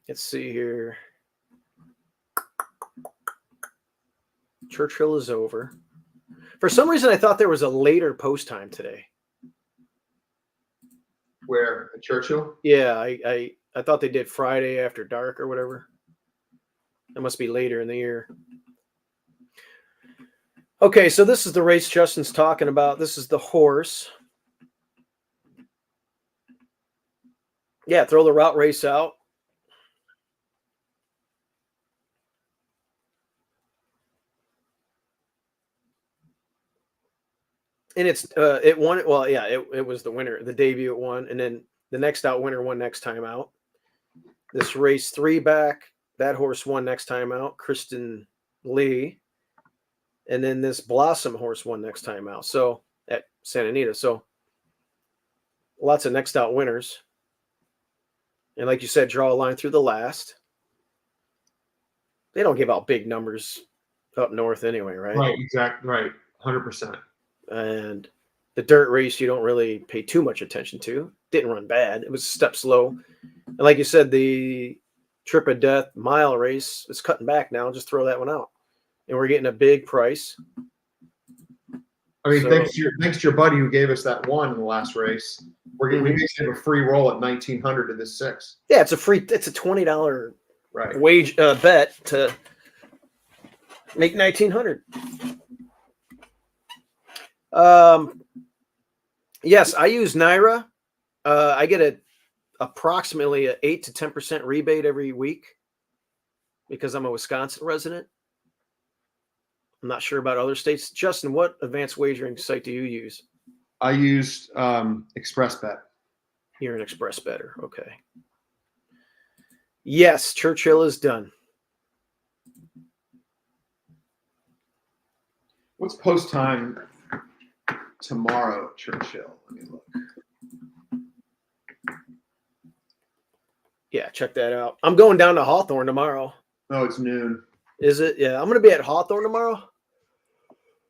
Let's see here. Churchill is over. For some reason, I thought there was a later post time today. Where? At Churchill? Yeah, I thought they did Friday after dark or whatever. That must be later in the year. Okay, so this is the race Justin's talking about. This is the horse. Yeah, throw the route race out. And it won it. Well, yeah, it was the winner. The debut it won, and then the next out winner won next time out. This race 3 back, that horse won next time out, Kristen Lee. And then this Blossom horse won next time out. So at Santa Anita. So lots of next out winners. And like you said, draw a line through the last. They don't give out big numbers up north anyway, right? Right, exactly. Right. 100%. And the dirt race, you don't really pay too much attention to. Didn't run bad. It was a step slow. And like you said, the trip of death mile race is cutting back now. Just throw that one out. And we're getting a big price. I mean, thanks to your buddy who gave us that one in the last race. We basically have a free roll at 1,900 to this 6. Yeah, it's a $20 right wage bet to make 1,900. Yes, I use Naira. I get approximately an 8 to 10% rebate every week because I'm a Wisconsin resident. I'm not sure about other states. Justin, what advanced wagering site do you use? I used ExpressBet. You're an express better. Okay. Yes, Churchill is done. What's post time tomorrow, Churchill? Let me look. Yeah, check that out. I'm going down to Hawthorne tomorrow. Oh, it's noon. Is it? Yeah, I'm going to be at Hawthorne tomorrow.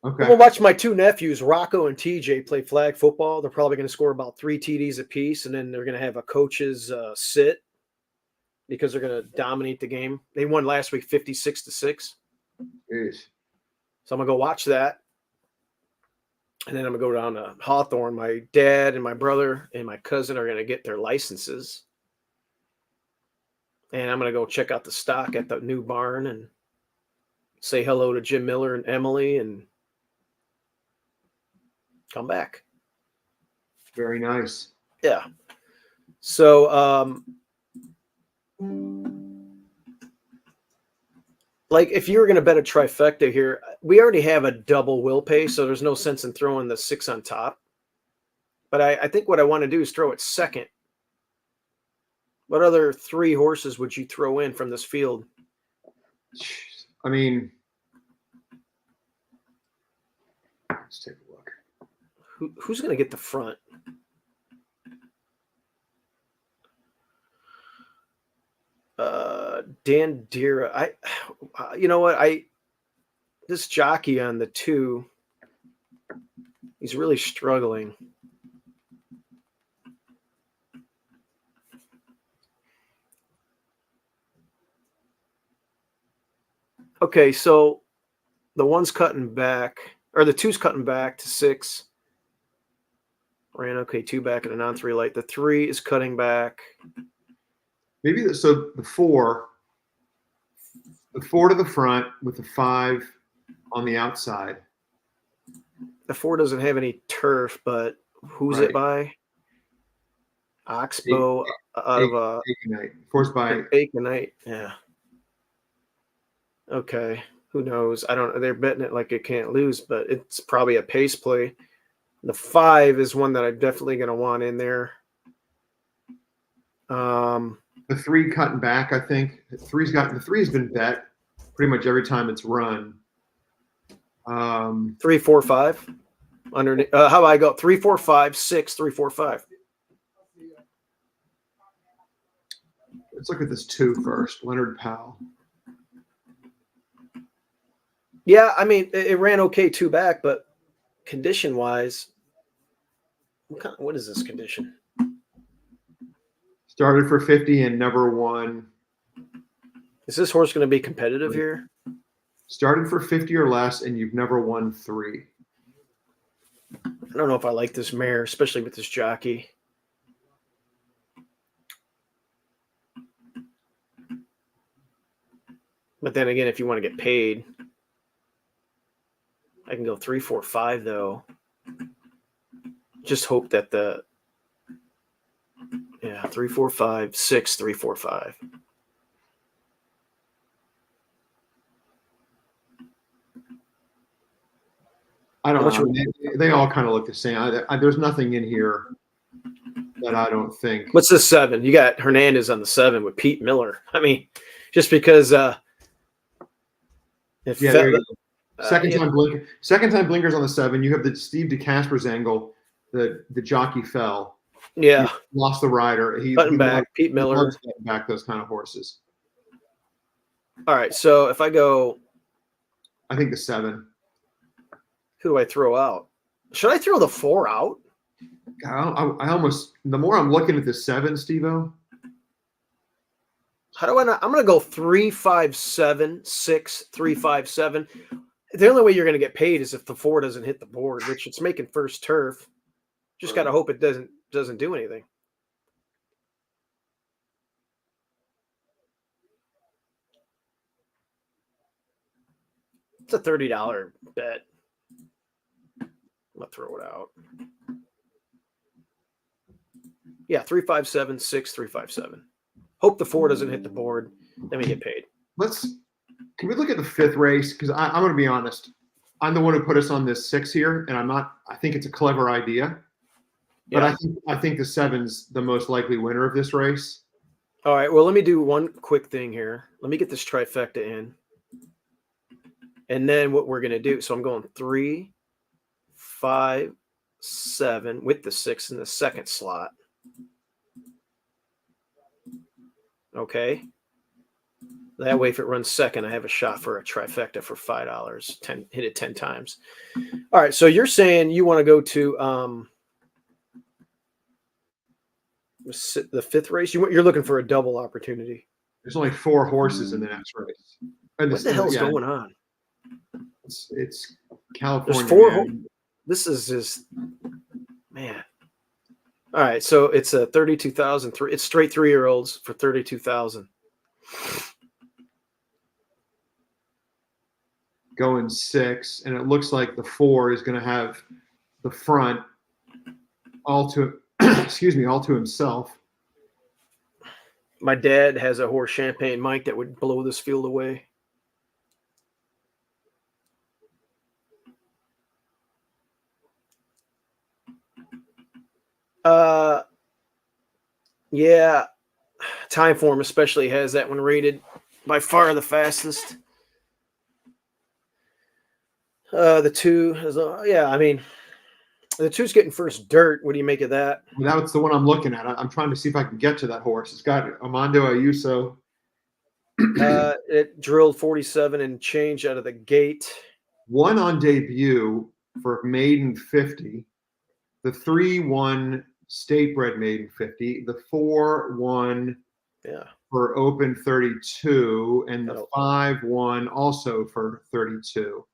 Okay. I'm going to watch my two nephews, Rocco and TJ, play flag football. They're probably going to score about 3 TDs apiece, and then they're going to have a coach's sit because they're going to dominate the game. They won last week 56-6. Jeez. So I'm going to go watch that. And then I'm going to go down to Hawthorne. My dad and my brother and my cousin are going to get their licenses. And I'm going to go check out the stock at the new barn and say hello to Jim Miller and Emily and come back. Very nice. Yeah. So, like if you were going to bet a trifecta here, we already have a double will pay, so there's no sense in throwing the 6 on top. But I think what I want to do is throw it second. What other 3 horses would you throw in from this field? I mean, let's take a look. Who's going to get the front? Dan Dira. You know what? This jockey on the 2, he's really struggling. Okay, so the 1's cutting back, or the 2's cutting back to 6. Ran okay, 2 back at a non-3 light. The 3 is cutting back. Maybe so the 4 to the front with the 5 on the outside. The 4 doesn't have any turf, but who's it by? Oxbow out of Baconite. Forced by Baconite. Yeah. Okay. Who knows? I don't know. They're betting it like it can't lose, but it's probably a pace play. The 5 is one that I'm definitely going to want in there. The 3 cutting back, I think. The 3's been bet pretty much every time it's run. 3, 4, 5. Underneath. How do I go? 3, 4, 5, 6, 3, 4, 5. Let's look at this 2 first. Leonard Powell. Yeah, I mean, it ran okay 2 back, but condition-wise, what is this condition? Started for 50 and never won. Is this horse going to be competitive here? Started for 50 or less, and you've never won 3. I don't know if I like this mare, especially with this jockey. But then again, if you want to get paid, I can go 3, 4, 5 though. Just hope that 3, 4, 5, 6, 3, 4, 5. I don't know. They all kind of look the same. There's nothing in here that I don't think. What's the 7? You got Hernandez on the 7 with Pete Miller. I mean, just because Second time blinkers on the 7. You have the Steve DeCasper's angle. The jockey fell. Yeah, he lost the rider. Cutting back. Pete Miller. Loves cutting back those kind of horses. All right, so if I go, I think the 7. Who do I throw out? Should I throw the 4 out? I almost. The more I'm looking at the 7, Steve-O. How do I not? I'm going to go 3, 5, 7, 6, 3, 5, 7. The only way you're going to get paid is if the 4 doesn't hit the board, which it's making first turf. Just got to hope it doesn't do anything. It's a $30 bet. I'm going to throw it out. Yeah, 357, 6, 357. Hope the 4 doesn't hit the board. Then we get paid. Can we look at the 5th race? Because I'm going to be honest. I'm the one who put us on this 6 here, and I think it's a clever idea. But Yeah. I think the 7's the most likely winner of this race. All right. Well, let me do one quick thing here. Let me get this trifecta in. And then what we're going to do. So I'm going 3, 5, 7 with the 6 in the second slot. Okay. That way, if it runs second, I have a shot for a trifecta for $5. Hit it 10 times. All right. So you're saying you want to go to the 5th race? You're looking for a double opportunity. There's only 4 horses in the next race. And what the hell's going on? It's California. There's 4. This is just, man. All right. So it's a 32,000. It's straight 3-year-olds for 32,000. Going 6, and it looks like the 4 is going to have the front all to himself. My dad has a horse, Champagne Mike, that would blow this field away. Yeah, Timeform especially has that one rated by far the fastest. The 2 is, I mean, the 2's getting first dirt. What do you make of that? Well, that's the one I'm looking at. I'm trying to see if I can get to that horse. It's got Armando Ayuso. It drilled 47 and change out of the gate. 1 on debut for maiden 50. The 3 won state bred maiden 50. The 4 won for open 32, and the 5 won also for 32.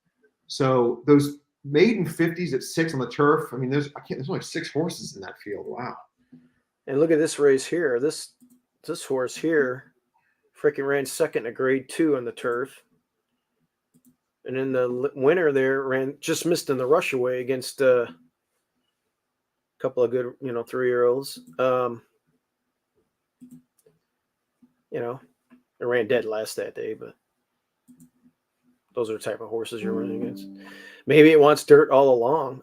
So those maiden 50s at 6 on the turf. I mean, there's only 6 horses in that field. Wow. And look at this race here. This horse here freaking ran second in a grade 2 on the turf. And then the winner there just missed in the rush away against a couple of good, 3-year-olds. It ran dead last that day, but those are the type of horses you're running against. Maybe it wants dirt all along.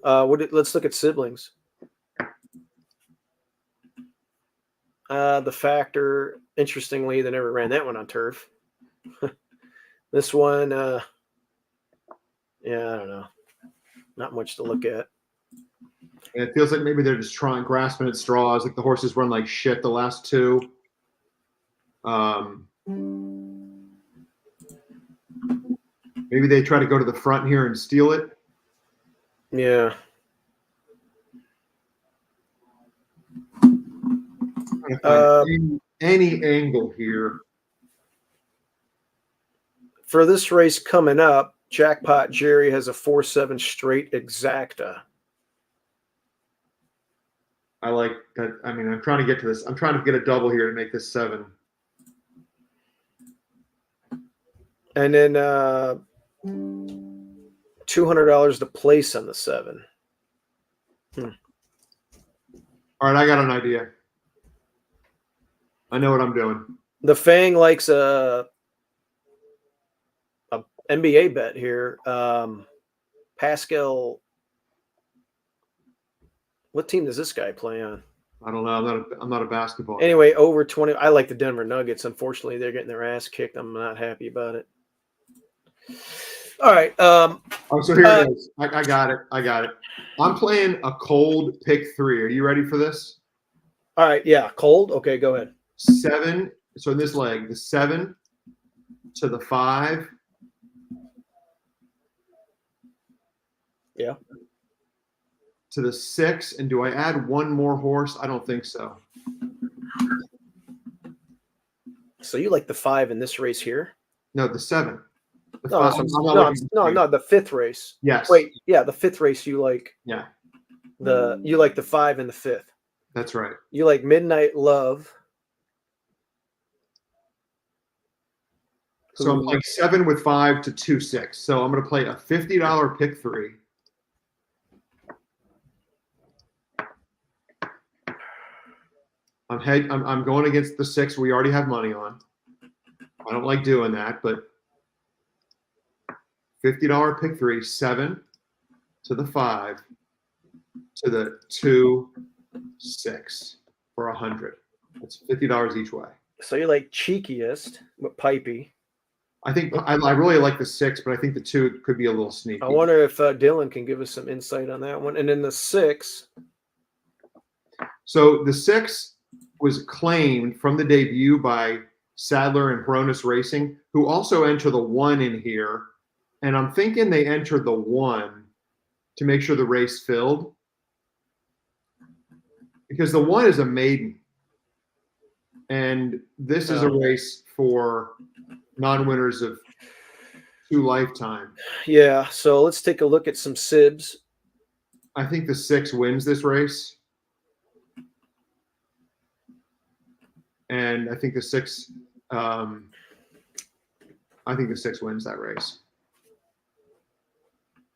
Let's look at siblings. The Factor, interestingly, they never ran that one on turf. This one, I don't know. Not much to look at. And it feels like maybe they're just grasping at straws. Like the horses run like shit the last 2. Maybe they try to go to the front here and steal it. Yeah. Any angle here. For this race coming up, Jackpot Jerry has a 4-7 straight exacta. I like that. I mean, I'm trying to get to this. I'm trying to get a double here to make this 7. And then $200 to place on the 7. All right, I got an idea. I know what I'm doing. The Fang likes a NBA bet here. Pascal, what team does this guy play on? I don't know. I'm not a basketball. Anyway, over 20. I like the Denver Nuggets. Unfortunately, they're getting their ass kicked. I'm not happy about it. All right. So here it is. I got it. I'm playing a cold pick 3. Are you ready for this? All right. Yeah. Cold. Okay. Go ahead. 7. So in this leg, the 7 to the 5. Yeah. To the 6. And do I add one more horse? I don't think so. So you like the 5 in this race here? No, the 7. The no, the 5th race. Yes. Wait, yeah, the 5th race you like. Yeah. You like the 5 and the 5th. That's right. You like Midnight Love. So I'm playing 7 with 5 to 2-6. So I'm going to play a $50 pick 3. I'm going against the 6 we already have money on. I don't like doing that, but $50 pick 3, 7 to the 5 to the 2, 6 for 100. It's $50 each way. So you're like cheekiest, but pipey. I think I really like the 6, but I think the 2 could be a little sneaky. I wonder if Dylan can give us some insight on that one. And then the 6. So the 6 was claimed from the debut by Sadler and Hronis Racing, who also enter the 1 in here. And I'm thinking they entered the 1 to make sure the race filled, because the 1 is a maiden. And this is a race for non-winners of 2 lifetime. Yeah, so let's take a look at some sibs. I think the 6 wins this race. And I think the 6 wins that race.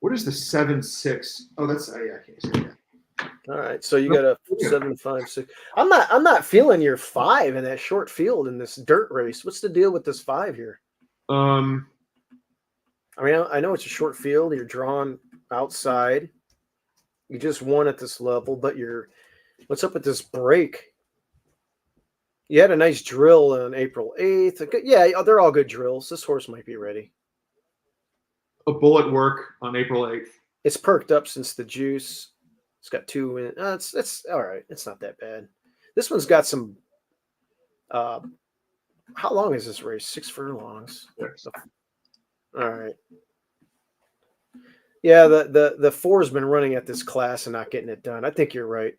What is the 7-6? Oh, that's yeah, I can't see that. All right, so you got a 7, 5, 6. I'm not feeling your 5 in that short field in this dirt race. What's the deal with this 5 here? I mean, I know it's a short field. You're drawn outside. You just won at this level, but what's up with this break? You had a nice drill on April 8th. Yeah, they're all good drills. This horse might be ready. A bullet work on April 8th. It's perked up since the juice. It's got 2 in. It's all right. It's not that bad. This one's got some. How long is this race? 6 furlongs. Yes. All right. Yeah, the 4's been running at this class and not getting it done. I think you're right.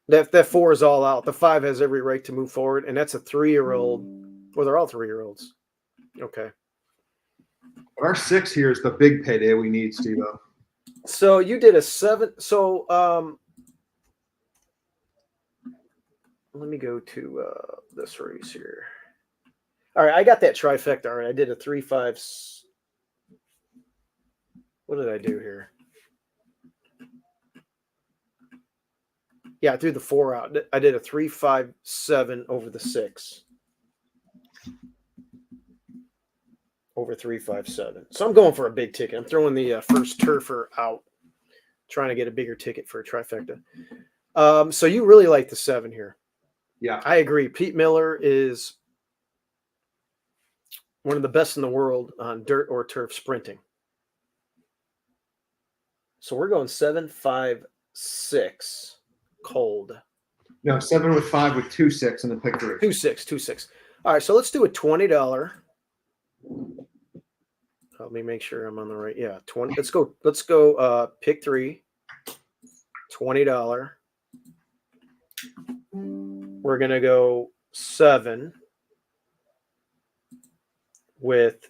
That 4 is all out. The 5 has every right to move forward, and that's a 3-year-old. Well, they're all 3-year-olds. Okay. But our 6 here is the big payday we need, Steve-O. So you did a 7. So let me go to this race here. All right, I got that trifecta. All right, I did a 3, 5. What did I do here? Yeah, I threw the 4 out. I did a 3, 5, 7 over the 6. Over 3, 5, 7. So I'm going for a big ticket. I'm throwing the first turfer out, trying to get a bigger ticket for a trifecta. So you really like the 7 here. Yeah, I agree. Pete Miller is one of the best in the world on dirt or turf sprinting. So we're going 7, 5, 6. Cold. No, 7 with 5 with 2, 6 in the pick 3. 2, 6, 2, 6. All right, so let's do a $20. Let me make sure I'm on the right. Yeah, 20. Let's go pick 3. $20. We're gonna go 7 with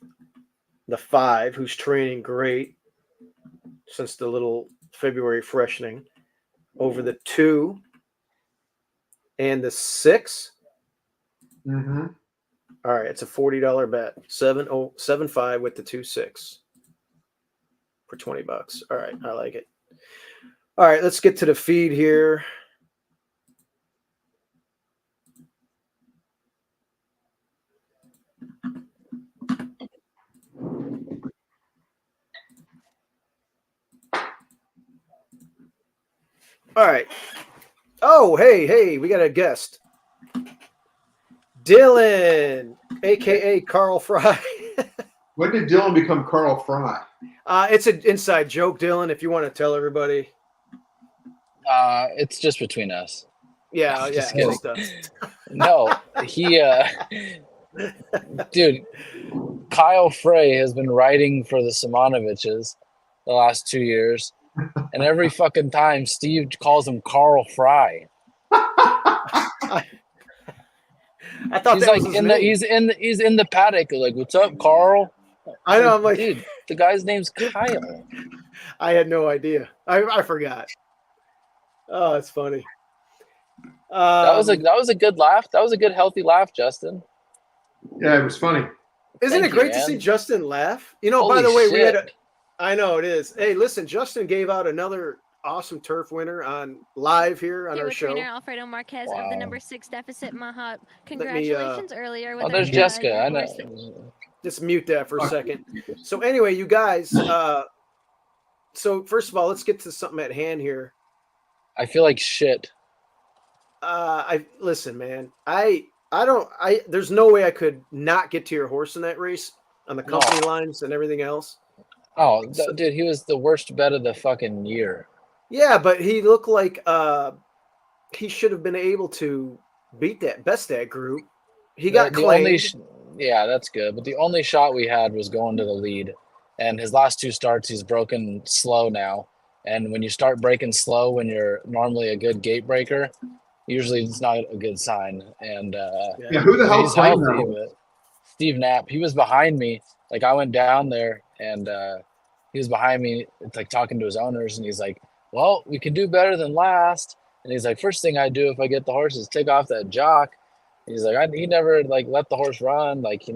the 5, who's training great since the little February freshening, over the 2 and the 6. Mm-hmm. All right, it's a $40 bet. 7.5 with the 2, 6 for $20. All right, I like it. All right, let's get to the feed here. All right. Oh, hey, we got a guest. Dylan, a.k.a. Carl Fry. When did Dylan become Carl Fry? It's an inside joke, Dylan, if you want to tell everybody. It's just between us. Yeah, Just yeah. No, he, dude, Kyle Frey has been writing for the Simonoviches the last 2 years, and every fucking time Steve calls him Carl Fry. I thought he's that like was he's in the paddock, like, what's up, Carl? I know, I'm like, dude, the guy's name's Kyle. I had no idea. I forgot. Oh, it's funny. That was a good laugh. That was a good, healthy laugh, Justin. Yeah, it was funny. Isn't it great to see Justin laugh? You know, Holy by the way, shit. I know it is. Hey, listen, Justin gave out another awesome turf winner on live here on our show. Trainer Alfredo Marquez of the number 6 deficit Maha. Me, Congratulations earlier with there's Jessica. I know. Just mute that for a second. So anyway, you guys, so first of all, let's get to something at hand here. I feel like shit. Listen, man. There's no way I could not get to your horse in that race on the company lines and everything else. Oh, dude, he was the worst bet of the fucking year. Yeah, but he looked like he should have been able to beat that group. He got claimed. Yeah, that's good. But the only shot we had was going to the lead. And his last 2 starts, he's broken slow now. And when you start breaking slow when you're normally a good gate breaker, usually it's not a good sign. And who the hell claimed that? Steve Knapp. He was behind me. Like I went down there and he was behind me, like talking to his owners, and he's like, "Well, we can do better than last." And he's like, "First thing I do if I get the horse is take off that jock." And he's like, he never like let the horse run. Like he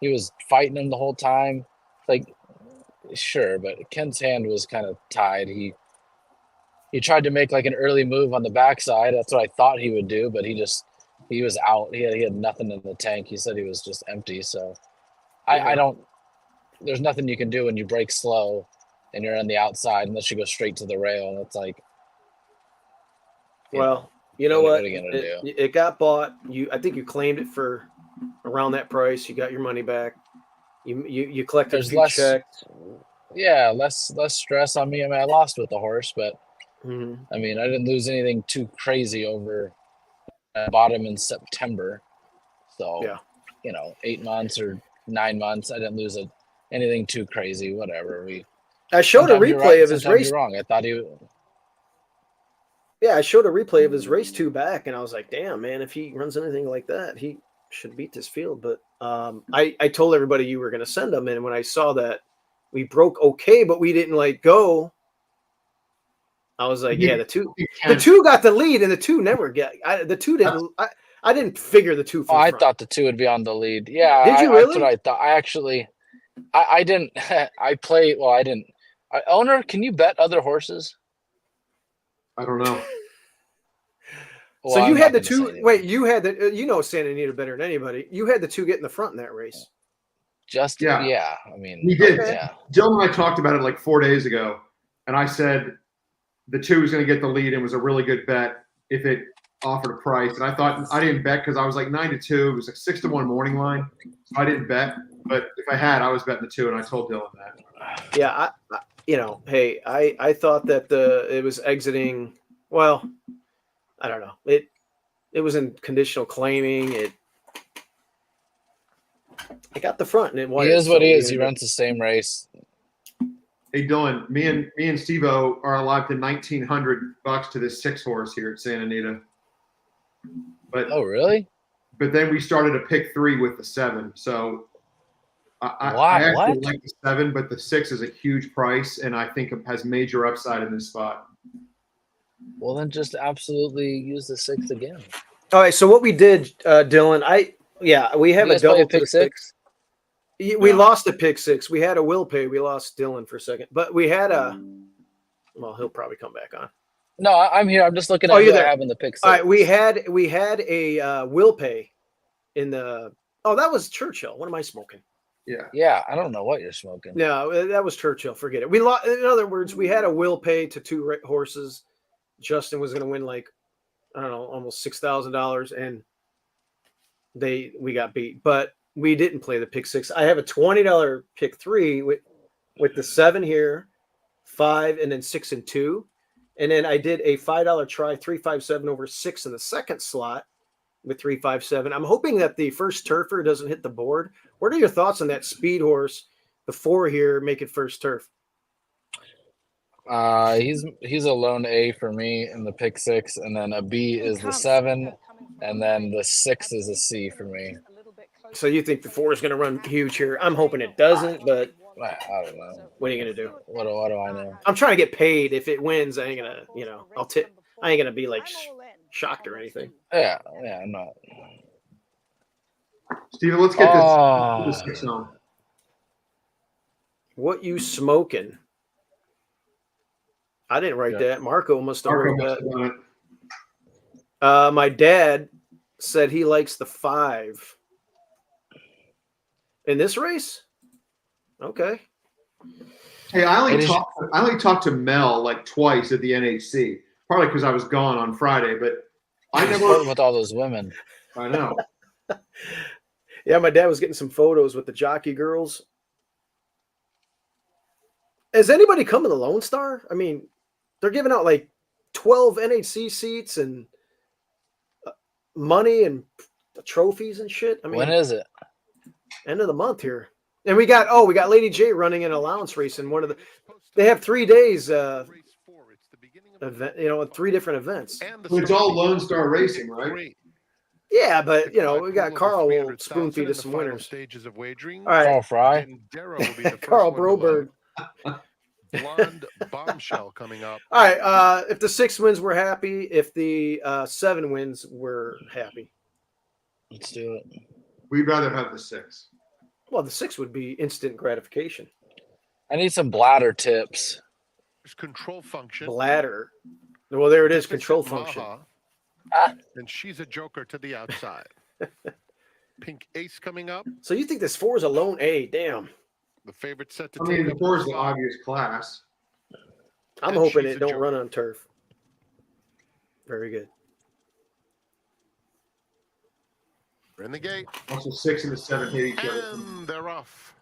was fighting him the whole time. Like, sure, but Ken's hand was kind of tied. He tried to make like an early move on the backside. That's what I thought he would do, but he was out. He had nothing in the tank. He said he was just empty. So I don't. There's nothing you can do when you break slow and you're on the outside unless you go straight to the rail. And it's like, well, you know what? Are you gonna do? It got bought. I think you claimed it for around that price. You got your money back. You collected a few checks. Yeah, less stress on me. I mean, I lost with the horse, but I mean, I didn't lose anything too crazy over. I bought him in September, so 8 months or 9 months. I didn't lose anything too crazy. Whatever. I showed a replay of his race. You're wrong. I thought he. Yeah, I showed a replay of his race 2 back, and I was like, "Damn, man! If he runs anything like that, he should beat this field." But I told everybody you were going to send him, and when I saw that we broke okay, but we didn't like go, I was like, "Yeah, the two got the lead, and the 2 never get. The 2 didn't. I didn't figure the 2. I thought the 2 would be on the lead. Yeah, did you really? That's what I thought. I actually, I didn't. I play. Well, I didn't. Owner, can you bet other horses? I don't know. Well, so you had the 2. Wait, you had the. You know Santa Anita better than anybody. You had the 2 get in the front in that race. Yeah. I mean, we did. Okay. Yeah. Dylan and I talked about it like 4 days ago, and I said the 2 was going to get the lead and was a really good bet if it offered a price. And I thought I didn't bet because I was like 9-2. It was like 6-1 morning line, so I didn't bet. But if I had, I was betting the 2, and I told Dylan that. Yeah, hey, I thought that it was exiting. Well, I don't know. It was in conditional claiming. It got the front, and it was. He is what he is. He runs the same race. Hey Dylan, me and Steve-O are alive to $1,900 to this 6 horse here at Santa Anita. But really? But then we started a pick 3 with the 7. So I actually like the 7, but the 6 is a huge price, and I think it has major upside in this spot. Well, then just absolutely use the 6 again. All right. So what we did, Dylan, we have a double pick 6. We lost a pick 6. We had a will pay. We lost Dylan for a second, but we had well, he'll probably come back on. No, I'm here. I'm just looking at who I have in the pick 6. All right. We had a will pay in the. Oh, that was Churchill. What am I smoking? Yeah. I don't know what you're smoking. No, that was Churchill. Forget it. We lost. In other words, we had a will pay to 2 horses. Justin was going to win like, I don't know, almost $6,000, and we got beat. But we didn't play the pick 6. I have a $20 pick 3 with the 7 here, 5, and then 6 and 2. And then I did a $5 try 357 over 6 in the second slot with 357. I'm hoping that the first turfer doesn't hit the board. What are your thoughts on that speed horse, the 4 here, make it first turf? He's a lone A for me in the pick 6, and then a B is the 7, and then the 6 is a C for me. So you think the 4 is going to run huge here? I'm hoping it doesn't, but I don't know. What are you going to do? What do I know? I'm trying to get paid. If it wins, I ain't going to, I'll tip. I ain't going to be like shocked or anything. Yeah, I'm not. Steven, let's get this 6 on. What you smoking? I didn't write that. Marco must have Marco wrote must that. have done it. My dad said he likes the 5 in this race. Okay. Hey, I only talked to Mel like twice at the NHC, probably because I was gone on Friday. But I never with all those women. I know. Yeah, my dad was getting some photos with the jockey girls. Has anybody come to the Lone Star? I mean, they're giving out like 12 NHC seats and money and trophies and shit. I mean, when is it? End of the month here. And we got Lady J running an allowance race in one of the. They have 3 days event, 3 different events. It's all Lone Star Racing, right? Yeah, but we got Carl will spoon feed us some winners. Stages of wagering. All right, Carl Fry, Carl Broberg. Blonde Bombshell coming up. All right, if the 6 wins, we're happy. If the 7 wins, we're happy. let's do it. We'd rather have the 6. Well, the 6 would be instant gratification. I need some bladder tips. There's control function. Bladder. Well, there it is. Control function. And she's a joker to the outside. Pink Ace coming up. So you think this 4 is a lone A? Damn. The favorite set to I take mean, the up 4 is the the slot. obvious class. I'm And hoping she's it a don't joker. run on turf. Very good. We're in the gate. Also, 6 and the 7 hit each other. And they're off.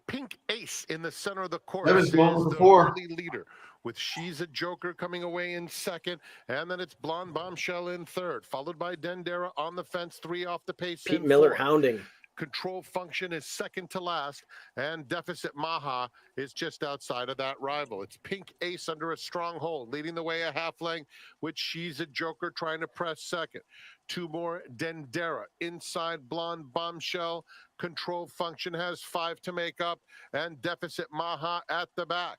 Pink Ace in the center of the course That was is one with the the 4. early leader, with She's a Joker coming away in second, and then it's Blonde Bombshell in third, followed by Dendera on the fence, 3 off the pace. Pete in Miller 4th. hounding. Control Function is second to last, and Deficit Maha is just outside of that rival. It's Pink Ace under a strong hold, leading the way a half length, with She's a Joker trying to press second. 2 more, Dendera inside Blonde Bombshell. Control Function has 5 to make up, and Deficit Maha at the back.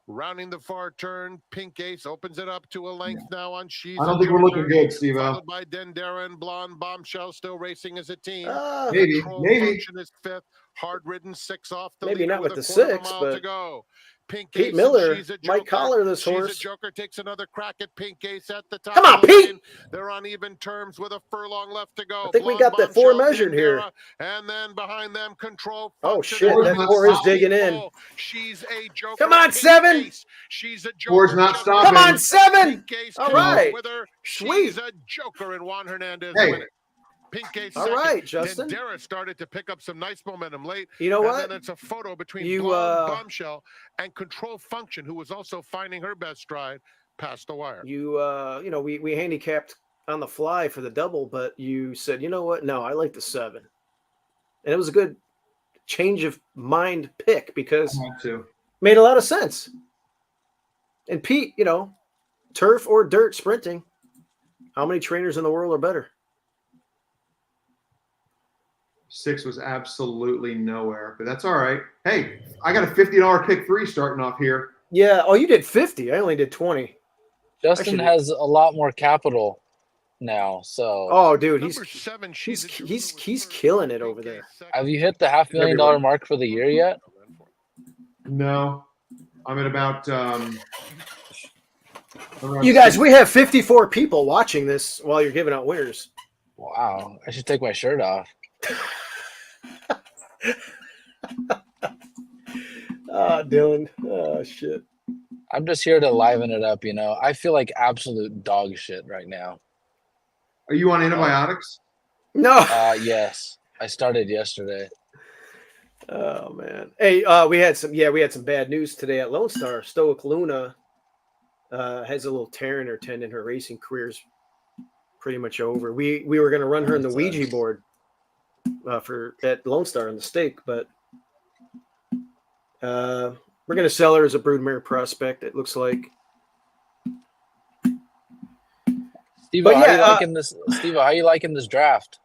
Rounding the far turn, Pink Ace opens it up to a length now on She's I don't a think we're Joker, looking good, Steve-O. followed by Dendera and Blonde Bombshell still racing as a team. Maybe. Function is 5th, hard-ridden 6 off the Maybe leader not with a the quarter of a 6, mile but to go. Pink Pete Ace and Miller She's a might Joker. collar this She's horse. a Joker takes another crack at Pink Ace at the top. Come on, of the Pete! lane. They're on even terms with a furlong left to go. I think we Blonde got that 4 Bombshell, measured here. Dendera, and then behind them, Control Oh, Function. shit, and that then 4 is Sally digging in. Cole. She's a Joker. Come on, Pink 7! Ace. She's a Joker. 4's not just stopping. Come on, 7! Pink Ace All came up right. with her. Sweet. She's a Joker, and Juan Hernandez Hey. win it. Pink Ace All second. right, Justin. Dendera started to pick up some nice momentum late. You know And what? then it's a photo between You, Blonde Bombshell and Control Function, who was also finding her best stride past the wire. We handicapped on the fly for the double, but you said, you know what? No, I like the 7. And it was a good change of mind pick because I have to. made a lot of sense. And Pete, turf or dirt sprinting, how many trainers in the world are better? 6 was absolutely nowhere, but that's all right. Hey, I got a $50 pick 3 starting off here. Yeah. Oh, you did 50. I only did 20. Justin has a lot more capital now, so. Oh, dude, Number 7, he's killing it over there. Have you hit the $500,000 mark for the year yet? No, I'm at about. You guys, we have 54 people watching this while you're giving out winners. Wow, I should take my shirt off. Dylan. Oh, shit. I'm just here to liven it up, I feel like absolute dog shit right now. Are you on antibiotics? No. Yes. I started yesterday. Oh, man. Hey, we had some bad news today at Lone Star. Stoic Luna has a little tear in her tendon. Her racing career's pretty much over. We were going to run her in the Ouija board at Lone Star in the stake, but we're going to sell her as a broodmare prospect, it looks like. Steve, But how yeah, you liking this? Steve, how you liking this draft?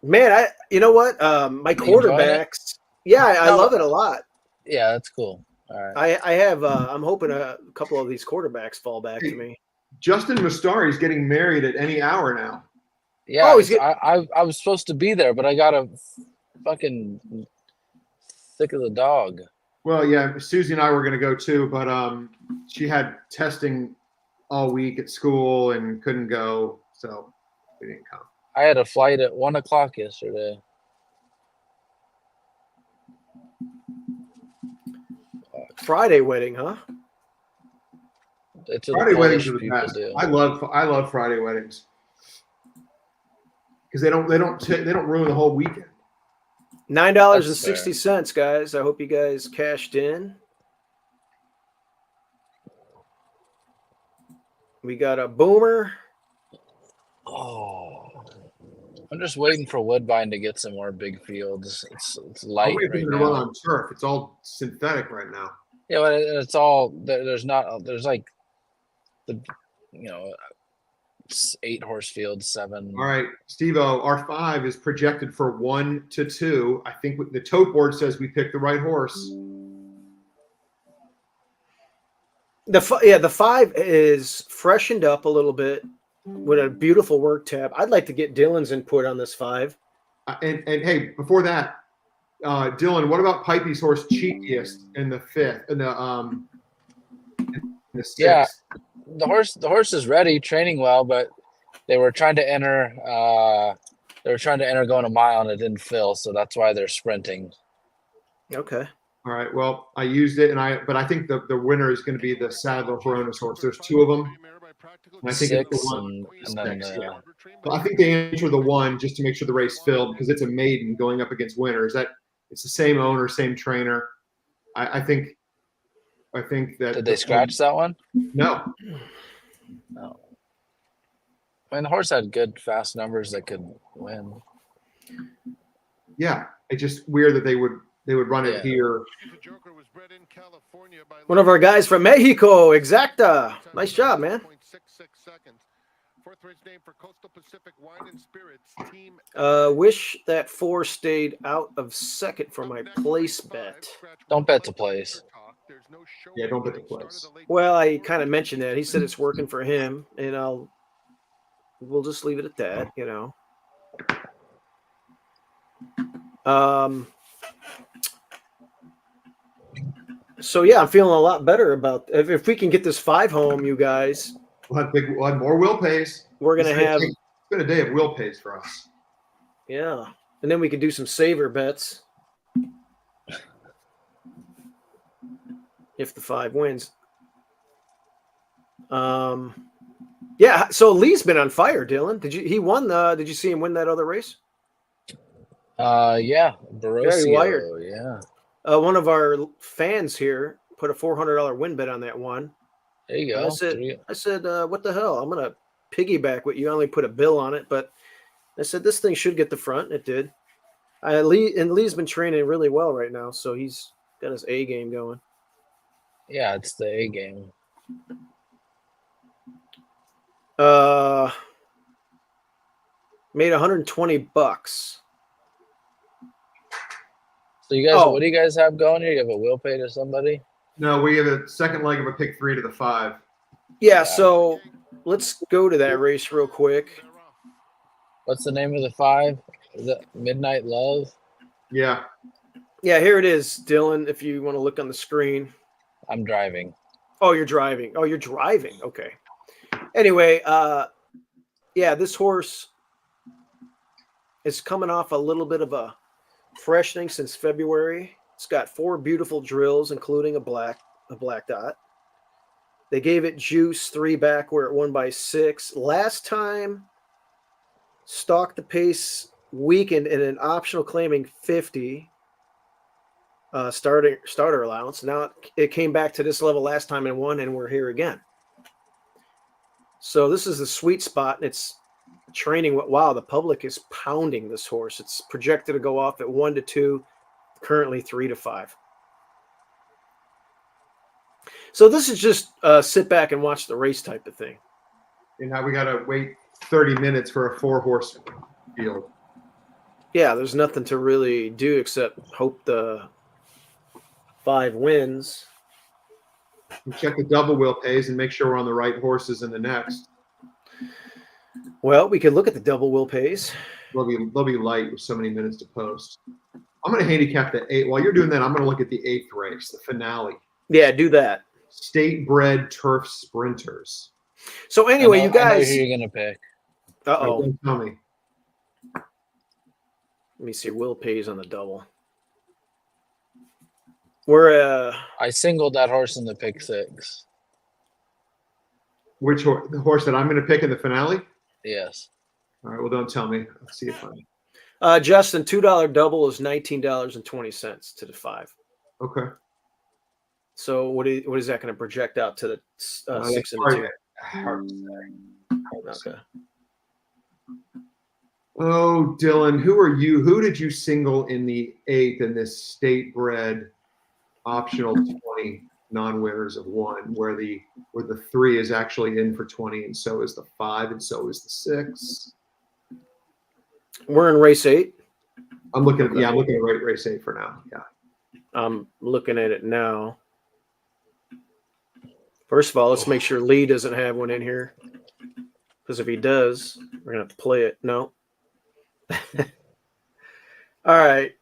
Man, you know what? My quarterbacks. Yeah, I love it a lot. Yeah, that's cool. All right. I have. I'm hoping a couple of these quarterbacks fall back to me. Justin Mustari is getting married at any hour now. Yeah, Oh, I was supposed to be there, but I got a fucking sick of the dog. Well, yeah, Susie and I were going to go too, but she had testing all week at school and couldn't go, so we didn't come. I had a flight at 1 o'clock yesterday. Friday wedding, huh? It's Friday weddings are the best. Do. I love Friday weddings because they don't ruin the whole weekend. $9.60, guys. I hope you guys cashed in. We got a boomer. Oh, I'm just waiting for Woodbine to get some more big fields. It's light right now. Run on turf. It's all synthetic right now. Yeah, but it's all there's like the 8 horse fields, 7. All right, Steve-O, our 5 is projected for 1 to 2. I think the tote board says we picked the right horse. The 5 is freshened up a little bit with a beautiful work tab. I'd like to get Dylan's input on this 5. And hey, before that, Dylan, what about Pipey's horse Cheekiest in the 5th? In the 6th? Yeah, the horse is ready, training well, but they were trying to enter. Going a mile and it didn't fill, so that's why they're sprinting. Okay. All right. Well, I used it, but I think the winner is going to be the Sadler Horonis horse. There's 2 of them. And I think 6 it's the one. and then Well, I think they enter the 1 just to make sure the race filled because it's a maiden going up against winners. It's the same owner, same trainer. I think that. Did they scratch that one? No. No. I mean, the horse had good fast numbers that could win. Yeah, it's just weird that they would run it here. One of our guys from Mexico, Exacta. Nice job, man. Wish that 4 stayed out of second for my place bet. Don't bet to place. Yeah, don't bet to place. Well, I kind of mentioned that. He said it's working for him, and we'll just leave it at that, So yeah, I'm feeling a lot better about if we can get this 5 home, you guys. We'll have more will pays. We're gonna have. It's been a day of will pays for us. Yeah, and then we can do some saver bets if the 5 wins. Yeah. So Lee's been on fire, Dylan. He won did you see him win that other race? Yeah, Very wired. Yeah. One of our fans here put a $400 win bet on that one. There you go. I said, what the hell? I'm gonna piggyback with you. I only put a bill on it, but I said this thing should get the front. It did. Lee's been training really well right now, so he's got his A game going. Yeah, it's the A game. Made $120. So you guys, what do you guys have going here? You have a will pay to somebody? No, we have a second leg of a pick 3 to the 5. Yeah, so let's go to that race real quick. What's the name of the 5? Is it Midnight Love? Yeah. Yeah, here it is, Dylan, if you want to look on the screen. I'm driving. Oh, you're driving. Oh, you're driving. Okay. Anyway, yeah, this horse is coming off a little bit of a freshening since February. It's got 4 beautiful drills, including a black dot. They gave it juice 3 back where it won by 6. Last time, stalked the pace, weakened in an optional claiming 50 starter allowance. Now it came back to this level last time and won, and we're here again. So this is the sweet spot, and it's training. Wow, the public is pounding this horse. It's projected to go off at 1 to 2, currently 3 to 5. So this is just sit back and watch the race type of thing. And now we got to wait 30 minutes for a 4-horse field. Yeah, there's nothing to really do except hope the 5 wins. And check the double wheel pays and make sure we're on the right horses in the next. Well, we could look at the double wheel pays. They'll be light with so many minutes to post. I'm going to handicap the 8. While you're doing that, I'm going to look at the 8th race, the finale. Yeah, do that. State bred turf sprinters. So anyway, you guys. I know who you're going to pick. Uh-oh. Don't tell me. Let me see. Will pays on the double. We're I singled that horse in the pick 6. Which horse? The horse that I'm going to pick in the finale? Yes. All right. Well, don't tell me. Let's see if I. Justin, $2 double is $19.20 to the 5. Okay. So what is that going to project out to the 6 and the 2? Hard to say. Okay. Oh, Dylan, who are you? Who did you single in the 8th in this state bred optional 20 non-winners of 1, where the 3 is actually in for 20, and so is the 5, and so is the 6. We're in race 8. I'm looking at I'm looking at race 8 for now. Yeah. I'm looking at it now. First of all, let's make sure Lee doesn't have one in here, because if he does, we're gonna have to play it. No. All right.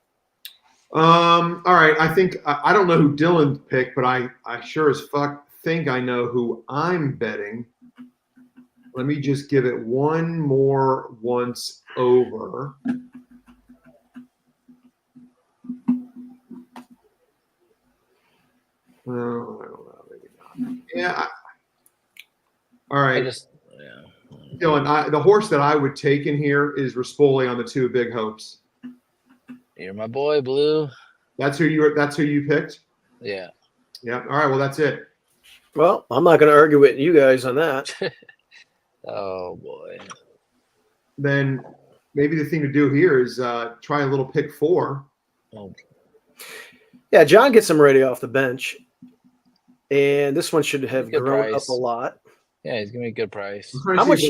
All right. I think I don't know who Dylan picked, but I sure as fuck think I know who I'm betting. Let me just give it one more once over. No, I don't know. Maybe not. Yeah. All right. Dylan, the horse that I would take in here is Rispoli on the 2 Big Hopes. You're my boy, Blue. That's who you picked? Yeah. Yeah. All right. Well, that's it. Well, I'm not going to argue with you guys on that. Oh boy. Then maybe the thing to do here is try a little pick 4. Oh. Yeah, John gets him ready off the bench, and this one should have grown up a lot. Yeah, he's gonna be a good price. How much?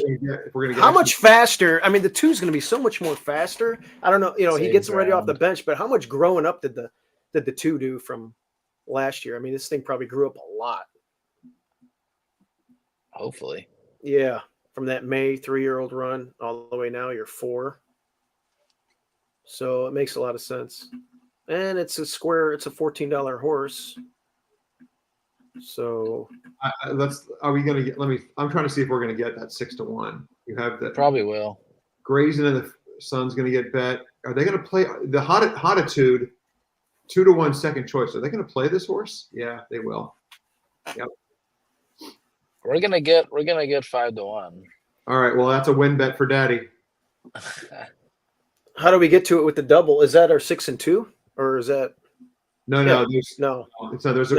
How much faster? I mean, the 2 is going to be so much more faster. I don't know. You know, he gets him ready off the bench, but how much growing up did the 2 do from last year? I mean, this thing probably grew up a lot. Hopefully. Yeah, from that May 3-year-old run all the way now, you're 4. So it makes a lot of sense. And it's a $14 horse. So are we going to get, I'm trying to see if we're going to get that 6 to 1. You have that. Probably will. Grazing and the Sun's going to get bet. Are they going to play the Hotitude 2 to 1 second choice? Are they going to play this horse? Yeah, they will. Yep. We're gonna get 5 to 1. All right. Well, that's a win bet for Daddy. How do we get to it with the double? Is that our 6 and 2, or is that? No. It's not. There's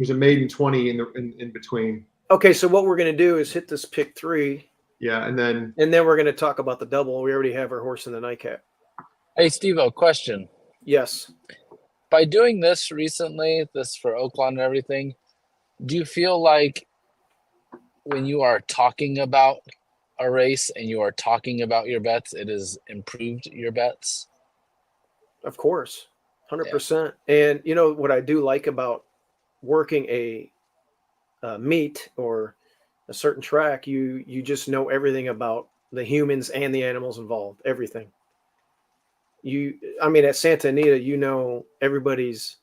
a maiden 20 in between. Okay, so what we're gonna do is hit this pick 3. Yeah, and then we're gonna talk about the double. We already have our horse in the nightcap. Hey, Steve-O, question. Yes. By doing this recently, this for Oaklawn and everything, do you feel like when you are talking about a race and you are talking about your bets, it has improved your bets? Of course, 100%. Yeah. And you know what I do like about working a meet or a certain track, you just know everything about the humans and the animals involved, everything. At Santa Anita, you know everybody's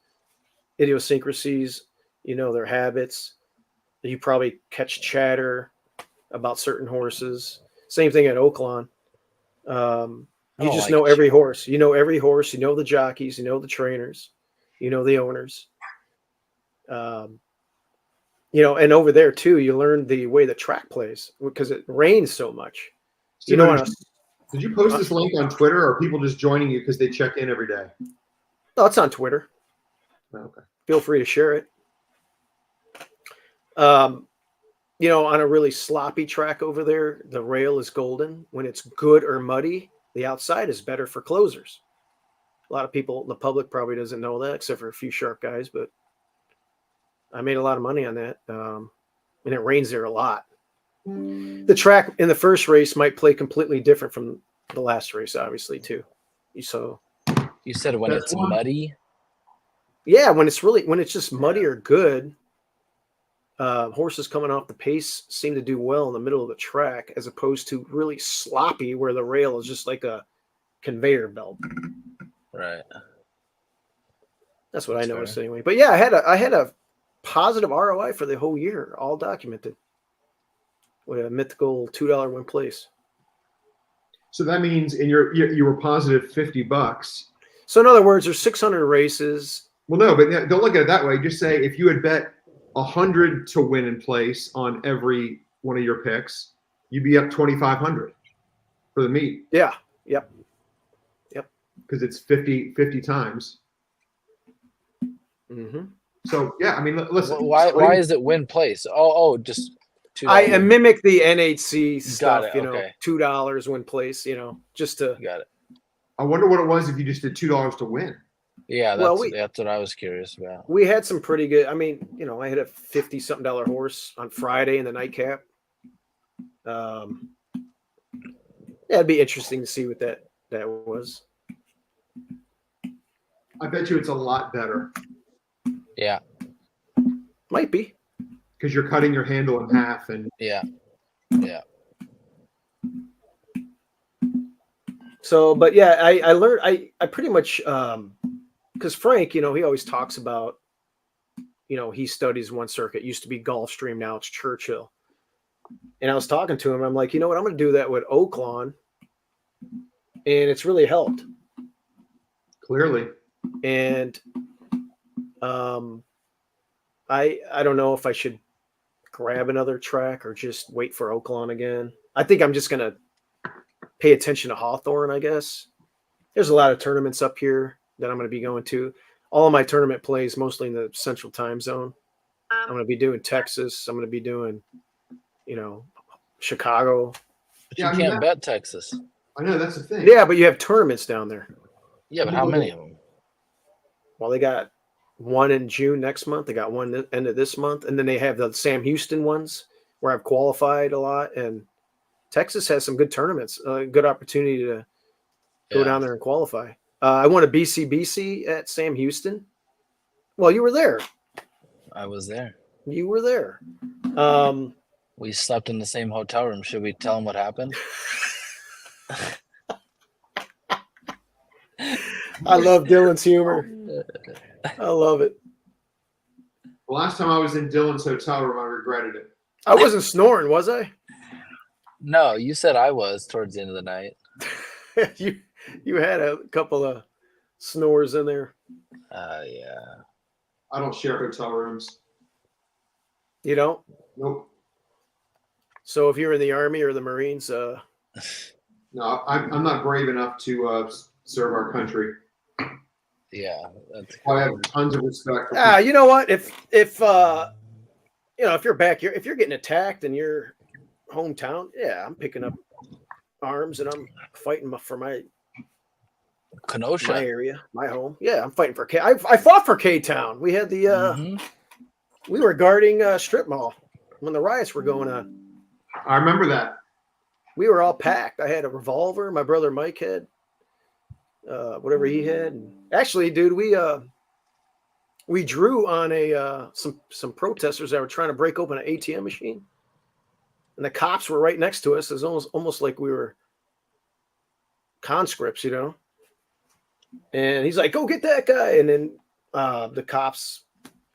idiosyncrasies, you know their habits. You probably catch chatter about certain horses. Same thing at Oaklawn. You just know every horse. You know every horse. You know the jockeys. You know the trainers. You know the owners. And over there too, you learn the way the track plays because it rains so much. Steve, did you post this link on Twitter, or are people just joining you because they check in every day? No, it's on Twitter. Okay. Feel free to share it. On a really sloppy track over there, the rail is golden. When it's good or muddy, the outside is better for closers. A lot of people, the public probably doesn't know that, except for a few sharp guys, but I made a lot of money on that. And it rains there a lot. The track in the first race might play completely different from the last race, obviously, too. You said when it's muddy? Yeah, when it's just muddy or good. Horses coming off the pace seem to do well in the middle of the track, as opposed to really sloppy where the rail is just like a conveyor belt. Right. That's what I noticed anyway. But yeah, I had a positive ROI for the whole year, all documented, with a mythical $2 win place. So that means you were positive $50. So in other words, there's 600 races. Well, no, but don't look at it that way. Just say if you had bet 100 to win in place on every one of your picks, you'd be up 2,500 for the meet. Yeah. Yep. Because it's 50 times. Mm-hmm. So yeah, I mean, listen. Why is it win place? Just $2. I mimic the NHC stuff. Got it, okay. $2 win place. Just to got it. I wonder what it was if you just did $2 to win. Yeah, that's what I was curious about. We had some pretty good. I mean, I had a $50-something horse on Friday in the nightcap. Yeah, it'd be interesting to see what that was. I bet you it's a lot better. Yeah, might be because you're cutting your handle in half, and yeah. So, but yeah, I learned. I pretty much because Frank, he always talks about, he studies one circuit. It used to be Gulfstream, now it's Churchill. And I was talking to him. I'm like, you know what? I'm going to do that with Oaklawn, and it's really helped. Clearly. And I don't know if I should grab another track or just wait for Oaklawn again. I think I'm just going to pay attention to Hawthorne, I guess. There's a lot of tournaments up here that I'm going to be going to. All of my tournament plays mostly in the central time zone. I'm going to be doing Texas. I'm going to be doing, Chicago. But you can't bet Texas. I know, that's the thing. Yeah, but you have tournaments down there. Yeah, but how many of them? Well, they got one in June next month. They got one at the end of this month. And then they have the Sam Houston ones where I've qualified a lot. And Texas has some good tournaments, a good opportunity to go down there and qualify. I won a BCBC at Sam Houston. Well, you were there. I was there. You were there. We slept in the same hotel room. Should we tell them what happened? I love Dylan's humor. I love it. The last time I was in Dylan's hotel room, I regretted it. I wasn't snoring, was I? No, you said I was towards the end of the night. You had a couple of snores in there. Yeah. I don't share hotel rooms. You don't? Nope. So if you're in the Army or the Marines, no, I'm not brave enough to serve our country. Yeah, I have tons of respect. You know what? If you're back here, if you're getting attacked in your hometown, yeah, I'm picking up arms and I'm fighting for my Kenosha, my area, my home. Yeah, I'm fighting for K. I fought for K-Town. We had the we were guarding strip mall when the riots were going on. I remember that. We were all packed. I had a revolver. My brother Mike had whatever he had. And actually, dude, we drew on some protesters that were trying to break open an ATM machine, and the cops were right next to us. It was almost like we were conscripts, And he's like, "Go get that guy!" And then the cops,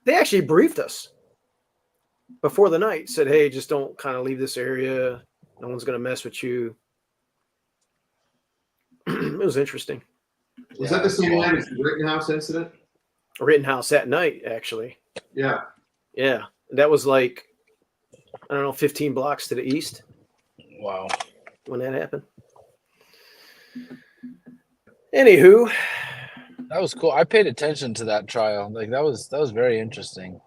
they actually briefed us before the night. Said, "Hey, just don't kind of leave this area. No one's going to mess with you." It was interesting. Was that the same line as the Rittenhouse incident? Rittenhouse that night, actually. Yeah. Yeah. That was like, I don't know, 15 blocks to the east. Wow. When that happened. Anywho. That was cool. I paid attention to that trial. Like that was very interesting.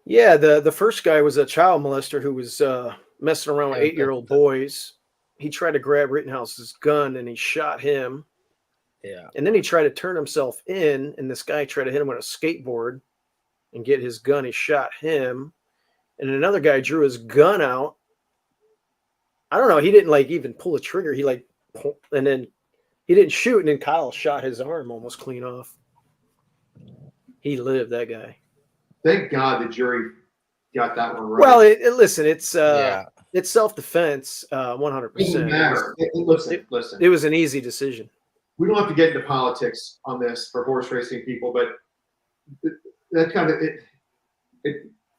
Yeah, the first guy was a child molester who was messing around with 8-year-old boys. He tried to grab Rittenhouse's gun and he shot him. Yeah. And then he tried to turn himself in, and this guy tried to hit him with a skateboard and get his gun. He shot him. And another guy drew his gun out. I don't know. He didn't even pull the trigger. He and then he didn't shoot. And then Kyle shot his arm almost clean off. He lived, that guy. Thank God the jury got that one right. Well, listen, it's self-defense, 100%. It doesn't matter. Listen. It was an easy decision. We don't have to get into politics on this for horse racing people, but that kind of it.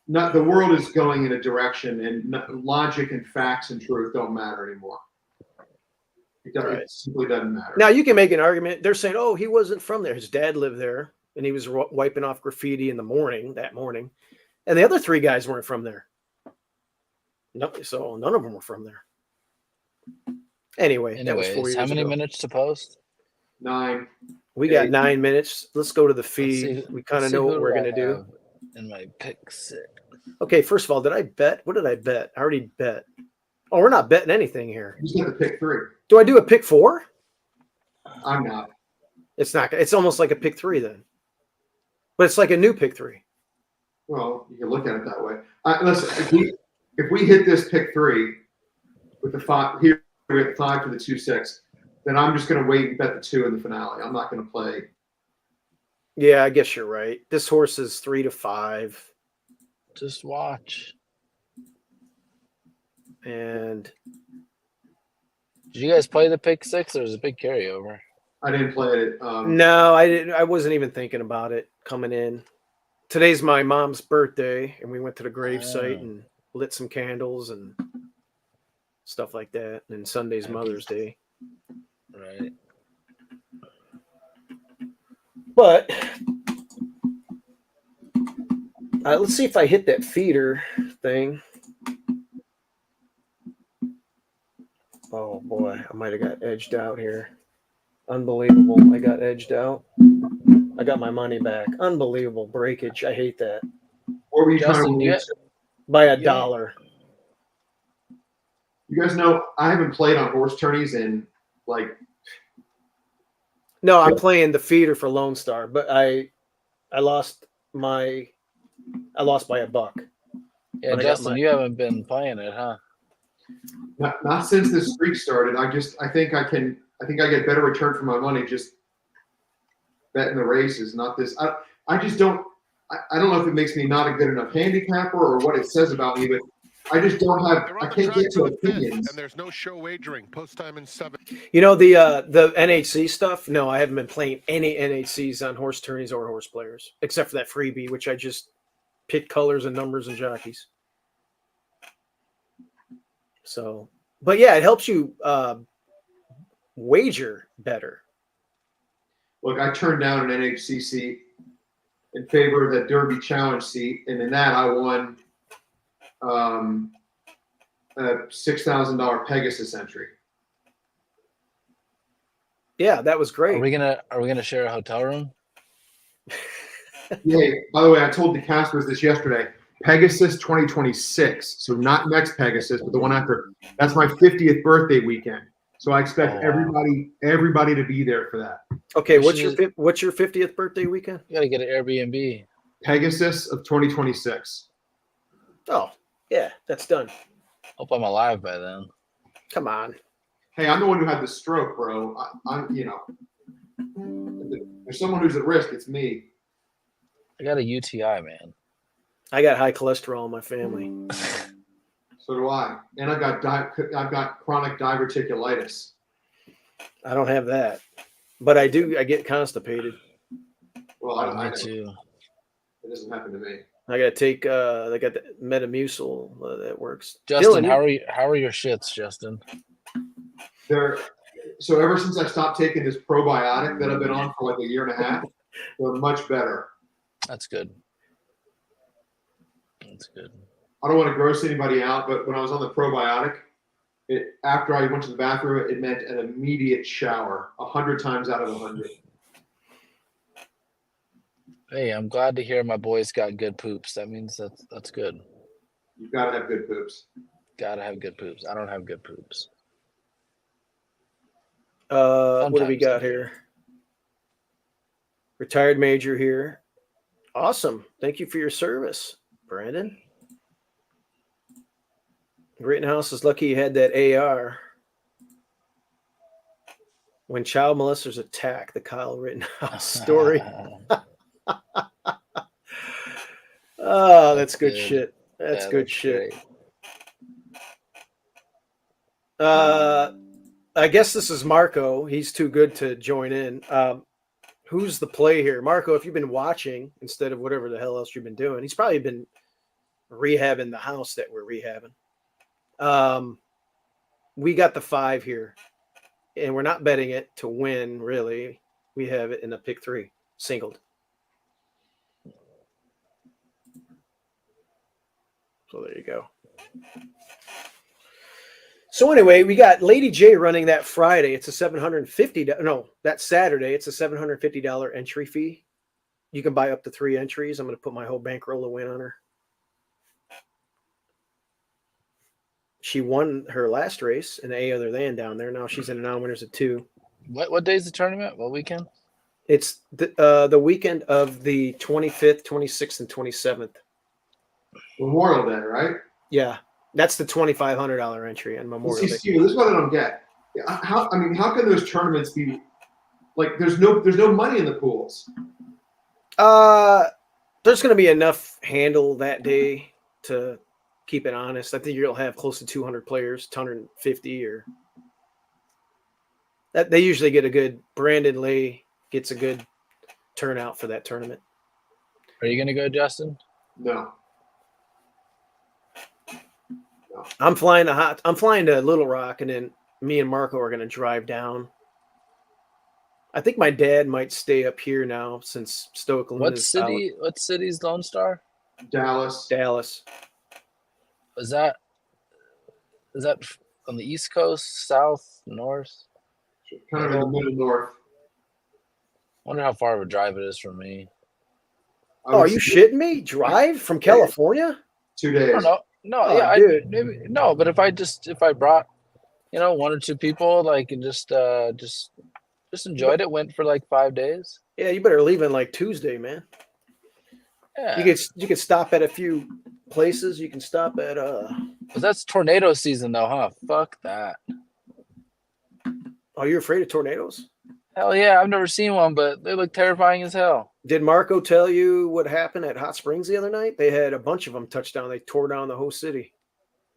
Not the world is going in a direction, and logic and facts and truth don't matter anymore. It simply doesn't matter. Now you can make an argument. They're saying, "Oh, he wasn't from there. His dad lived there, and he was wiping off graffiti in the morning that morning." And the other 3 guys weren't from there. No, so none of them were from there. Anyway, that was 4 years how many ago. minutes to post? 9. We got 9 minutes. Let's go to the feed. We kind of know what we're going to do. In my pick 6. Okay, first of all, did I bet? What did I bet? I already bet. Oh, we're not betting anything here. You just have to pick 3. Do I do a pick 4? I'm not. It's not. It's almost like a pick 3 then. But it's like a new pick 3. Well, you can look at it that way. Listen, if we hit this pick 3 with the 5 here, we have 5 to the 2-6, then I'm just going to wait and bet the 2 in the finale. I'm not going to play. Yeah, I guess you're right. This horse is 3 to 5. Just watch. And did you guys play the pick 6, or was it a big carryover? I didn't play it. No, I didn't. I wasn't even thinking about it coming in. Today's my mom's birthday, and we went to the gravesite and lit some candles and stuff like that. And Sunday's Mother's Day. Right. But let's see if I hit that feeder thing. Oh boy, I might have got edged out here. Unbelievable. I got edged out. I got my money back. Unbelievable breakage. I hate that. What were you trying to by $1? You guys know I haven't played on horse tourneys in like. No, I'm playing the feeder for Lone Star, but I lost by $1. Yeah, but Justin, you haven't been playing it, huh? Not since this streak started. I think I get better return for my money just betting the races, not this. I just don't. I don't know if it makes me not a good enough handicapper or what it says about me, but I just don't have. I can't get to opinions. And there's no show wagering. Post time in 7. You know the NHC stuff? No, I haven't been playing any NHCs on horse tourneys or horse players, except for that freebie, which I just pick colors and numbers and jockeys. So, but yeah, it helps you wager better. Look, I turned down an NHC seat in favor of that Derby Challenge seat, and in that I won a $6,000 Pegasus entry. Yeah, that was great. Are we gonna share a hotel room? Yeah. By the way, I told the casters this yesterday. Pegasus 2026. So not next Pegasus, but the one after. That's my 50th birthday weekend. So I expect everybody to be there for that. Okay, what's your 50th birthday weekend? You gotta get an Airbnb. Pegasus of 2026. Oh, yeah, that's done. Hope I'm alive by then. Come on. Hey, I'm the one who had the stroke, bro. I'm if there's someone who's at risk, it's me. I got a UTI, man. I got high cholesterol in my family. So do I. And I've got chronic diverticulitis. I don't have that, but I do. I get constipated. Well, I too. It doesn't happen to me. I got to take. They got the Metamucil that works. Justin, Dylan, how are your shits, Justin? So ever since I stopped taking this probiotic that I've been on for like a year and a half, they're much better. That's good. That's good. I don't want to gross anybody out, but when I was on the probiotic, after I went to the bathroom, it meant an immediate shower, 100 times out of 100. Hey, I'm glad to hear my boys got good poops. That means that's good. You've got to have good poops. Gotta have good poops. I don't have good poops. What do we got here? Retired major here. Awesome. Thank you for your service, Brandon. Rittenhouse is lucky you had that AR. When child molesters attack, the Kyle Rittenhouse story. Oh, that's good shit. That's good shit. I guess this is Marco. He's too good to join in. Who's the play here? Marco, if you've been watching instead of whatever the hell else you've been doing, he's probably been rehabbing the house that we're rehabbing. We got the 5 here, and we're not betting it to win, really. We have it in a pick 3, singled. So there you go. So anyway, we got Lady J running that Friday. It's a $750. No, that Saturday. It's a $750 entry fee. You can buy up to 3 entries. I'm going to put my whole bankroll to win on her. She won her last race in A other than down there. Now she's in a non-winners of 2. What day is the tournament? What weekend? It's the weekend of the 25th, 26th, and 27th. Memorial Day, right? Yeah, that's the $2,500 entry on Memorial Day. This is what I don't get. How can those tournaments be like? There's no money in the pools. There's going to be enough handle that day to keep it honest. I think you'll have close to 200 players, 150 or that. They usually get a good. Brandon Lay gets a good turnout for that tournament. Are you going to go, Justin? No. I'm flying to Little Rock, and then me and Marco are going to drive down. I think my dad might stay up here now since Stoic Luna What city's Lone Star? Dallas. Is that on the East Coast, South, North? Kind of in the middle north. Wonder how far of a drive it is from me. Oh, are you shitting me? Drive from California? 2 days. I don't know. No, Oh, yeah, dude. maybe no. But if I brought, 1 or 2 people, like, and just enjoyed it, went for like 5 days. Yeah, you better leave on like Tuesday, man. Yeah, You could stop at a few places. You can stop at 'cause that's tornado season, though, huh? Fuck that. Oh, you're afraid of tornadoes? Hell yeah, I've never seen one, but they look terrifying as hell. Did Marco tell you what happened at Hot Springs the other night? They had a bunch of them touch down. They tore down the whole city.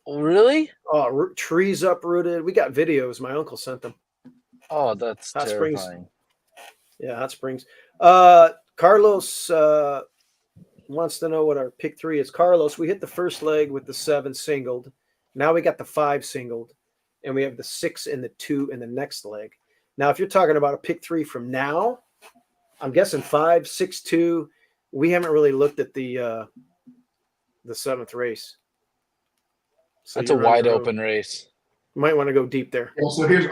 Really? Oh, trees uprooted. We got videos. My uncle sent them. Oh, that's Hot terrifying. Springs. Yeah, Hot Springs. Carlos wants to know what our pick 3 is. Carlos, we hit the first leg with the 7 singled. Now we got the 5 singled, and we have the 6 and the 2 in the next leg. Now, if you're talking about a pick 3 from now, I'm guessing 5, 6, 2. We haven't really looked at the 7th race. So That's a wide open race. You might want to go deep there. Well, so you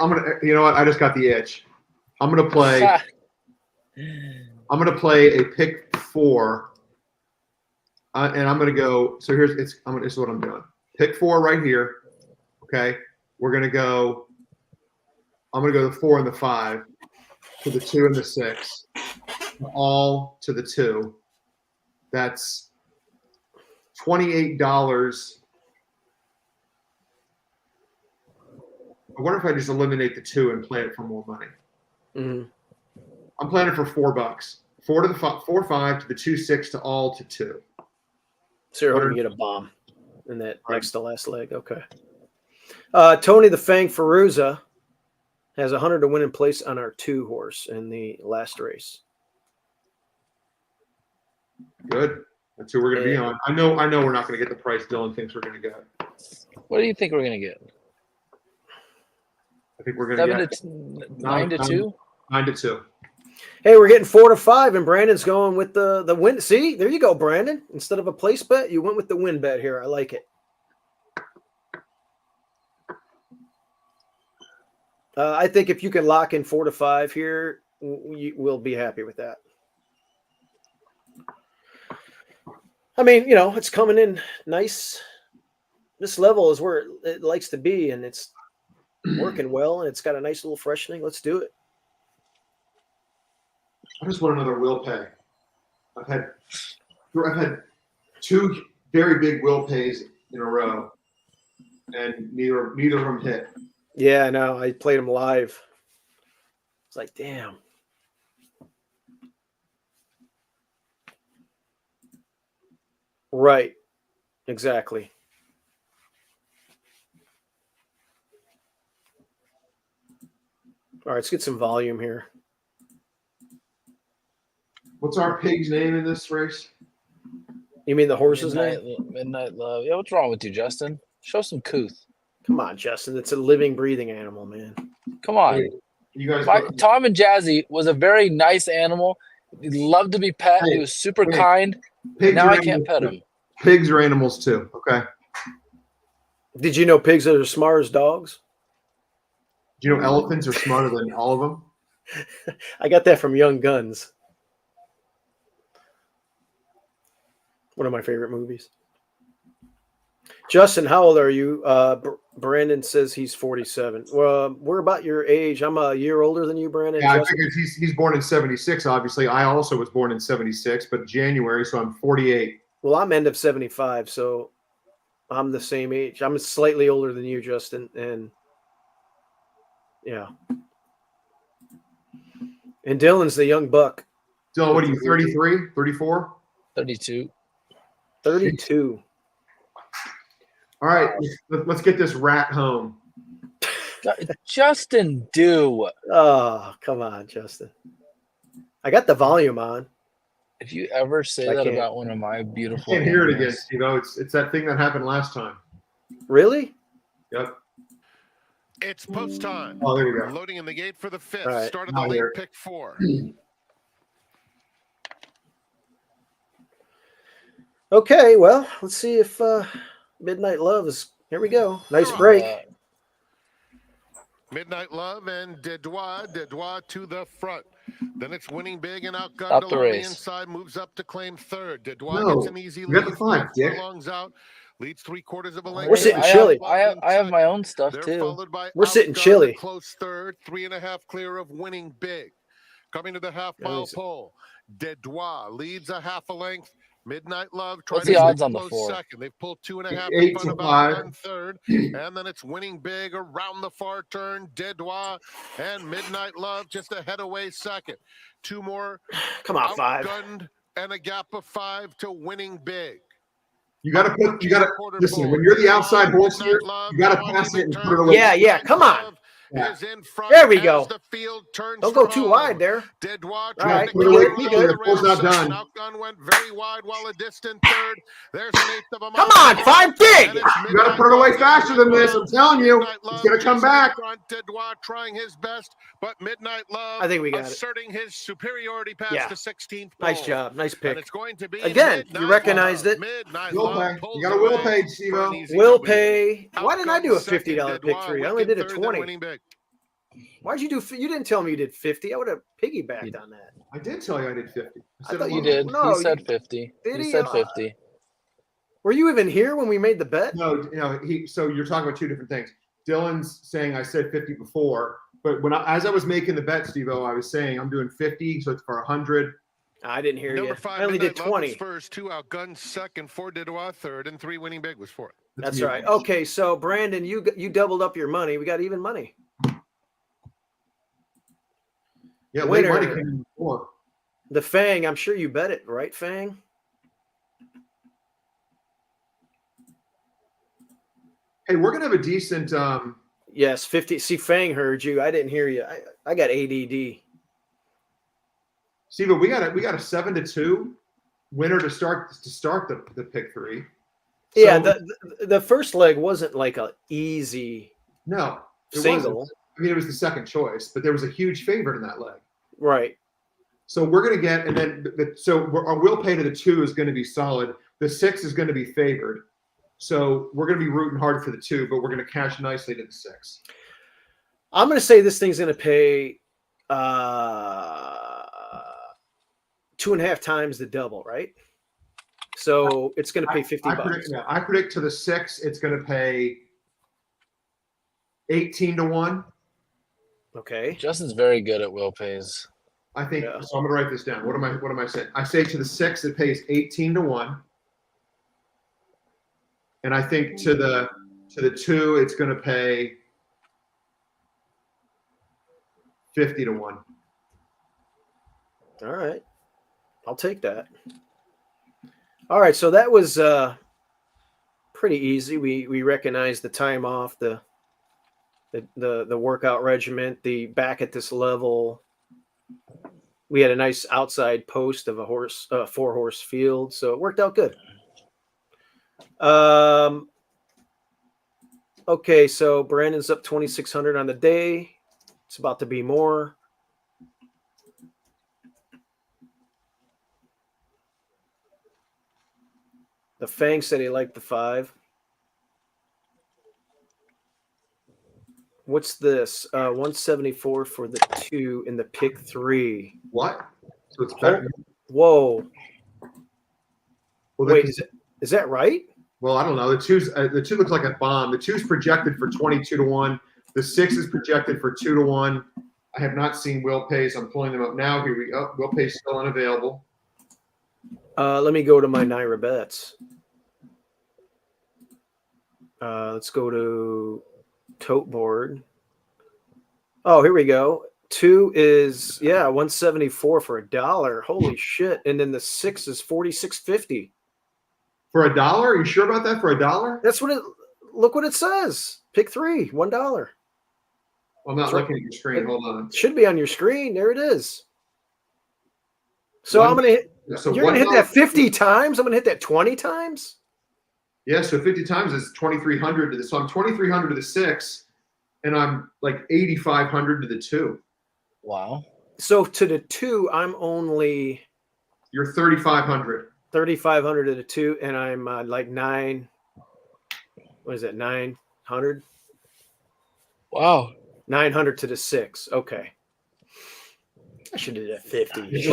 know what? I just got the itch. I'm gonna play a pick 4, and I'm gonna go. So this is what I'm doing. Pick 4 right here. Okay, I'm gonna go the 4 and the 5 to the 2 and the 6, all to the 2. That's $28. I wonder if I just eliminate the 2 and play it for more money. Mm-hmm. I'm playing it for $4. 4 to the 4-5 to the 2-6 to all to 2. So you're hoping to get a bomb in that next to last leg. Okay. Tony the Fang Ferruza has 100 to win in place on our 2 horse in the last race. Good. That's who we're going to be on. I know we're not going to get the price Dylan thinks we're going to get. What do you think we're going to get? I think we're going to get 9 to 2. 9 to 2. Hey, we're getting 4 to 5, and Brandon's going with the win. See, there you go, Brandon. Instead of a place bet, you went with the win bet here. I like it. I think if you can lock in 4 to 5 here, we'll be happy with that. I mean, it's coming in nice. This level is where it likes to be, and it's working well, and it's got a nice little freshening. Let's do it. I just want another will pay. I've had 2 very big will pays in a row, and neither of them hit. Yeah, I know. I played them live. It's like, damn. Right. Exactly. All right, let's get some volume here. What's our pig's name in this race? You mean the horse's name? Midnight Love. Yeah, what's wrong with you, Justin? Show some couth. Come on, Justin. It's a living, breathing animal, man. Come on. Hey, you guys. Tom and Jazzy was a very nice animal. He loved to be pet. He was super kind. Now I can't pet him. Pigs are animals too. Okay. Did you know pigs are as smart as dogs? Do you know elephants are smarter than all of them? I got that from Young Guns. One of my favorite movies. Justin, how old are you? Brandon says he's 47. Well, we're about your age. I'm a year older than you, Brandon. Yeah, I figured he's born in 76, obviously. I also was born in 76, but January, so I'm 48. Well, I'm end of 75, so I'm the same age. I'm slightly older than you, Justin, and yeah. And Dylan's the young buck. Dylan, what are you, 33, 34? 32. 32. All right, let's get this rat home. Justin, do. Oh, come on, Justin. I got the volume on. If you ever say that about one of my beautiful I can't hear it again, Steve. It's that thing that happened last time. Really? Yep. It's post time. Oh, there you go. Loading in the gate for the fifth. Right. Start of the late pick 4. Okay, well, let's see if Midnight Love is. Here we go. Nice break. Midnight Love and Dedois to the front. Then it's Winning Big and Outgunned Stop the along the race. inside, moves up to claim third. Dedois No, gets an easy you got lead. the 5, Dick. Furlongs out, leads 3/4 of a length. We're sitting chilly. I have my own stuff They're too. followed by We're sitting Outgunned, chilly. Close third, 3.5 clear of Winning Big. Coming to the half-mile pole, Dedois leads a half a length. Midnight Love trying What's to the odds stay on the close 4? second. They've pulled 2.5 8 in front to of 5. Outgunned third. And then it's Winning Big around the far turn. Dedois and Midnight Love just a head away second. 2 more. Come on, 5. Outgunned and a gap of 5 to Winning Big. You got to listen. When you're the outside horse here, you got to pass it and put it away. Yeah. Come on. Yeah. Is in front There we as go. the field turns Don't go for too home. wide there. Dedois All trying right, to we get good, around we the good. rail Ball's not second. done. Outgun went very wide while a distant third. There's an eighth of a mile. Come on, 5 big. And it's You got to put it away faster than this. I'm telling you, it's going to come back. Dedois trying his best, but Midnight Love I think we got it. asserting his superiority past Yeah. the 16th Nice pole. job. Nice And pick. it's going to be Again, Midnight you recognized Love. it. Midnight Will Love pay. pulls You got a will away pay, for an Steve-O. easy Will W. pay. Why didn't I do a Outgunned second, $50 pick Dedois 3? I went only in did a third, then 20. Winning Big. Why'd you do? You didn't tell me you did 50. I would have piggybacked on that. I did tell you I did 50. I thought You you did. No, He said 50. Did He he? said 50. Were you even here when we made the bet? No, so you're talking about two different things. Dylan's saying I said 50 before, but as I was making the bet, Steve-O, I was saying I'm doing 50, so it's for 100. I didn't hear Number you. 5, I only did Midnight Love 20. was first, 2 Outgunned second, 4 Dedois third, and 3 Winning Big was fourth. That's right. Okay, so Brandon, you doubled up your money. We got even money. Yeah, late Winner. money came in before. The Fang, I'm sure you bet it, right, Fang? Hey, we're gonna have a decent. Yes, 50. See, Fang heard you. I didn't hear you. I got ADD. Steve, we got a 7-2 winner to start the pick 3. Yeah, So- the first leg wasn't like a easy No, it single. wasn't. I mean, it was the second choice, but there was a huge favorite in that leg. Right. So we're going to get, and then our will pay to the 2 is going to be solid. The 6 is going to be favored. So we're going to be rooting hard for the 2, but we're going to cash nicely to the 6. I'm going to say this thing's going to pay 2.5 times the double, right? So it's going to pay $50. I predict to the 6, it's going to pay 18 to 1. Okay. Justin's very good at will pays. I think so. I'm going to write this down. What am I saying? I say to the 6, it pays 18 to 1. And I think to the 2, it's going to pay 50 to 1. All right. I'll take that. All right, so that was pretty easy. We recognized the time off, the workout regimen, the back at this level. we had a nice outside post of a 4-horse field, so it worked out good. Okay, so Brandon's up 2,600 on the day. It's about to be more. The Fang said he liked the 5. What's this? 174 for the 2 in the pick 3. What? So it's better. Whoa. Well, wait, is that right? Well, I don't know. The 2 looks like a bomb. The 2's projected for 22-1. The 6 is projected for 2-1. I have not seen Will Pay's. I'm pulling them up now. Here we go. Will Pay's still unavailable. Let me go to my Naira bets. Let's go to tote board. Oh, here we go. 2 is 174 for $1. Holy shit! And then the 6 is 46.50 for $1. Are you sure about that? For $1? That's what it. Look what it says. Pick 3, $1. I'm not looking at your screen. Hold on. It should be on your screen. There it is. So I'm gonna hit. So you're gonna hit that 50 times. I'm gonna hit that 20 times. Yeah, so 50 times is 2,300 to the. So I'm 2,300 to the 6, and I'm like 8,500 to the 2. Wow. So to the 2, I'm only. You're 3,500. 3,500 to the 2, and I'm like 9. What is that? 900. Wow. 900 to the 6. Okay. I should do that 50. You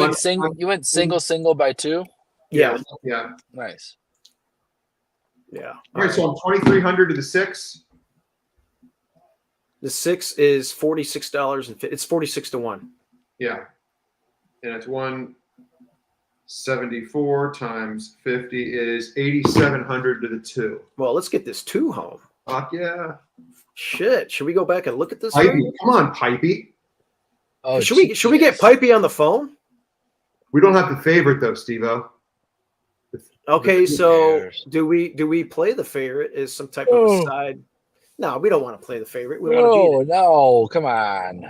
went single by 2? Yeah. Yeah. Nice. Yeah. All right, so I'm 2,300 to the 6. The 6 is $46 and it's 46-1. Yeah. And it's 174 times 50 is 8,700 to the 2. Well, let's get this 2 home. Fuck yeah. Shit. Should we go back and look at this? Pipey. Come on, Pipey. Oh, should we get Pipey on the phone? We don't have the favorite though, Steve-O. Okay, so do we play the favorite as some type of a side? No, we don't want to play the favorite. We want to beat it. No, come on.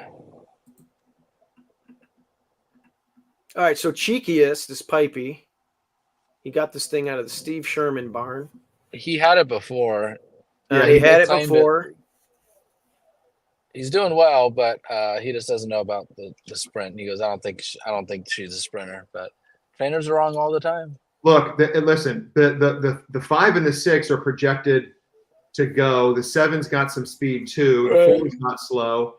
All right, so cheekiest is Pipey. He got this thing out of the Steve Sherman barn. He had it before. Yeah, he had it before. He's doing well, but he just doesn't know about the sprint. He goes, I don't think she's a sprinter, but trainers are wrong all the time. Look, listen, the 5 and the 6 are projected to go. The 7's got some speed too. The 4's not slow.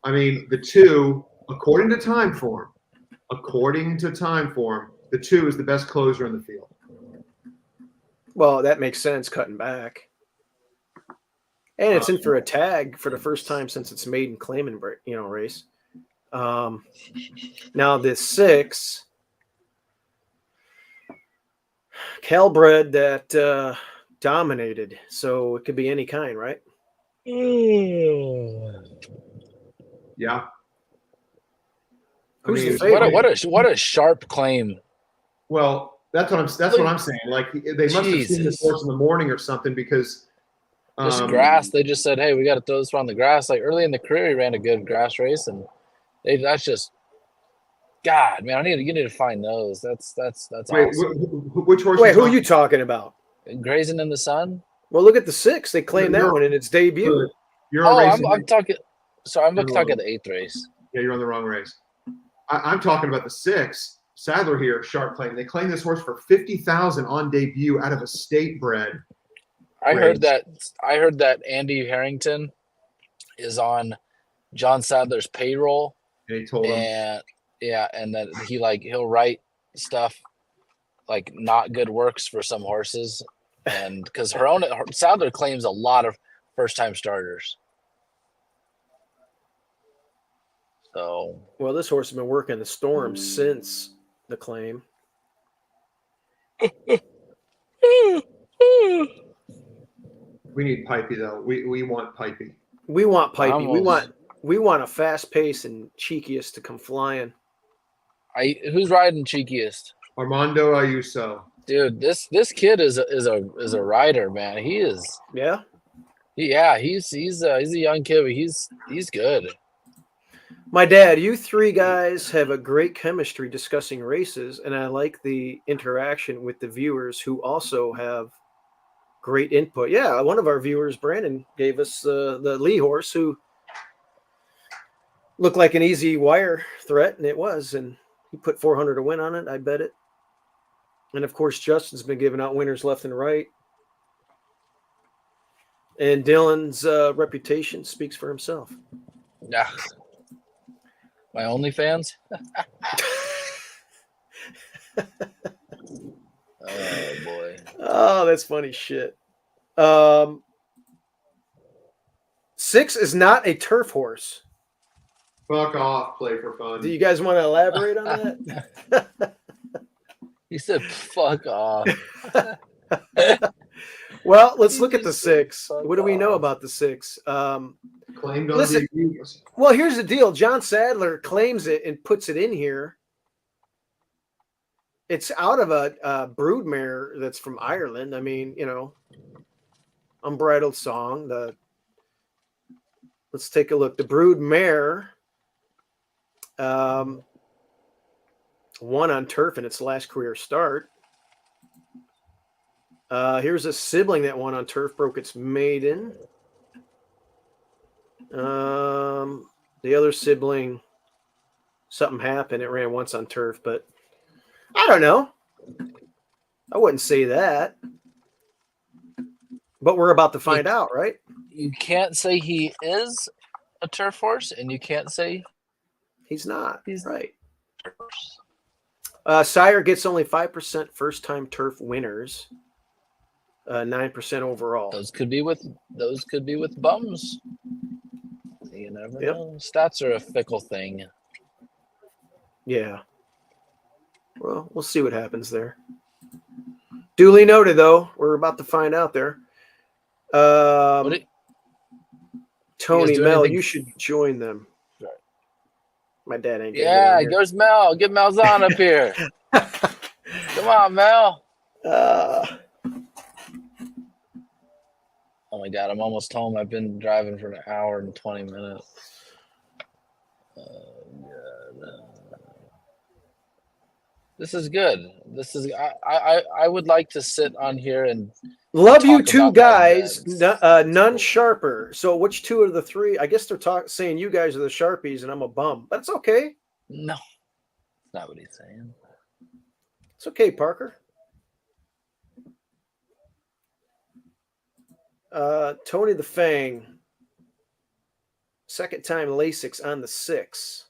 I mean, the 2, according to time form, the 2 is the best closer in the field. Well, that makes sense, cutting back. And it's in for a tag for the first time since its maiden claiming race. Now this 6, Calbred that dominated, so it could be any kind, right? Yeah. Who's the favorite? What a sharp claim. Well, that's what I'm saying. Like they must have seen this horse in the morning or something because this grass. They just said, "Hey, we got to throw this on the grass." Like early in the career, he ran a good grass race, and that's just God, man. You need to find those. That's wait, awesome. Which horse? Wait, who are you talking about? Grazing in the Sun. Well, look at the 6. They claimed that one in its debut. I'm talking. So I'm talking the 8th race. Yeah, you're on the wrong race. I'm talking about the 6. Sadler here, sharp claim. They claimed this horse for $50,000 on debut out of a state bred. I heard that Andy Harrington is on John Sadler's payroll. And he told him. And that he'll write stuff like not good works for some horses, and because Sadler claims a lot of first-time starters. So well, this horse has been working the storm since the claim. We need Pipey though. We want Pipey. We want Pipey. We want a fast pace and cheekiest to come flying. Who's riding cheekiest? Armando Ayuso. Dude, this kid is a rider, man. He is. Yeah. Yeah, he's a young kid, but he's good. My dad, you three guys have a great chemistry discussing races, and I like the interaction with the viewers who also have great input. Yeah, one of our viewers, Brandon, gave us the Lee horse who looked like an easy wire threat, and it was, and he put 400 to win on it. I bet it. And of course, Justin's been giving out winners left and right. And Dylan's reputation speaks for himself. Yeah. My OnlyFans? Oh, boy. Oh, that's funny shit. 6 is not a turf horse. Fuck off, play for fun. Do you guys want to elaborate on that? He said, fuck off. Well, let's look at the 6. What do we know about the 6? Claimed on Listen, the well, here's the deal. John Sadler claims it and puts it in here. It's out of a broodmare that's from Ireland. I mean, you know, Unbridled Song. Let's take a look. The broodmare won on turf in its last career start. Here's a sibling that won on turf, broke its maiden. The other sibling, something happened. It ran once on turf, but I don't know. I wouldn't say that. But we're about to find out, right? You can't say he is a turf horse, and you can't say he's not. He's right. Sire gets only 5% first-time turf winners. 9% overall. Those could be with bums. You never know. Stats are a fickle thing. Yeah. Well, we'll see what happens there. Duly noted, though. We're about to find out there. Tony, Mel, you should join them. Right. My dad ain't. Yeah, goes Mel. Get Malzahn up here. Come on, Mel. Oh my God, I'm almost home. I've been driving for an hour and 20 minutes. This is good. This is I would like to sit on here and love you two guys. None sharper. So which two of the three? I guess they're saying you guys are the Sharpies and I'm a bum, but it's okay. No, that's not what he's saying. It's okay, Parker. Tony the Fang. Second time Lasix on the 6.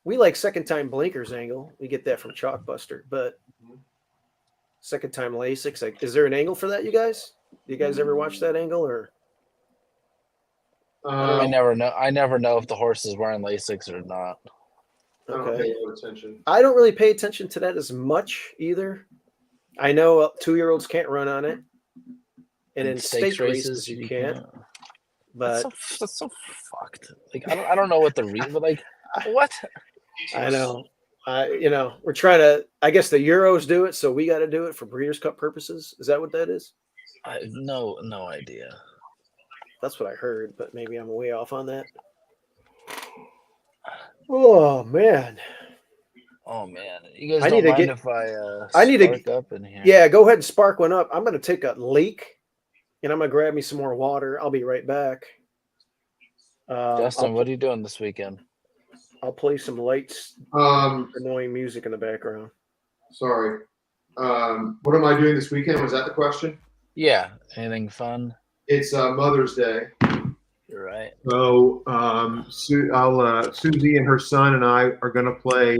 We like second time blinkers angle. We get that from Chalkbuster, but second time Lasix. Like, is there an angle for that, you guys? Do you guys ever watch that angle or? I never know. I never know if the horse is wearing Lasix or not. Okay. I don't really pay attention to that as much either. I know 2-year-olds can't run on it, and in stake races you can't. But that's so fucked. Like I don't know what the reason, but like what? I know. We're trying to. I guess the Euros do it, so we got to do it for Breeders' Cup purposes. Is that what that is? I have no idea. That's what I heard, but maybe I'm way off on that. Oh man. Oh man, you guys don't mind if I need to spark up in here? Yeah, go ahead and spark one up. I'm going to take a leak, and I'm going to grab me some more water. I'll be right back. Justin, what are you doing this weekend? I'll play some lights, annoying music in the background. Sorry. What am I doing this weekend? Was that the question? Yeah. Anything fun? It's Mother's Day. You're right. So Susie and her son and I are going to play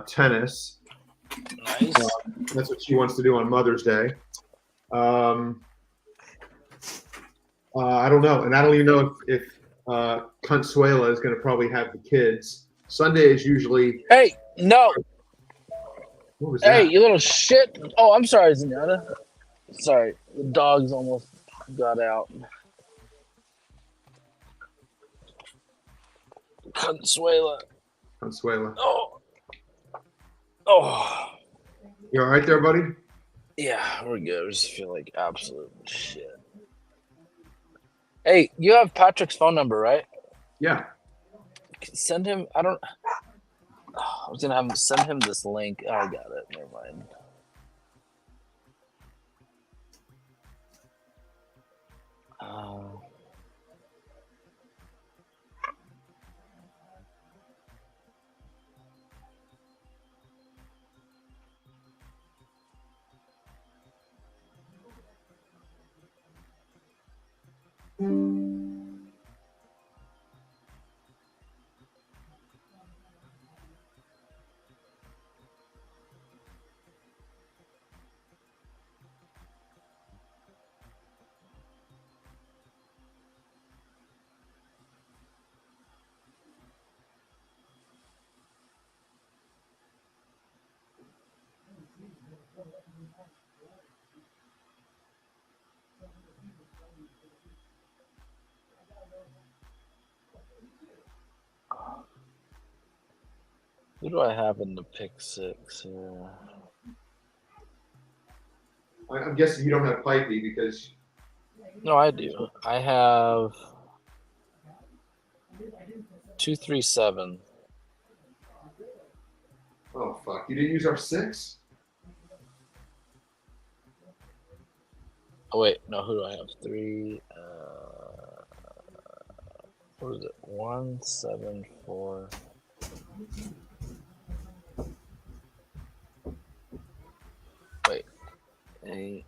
tennis. Nice. That's what she wants to do on Mother's Day. I don't know, and I don't even know if Consuela is going to probably have the kids. Sunday is usually. Hey, no. What was hey, that? You little shit! Oh, I'm sorry, Zenyatta. Sorry, the dogs almost got out. Consuela. Oh. Oh. You all right there, buddy? Yeah, we're good. I just feel like absolute shit. Hey, you have Patrick's phone number, right? Yeah. Send him. I was gonna have him send him this link. I got it. Never mind. Who do I have in the pick six here? I'm guessing you don't have Pipey because. No, I do. I have 237. Oh fuck! You didn't use our 6. Oh wait, no. Who do I have? 3. What is it? 174. Wait. A.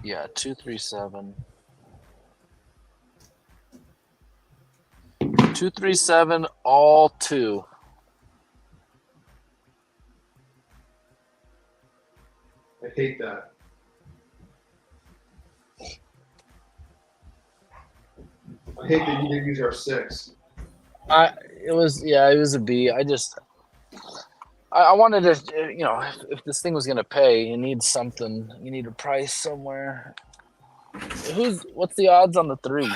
Yeah, 237. 237, all 2. I hate that. I hate that you didn't use our 6. It was a B. I wanted to, if this thing was gonna pay, you need something. You need a price somewhere. What's the odds on the 3?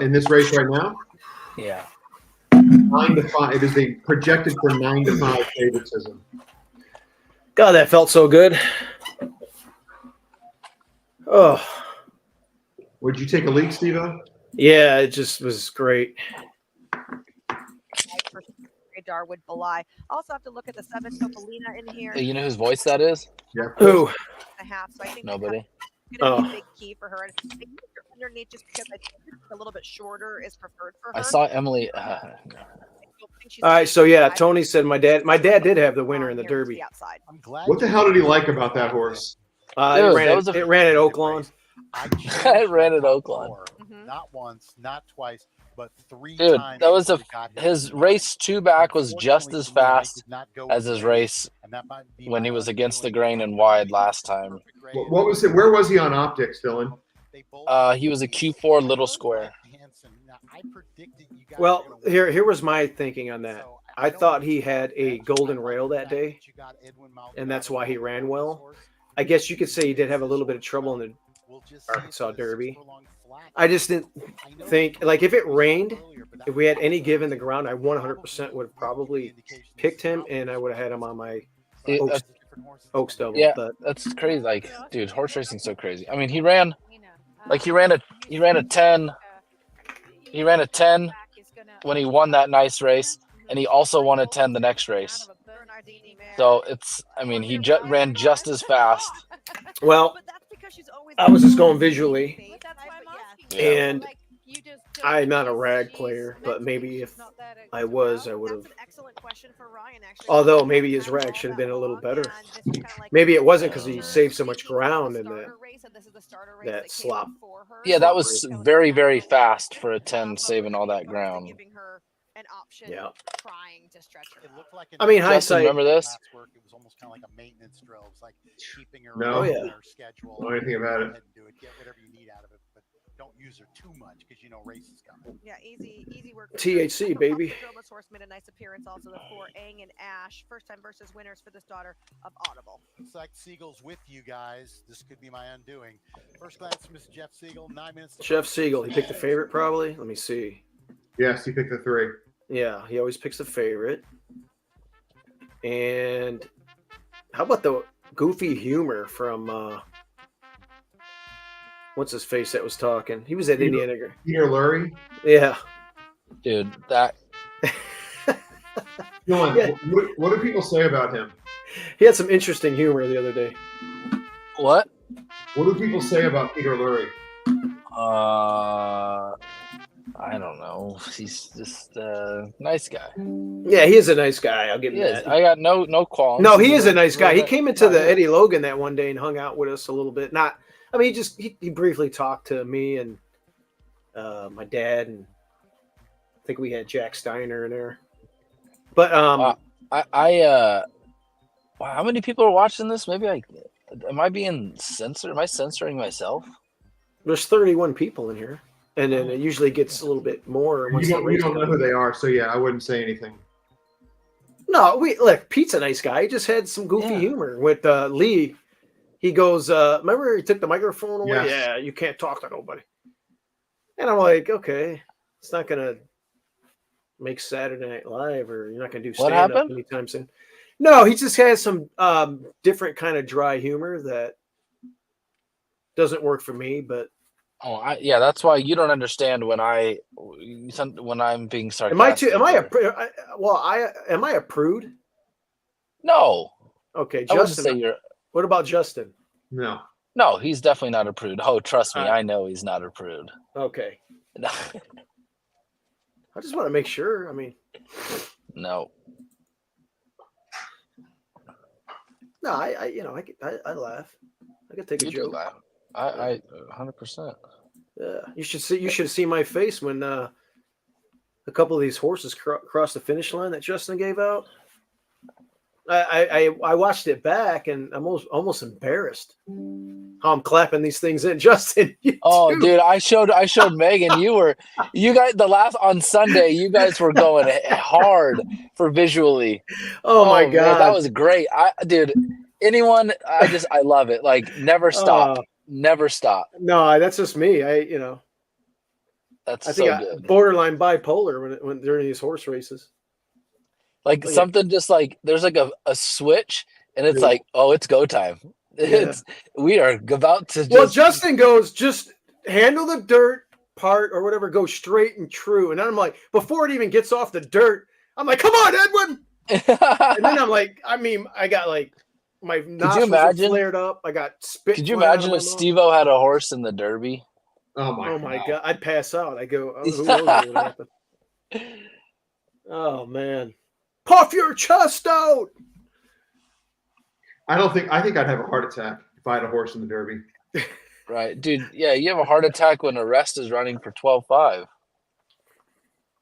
In this race right now? Yeah. 9-5. It is being projected for 9-5 favoritism. God, that felt so good. Oh. Would you take a leak, Steve-O? Yeah, it just was great. Radar would belie. Also have to look at the 7 Topolina in here. Hey, you know whose voice that is? Yeah. Who? So I think Nobody. It's going to be a big key for her. And I think underneath, just because I think a little bit shorter is preferred for her. I saw Emily. All right, so yeah, Tony said my dad did have the winner in the Derby. I'm glad. What the hell did he like about that horse? It ran at Oaklawn. I ran at Oaklawn. Not once, not twice, but 3 Dude, times. that was his race 2 back was just as fast as his race when he was against the grain and wide last time. What was it? Where was he on optics, Dylan? He was a Q4 little square. Well, here was my thinking on that. I thought he had a golden rail that day, and that's why he ran well. I guess you could say he did have a little bit of trouble in the Arkansas Derby. I just didn't think, like, if it rained, if we had any give in the ground, I 100% would have probably picked him, and I would have had him on my Oaks double. Yeah, that's crazy. Like, dude, horse racing's so crazy. I mean, he ran a 10. He ran a 10 when he won that nice race, and he also won a 10 the next race. So he ran just as fast. Well, I was just going visually, and I'm not a rag player, but maybe if I was, I would have. Although maybe his rag should have been a little better. Maybe it wasn't because he saved so much ground in that slop. Yeah, that was very, very fast for a 10, saving all that ground. Yeah. Trying to stretch her. It looked like I mean, Justin, hindsight. remember this? It was almost kind of like a maintenance drill. It was like keeping her No. on her schedule. Know anything about it. Do it. Get whatever you need out of it, but don't use her too much because race is coming. Yeah, easy work. THC, baby. This horse made a nice appearance. Also, the 4 Aang and Ash, first time versus winners for this daughter of Audible. Looks like Siegel's with you guys. This could be my undoing. First glance, Mr. Jeff Siegel. 9 minutes. Jeff Siegel. He picked the favorite, probably. Let me see. Yes, he picked the 3. Yeah, he always picks the favorite. And how about the goofy humor from what's his face that was talking? He was at Indiana. Peter Lurie. Yeah, dude. That. What do people say about him? He had some interesting humor the other day. What? What do people say about Peter Lurie? I don't know. He's just a nice guy. Yeah, he is a nice guy. I'll give him that. I got no qualms. No, he is a nice guy. He came into the Eddie Logan that one day and hung out with us a little bit. He briefly talked to me and my dad, and I think we had Jack Steiner in there. But wow, how many people are watching this? Maybe am I being censored? Am I censoring myself? There's 31 people in here, and then it usually gets a little bit more. You don't know who they are, so yeah, I wouldn't say anything. No, look, Pete's a nice guy. He just had some goofy humor with Lee. He goes, remember he took the microphone away? Yes. Yeah, you can't talk to nobody. And I'm like, okay, it's not gonna make Saturday Night Live, or you're not gonna do stand-up anytime soon. No, he just has some different kind of dry humor that doesn't work for me. But that's why you don't understand when I'm being sarcastic. Am I a prude? No. Okay, Justin. I wouldn't say you're. What about Justin? No. No, he's definitely not a prude. Oh, trust me, I know he's not a prude. Okay. I just want to make sure. I mean, no. No, I laugh. I could take a joke. Laugh. I 100%. Yeah, you should see my face when a couple of these horses crossed the finish line that Justin gave out. I watched it back and I'm almost embarrassed how I'm clapping these things in. Justin, dude, I showed Megan. You guys on Sunday. You guys were going hard for visually. Oh my God, man, that was great. Dude, anyone, I love it. Like never stop, never stop. No, that's just me. That's I think good. Borderline bipolar when during these horse races. Like something just like there's like a switch and it's like, oh, it's go time. We are about to Well, Justin goes, just handle the dirt part or whatever, go straight and true. And then I'm like, before it even gets off the dirt, I'm like, come on, Edwin. And then I'm like, I got like my nostrils are flared up. I got spit. Could you imagine if Steve-O had a horse in the Derby? Oh my God. I'd pass out. I go, who knows what would happen? Oh man. Puff your chest out. I think I'd have a heart attack if I had a horse in the Derby. Right, dude. Yeah, you have a heart attack when the rest is running for 12.5.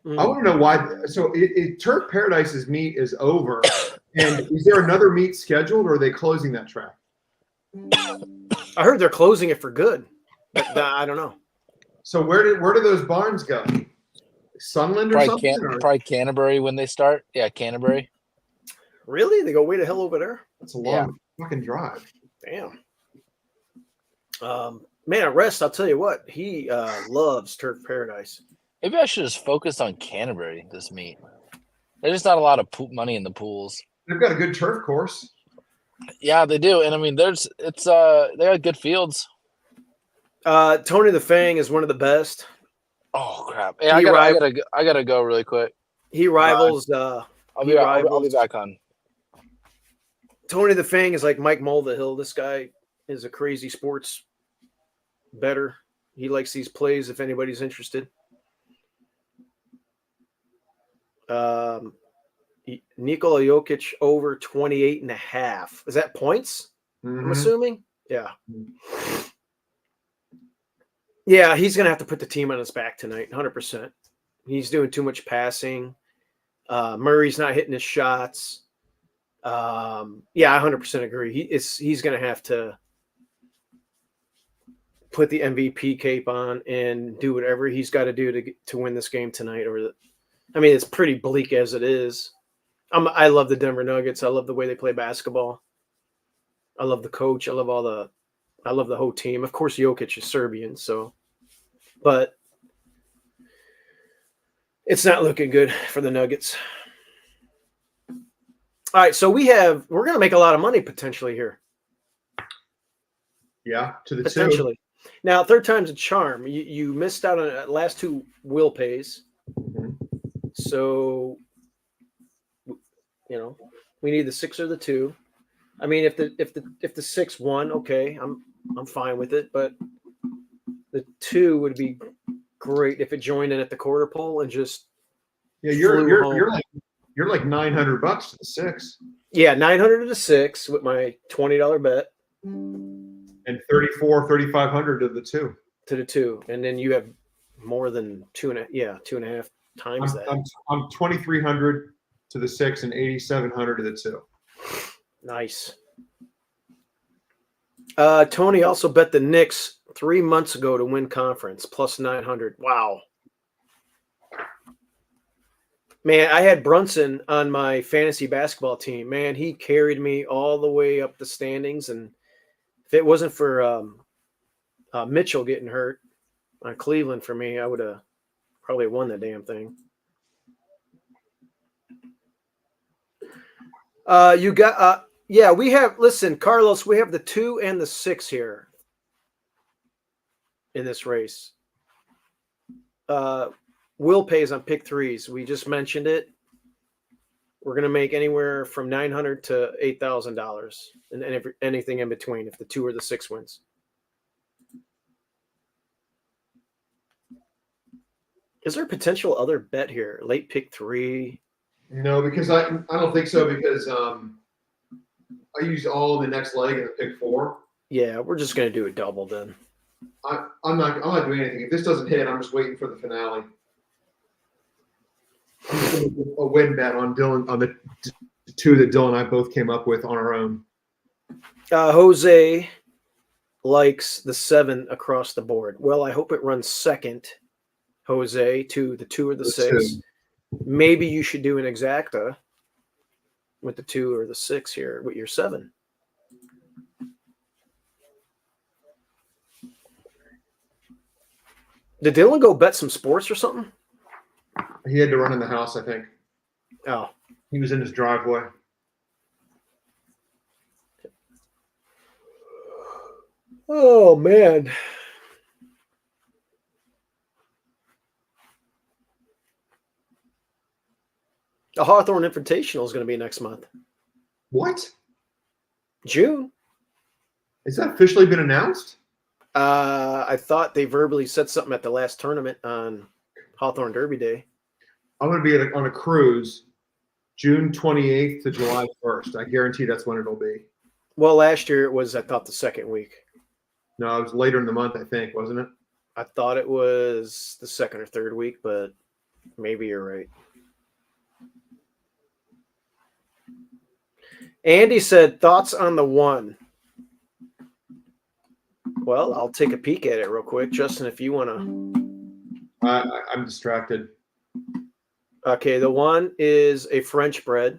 I want to know why. So Turf Paradise's meet is over, and is there another meet scheduled, or are they closing that track? I heard they're closing it for good, but I don't know. So where do those barns go? Sunland or something? Probably Canterbury when they start. Yeah, Canterbury. Really? They go way the hell over there? That's a long fucking drive. Damn. Man, at Rest, I'll tell you what, he loves Turf Paradise. Maybe I should just focus on Canterbury this meet. There's just not a lot of money in the pools. They've got a good turf course. Yeah, they do, and I mean, they got good fields. Tony the Fang is one of the best. Oh crap! Yeah, I gotta go really quick. He rivals. I'll be back on. Tony the Fang is like Mike Mulvihill. This guy is a crazy sports bettor. He likes these plays. If anybody's interested, Nikola Jokic over 28.5. Is that points? I'm assuming. Yeah. Yeah, he's going to have to put the team on his back tonight, 100%. He's doing too much passing. Murray's not hitting his shots. Yeah, I 100% agree. He's going to have to put the MVP cape on and do whatever he's got to do to win this game tonight. It's pretty bleak as it is. I love the Denver Nuggets. I love the way they play basketball. I love the coach. I love the whole team. Of course, Jokic is Serbian, but it's not looking good for the Nuggets. All right, so we're going to make a lot of money potentially here. Yeah, to the potentially. two. Now, third time's a charm. You missed out on the last two will pays. Mm-hmm. So, we need the 6 or the 2. I mean, if the 6 won, okay, I'm fine with it. But the 2 would be great if it joined in at the quarter pole and just you're like $900 to the 6. Yeah, 900 to the 6 with my $20 bet, and $3,500 to the 2. To the 2, and then you have more than 2.5 times that. I'm 2,300 to the 6 and 8,700 to the 2. Nice. Tony also bet the Knicks 3 months ago to win conference plus 900. Wow. Man, I had Brunson on my fantasy basketball team. Man, he carried me all the way up the standings, and if it wasn't for Mitchell getting hurt on Cleveland for me, I would have probably won that damn thing. You got we have, listen, Carlos, we have the 2 and the 6 here in this race. Will pays on pick 3s. We just mentioned it. We're going to make anywhere from $900 to $8,000 and anything in between if the 2 or the 6 wins. Is there potential other bet here? Late pick 3? No, because I don't think so, because I used all the next leg in the pick 4. Yeah, we're just going to do a double then. I'm not doing anything. If this doesn't hit, I'm just waiting for the finale. A win bet on Dylan, on the 2 that Dylan and I both came up with on our own. Jose likes the 7 across the board. Well, I hope it runs second, Jose, to the 2 or the 6. 2. Maybe you should do an exacta with the 2 or the 6 here with your 7. Did Dylan go bet some sports or something? He had to run in the house, I think. Oh. He was in his driveway. Oh, man. The Hawthorne Invitational is going to be next month. What? June. Has that officially been announced? I thought they verbally said something at the last tournament on Hawthorne Derby Day. I'm going to be on a cruise June 28th to July 1st. I guarantee that's when it'll be. Well, last year it was, I thought, the second week. No, it was later in the month, I think, wasn't it? I thought it was the second or third week, but maybe you're right. Andy said, thoughts on the 1? Well, I'll take a peek at it real quick. Justin, if you want to. I'm distracted. Okay, the 1 is a French bred.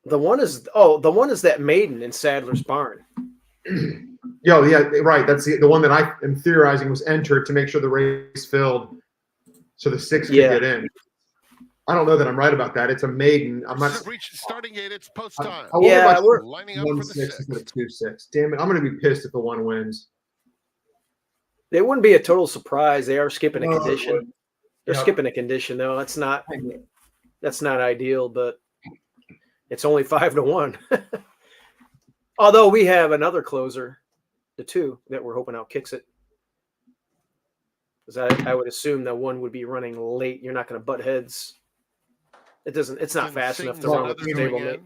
The 1 is that maiden in Sadler's Barn. Yeah, right. That's the one that I am theorizing was entered to make sure the race filled so the 6 could get in. I don't know that I'm right about that. It's a maiden. I'm not. Reach the starting gate. It's post time. We're lining up for the 6 instead of 2-6. Damn it! I'm going to be pissed if the 1 wins. It wouldn't be a total surprise. They are skipping a condition. Yep. They're skipping a condition, though. That's not ideal, but it's only 5-1. Although we have another closer, the 2, that we're hoping outkicks it. Because I would assume that 1 would be running late. You're not going to butt heads. It's not fast enough to run with the stablemate.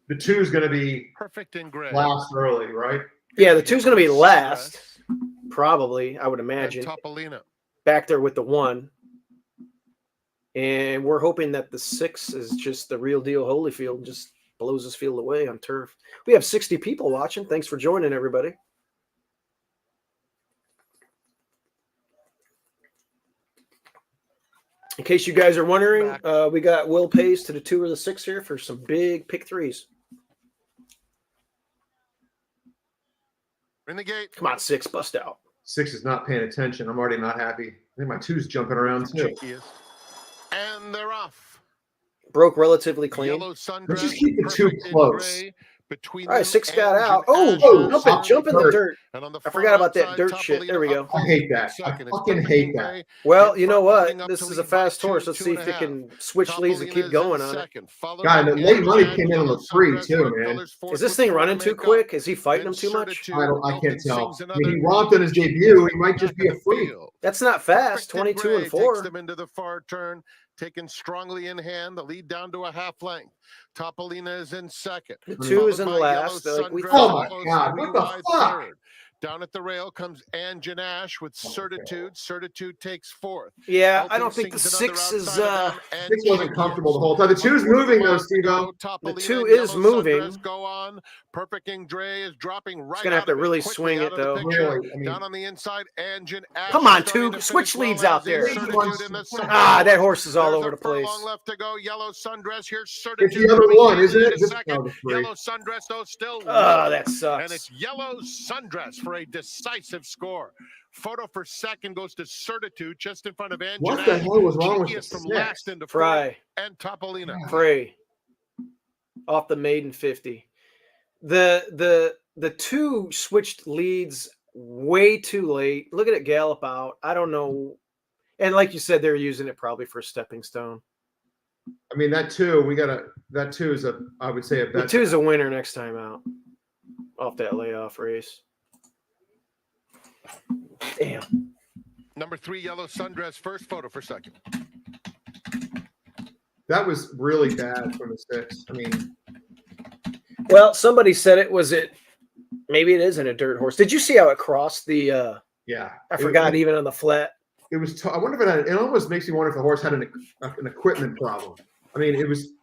The 2 is going to be perfect in gray. Last early, right? Yeah, the 2 is going to be last. Probably, I would imagine. Topolino. Back there with the 1. And we're hoping that the 6 is just the real deal Holyfield, just blows his field away on turf. We have 60 people watching. Thanks for joining, everybody. In case you guys are wondering, we got Will Pays to the 2 or the 6 here for some big pick 3s. In the gate. Come on, 6, bust out. 6 is not paying attention. I'm already not happy. I think my 2's jumping around too. And they're off. Broke relatively clean. Yellow Let's just sundress, keep the two perfect in close. gray. Between All right, them, 6 got Ange out. and Oh, Ash jump in the dirt. dirt. And on the I far forgot about that outside, dirt shit. There we Topolino go. up I close hate to that. I second. It's fucking perfect hate in that. gray. Well, In you know front, what? opening up This to is a lead by fast horse. two, Let's see if it 2.5. can switch leads and Topolino keep is going in on it. second, followed God, by the late Ange money and came in on Yellow the free Sundress. too, Road man. Colors fourth Is this with thing 4 to running too make up. quick? Is he fighting Then him too much? Certitude. I can't Elton tell. sings I mean, he another romped in his Genius debut. He might back just be in a the freak. field. That's not fast. Perfect in 22 and gray 4. takes them into the far turn, taken strongly in hand. The lead down to a half length. Topolina is in second. The 2 is in Followed by last. Yellow Like we Sundress, Oh thought. my close God! 3 What the wide fuck? third. Down at the rail comes Ange and Ash with Certitude. Certitude takes fourth. Yeah, I Elton don't think the sings another 6 is outside of them, and 6 wasn't comfortable the whole time. The 2's 1/4 of a moving though, mile to Steve-O. go. the Topolina 2 and is Yellow moving. Sundress go on. Perfect in gray is dropping right He's gonna have out to of really it, quickly swing out it of the though. picture. Really, I mean, Down on the inside, Ange and Ash Come on, starting 2 to switch finish leads well, out as there. is Certitude in the second Ah, that place. horse is all There's over a the place. furlong left to go. Yellow Sundress. Here's it's Certitude. the other coming one, in isn't it? into This second. the three. Yellow Sundress, though, still Oh, that leading. sucks. And it's Yellow Sundress for a decisive score. Photo for second goes to Certitude, just in front of Ange. What the hell was wrong with the Cheekiest from 6? last into fourth, Fry. and Topolina. Free. Off the maiden 50. The 2 switched leads way too late. Look at it gallop out. I don't know. And like you said, they're using it probably for a stepping stone. I mean, that 2 is I would say a The bet. 2 is a winner next time out. Off that layoff race. Damn. Number 3, Yellow Sundress, first. Photo for second. That was really bad from the 6. I mean, well, somebody said maybe it isn't a dirt horse. Did you see how it crossed the yeah. I forgot even on the flat. It was I wonder if it almost makes me wonder if the horse had an equipment problem. I mean,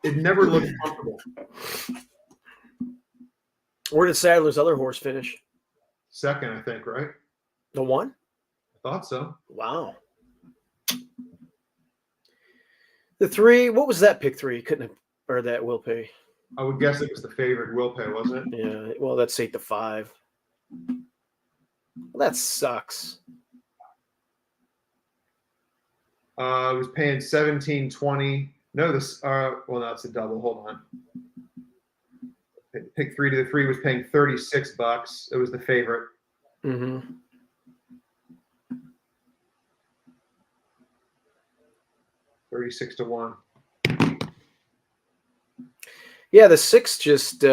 it never looked comfortable. Where did Sadler's other horse finish? Second, I think, right? The 1? I thought so. Wow. The 3, what was that pick 3? Couldn't have, or that will pay. I would guess it was the favorite will pay, wasn't it? Yeah, well, that's 8 to 5. Well, that sucks. It was paying 17.20. No, well, no, it's a double. Hold on. Pick 3 to the 3 was paying $36. It was the favorite. Mm-hmm. $36-1. Yeah, the 6 just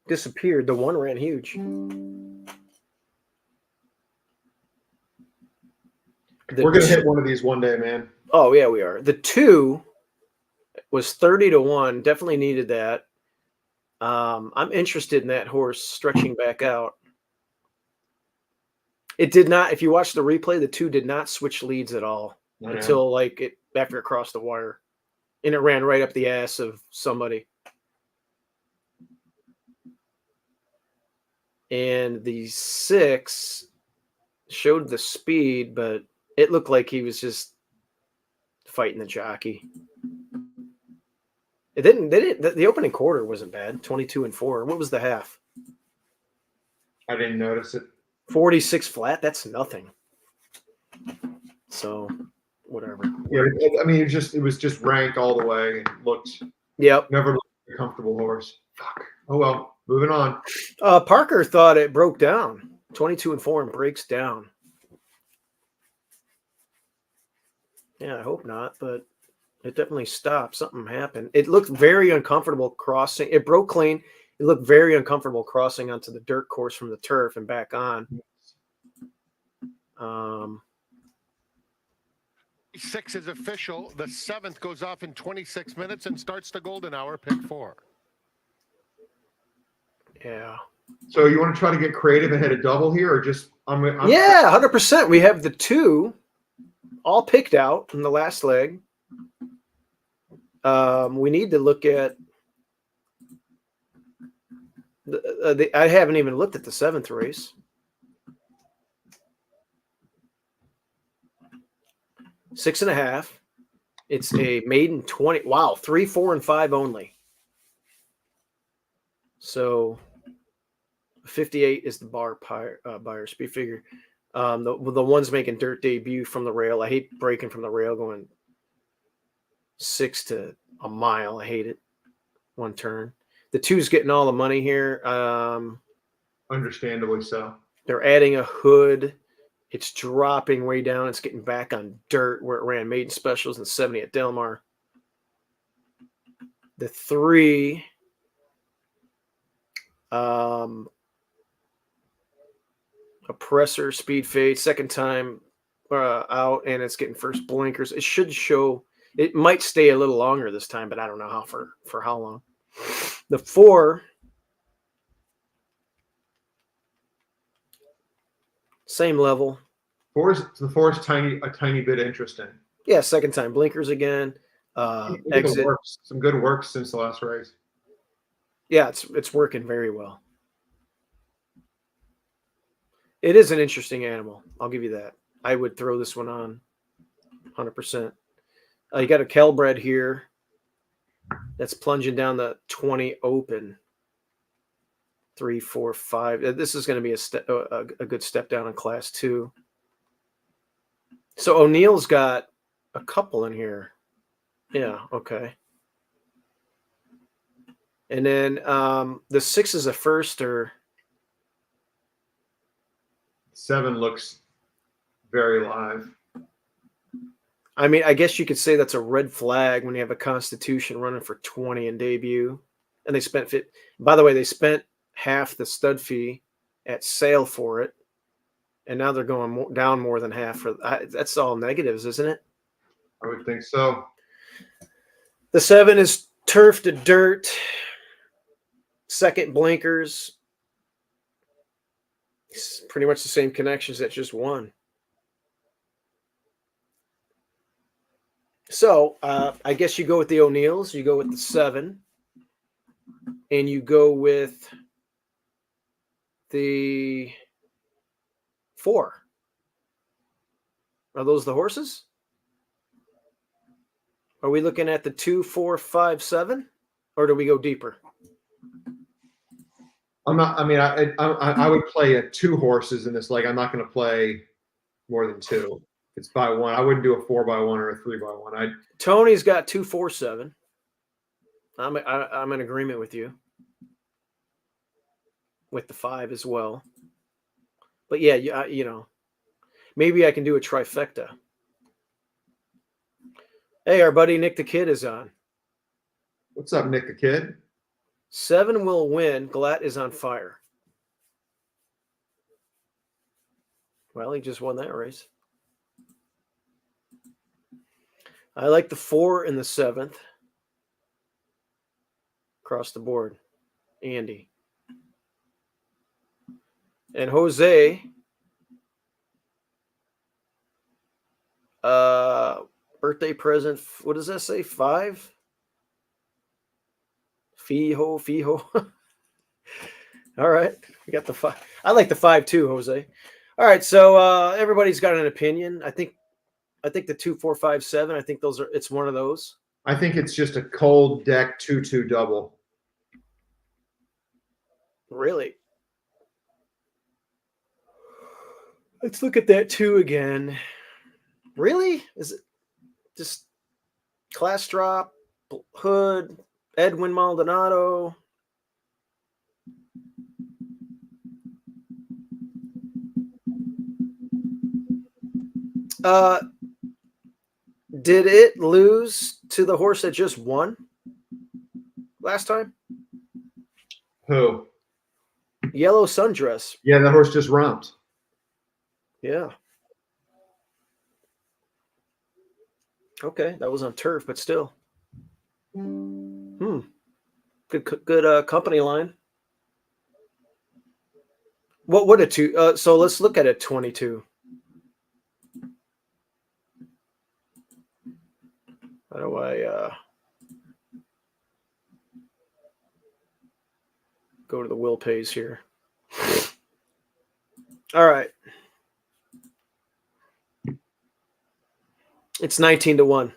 disappeared. The 1 ran huge. We're gonna hit one of these one day, man. Oh yeah, we are. The 2 was 30-1. Definitely needed that. I'm interested in that horse stretching back out. It did not. If you watch the replay, the 2 did not switch leads at all until after it crossed the wire, and it ran right up the ass of somebody. And the 6 showed the speed, but it looked like he was just fighting the jockey. It didn't. The opening quarter wasn't bad. 22 and 4. What was the half? I didn't notice it. 46 flat. That's nothing. So, whatever. Yeah, I mean, it was just ranked all the way. It looked. Yep. Never looked like a comfortable horse. Fuck. Oh well. Moving on. Parker thought it broke down. 22 and 4 and breaks down. Yeah, I hope not, but it definitely stopped. Something happened. It looked very uncomfortable crossing. It broke clean. It looked very uncomfortable crossing onto the dirt course from the turf and back on. 6 is official. The 7th goes off in 26 minutes and starts the golden hour, pick 4. Yeah. So you want to try to get creative and hit a double here, or just yeah, 100%. We have the 2 all picked out in the last leg. We need to look at I haven't even looked at the 7th race. 6.5. It's a maiden 20. Wow, 3, 4, and 5 only. So 58 is the buyer speed figure. The one's making dirt debut from the rail. I hate breaking from the rail going 6 to a mile. I hate it. One turn. The 2's getting all the money here. Understandably so. They're adding a hood. It's dropping way down. It's getting back on dirt where it ran maiden specials in 70 at Del Mar. The 3, oppressor, speed fade, second time out, and it's getting first blinkers. It should show. It might stay a little longer this time, but I don't know how for how long. The 4, same level. The 4's a tiny bit interesting. Yeah, second time blinkers again. Exit. Some good work since the last race. Yeah, it's working very well. It is an interesting animal. I'll give you that. I would throw this one on 100%. You got a Kelbred here that's plunging down the 20 open. 3, 4, 5. This is going to be a good step down in class 2. So O'Neill's got a couple in here. Yeah, okay. And then the 6 is a first, or 7 looks very live. I mean, I guess you could say that's a red flag when you have a Constitution running for 20 in debut. And they spent by the way, they spent half the stud fee at sale for it. And now they're going down more than half. That's all negatives, isn't it? I would think so. The 7 is turf to dirt. Second blinkers. It's pretty much the same connections that just won. So I guess you go with the O'Neills, you go with the 7, and you go with the 4. Are those the horses? Are we looking at the 2, 4, 5, 7, or do we go deeper? I'm not. I mean, I would play 2 horses in this leg. I'm not going to play more than 2. It's by 1. I wouldn't do a 4x1 or a 3x1. Tony's got 2, 4, 7. I'm in agreement with you. With the 5 as well. But yeah, you know, maybe I can do a trifecta. Hey, our buddy Nick the Kid is on. What's up, Nick the Kid? 7 will win. Glatt is on fire. Well, he just won that race. I like the 4 and the 7th. Across the board. Andy. And Jose. Birthday present. What does that say? 5? Fijo. All right. We got the 5. I like the 5 too, Jose. All right. So everybody's got an opinion. I think the 2, 4, 5, 7. I think it's one of those. I think it's just a cold deck 2-2 double. Really? Let's look at that 2 again. Really? Is it just class drop, hood, Edwin Maldonado? Did it lose to the horse that just won last time? Who? Yellow Sundress. Yeah, that horse just romped. Yeah. Okay, that was on turf, but still. Good company line. What would a 2? So let's look at it. 22. How do I go to the will pays here? All right. It's 19-1.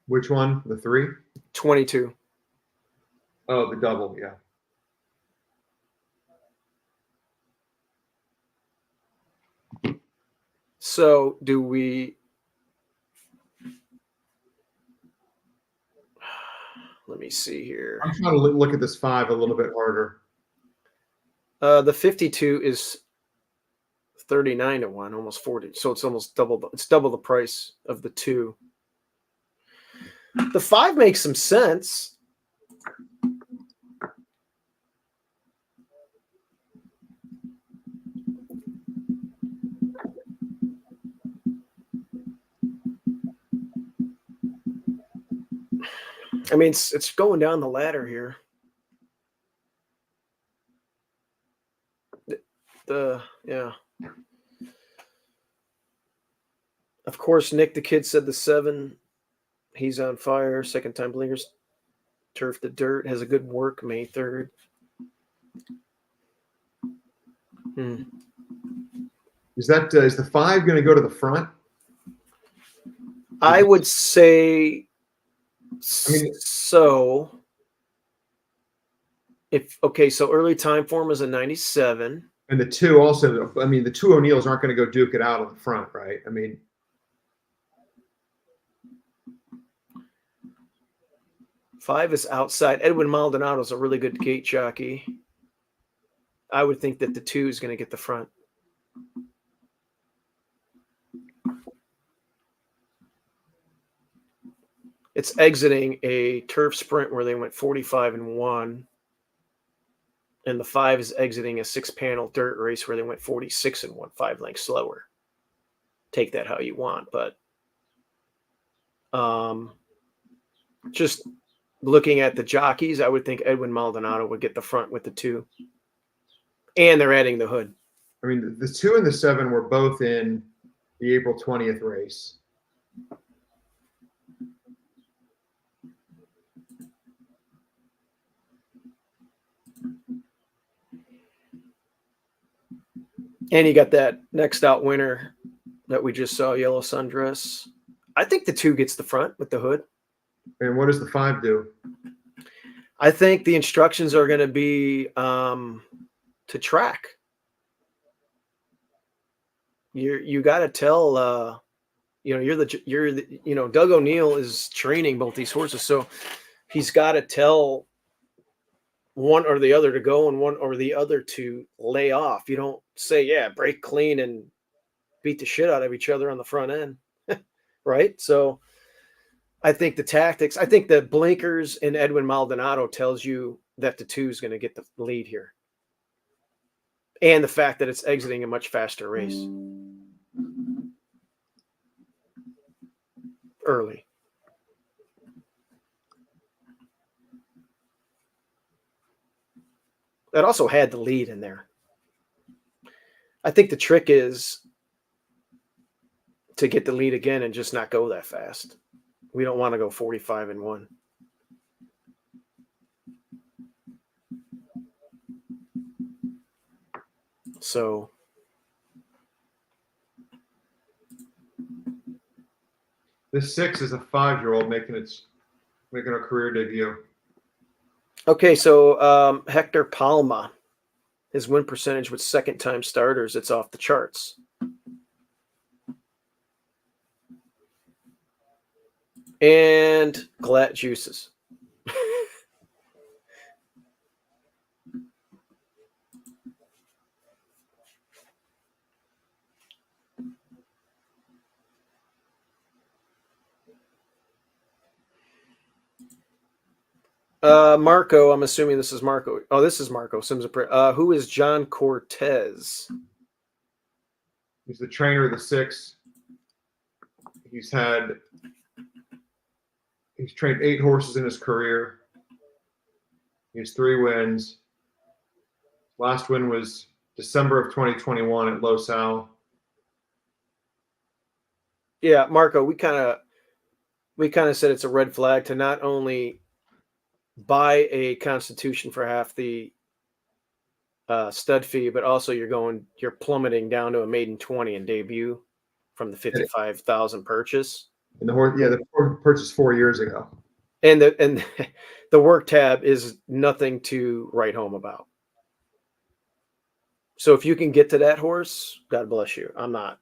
Which one? The 3? 22. Oh, the double, yeah. So do we? Let me see here. I'm trying to look at this 5 a little bit harder. The 52 is 39 to 1, almost 40. So it's almost double. It's double the price of the 2. The 5 makes some sense. I mean, it's going down the ladder here. Yeah. Of course, Nick the Kid said the 7. He's on fire. Second time blinkers. Turf the Dirt has a good work. May 3rd. Is the 5 going to go to the front? I would say. So. So early time form is a 97. And the 2 also. I mean, the 2 O'Neills aren't going to go duke it out on the front, right? I mean. 5 is outside. Edwin Maldonado is a really good gate jockey. I would think that the 2 is going to get the front. It's exiting a turf sprint where they went 45 and 1. And the 5 is exiting a 6-panel dirt race where they went 46 and 1, 5 lengths slower. Take that how you want, but just looking at the jockeys, I would think Edwin Maldonado would get the front with the 2. And they're adding the hood. I mean, the 2 and the 7 were both in the April 20th race. And you got that next out winner that we just saw, Yellow Sundress. I think the 2 gets the front with the hood. And what does the 5 do? I think the instructions are going to be to track. You got to tell Doug O'Neill is training both these horses, so he's got to tell one or the other to go and one or the other to lay off. You don't say, break clean and beat the shit out of each other on the front end. Right? So I think the tactics, I think the blinkers in Edwin Maldonado tells you that the 2 is going to get the lead here. And the fact that it's exiting a much faster race. Early. That also had the lead in there. I think the trick is to get the lead again and just not go that fast. We don't want to go 45 and 1. So this 6 is a 5-year-old making a career debut. Okay, so Hector Palma, his win percentage with second-time starters, it's off the charts. And Glatt Juices. Marco, I'm assuming this is Marco. Oh, this is Marco Sims. Who is John Cortez? He's the trainer of the 6. He's trained 8 horses in his career. He has 3 wins. Last win was December of 2021 at Los Al. Yeah, Marco, we kind of said it's a red flag to not only buy a Constitution for half the stud fee, but also you're plummeting down to a maiden 20 and debut from the 55,000 purchase. And the horse purchased 4 years ago. And the work tab is nothing to write home about. So if you can get to that horse, God bless you. I'm not.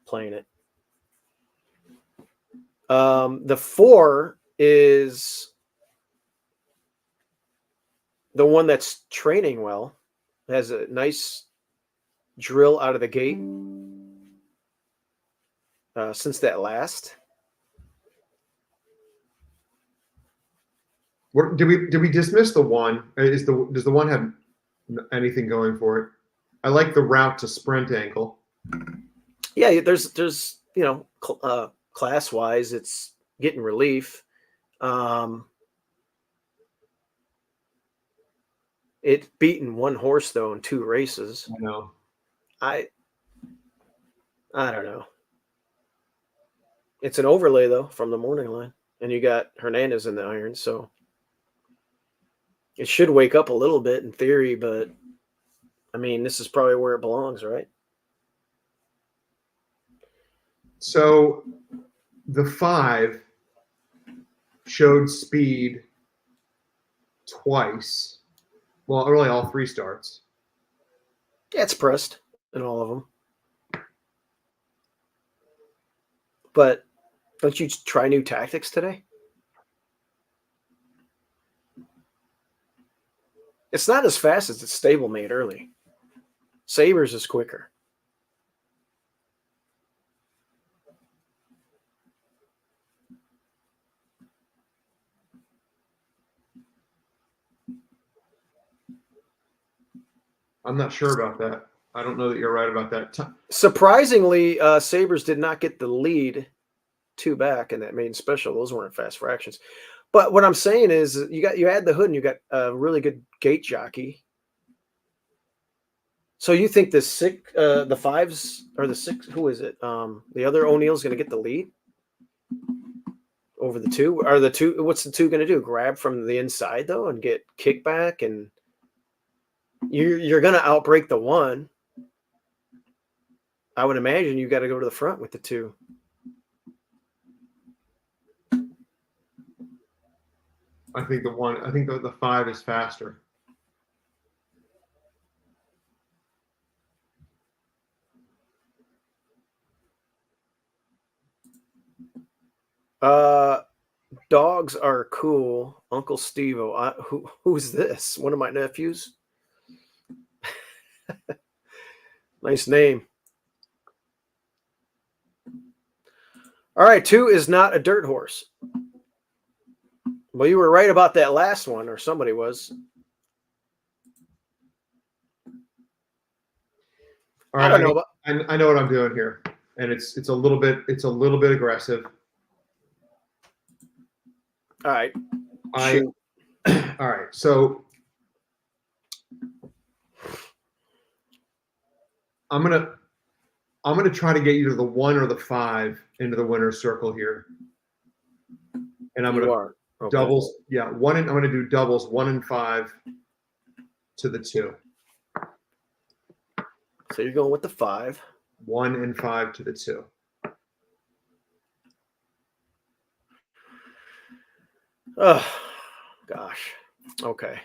playing it. The 4 is the one that's training well. It has a nice drill out of the gate since that last. Did we dismiss the 1? Does the 1 have anything going for it? I like the route to sprint angle. Yeah, there's class wise, it's getting relief. It's beaten 1 horse though in 2 races. I know. I don't know. It's an overlay though from the morning line, and you got Hernandez in the iron, so it should wake up a little bit in theory. But I mean, this is probably where it belongs, right? So the 5 showed speed twice. Well, really all 3 starts. Yeah, it's pressed in all of them. But don't you try new tactics today? It's not as fast as its stablemate early. Sabres is quicker. I'm not sure about that. I don't know that you're right about that. Surprisingly, Sabres did not get the lead 2 back in that main special. Those weren't fast fractions. But what I'm saying is you add the hood and you got a really good gate jockey. So you think the 5s or the 6? Who is it? The other O'Neill's going to get the lead over the 2. Are the 2? What's the 2 going to do? Grab from the inside though and get kickback, and you're going to outbreak the 1. I would imagine you got to go to the front with the 2. I think the 5 is faster. Dogs are cool. Uncle Steve-O. Who's this? One of my nephews? Nice name. All right, 2 is not a dirt horse. Well, you were right about that last one, or somebody was. All right, I know what I'm doing here, and it's a little bit aggressive. All right. All right. So I'm gonna try to get you to the 1 or the 5 into the winner's circle here, and I'm gonna doubles. Yeah, I'm gonna do doubles 1 and 5 to the 2. So you're going with the 5. 1 and 5 to the 2. Oh, gosh. Okay.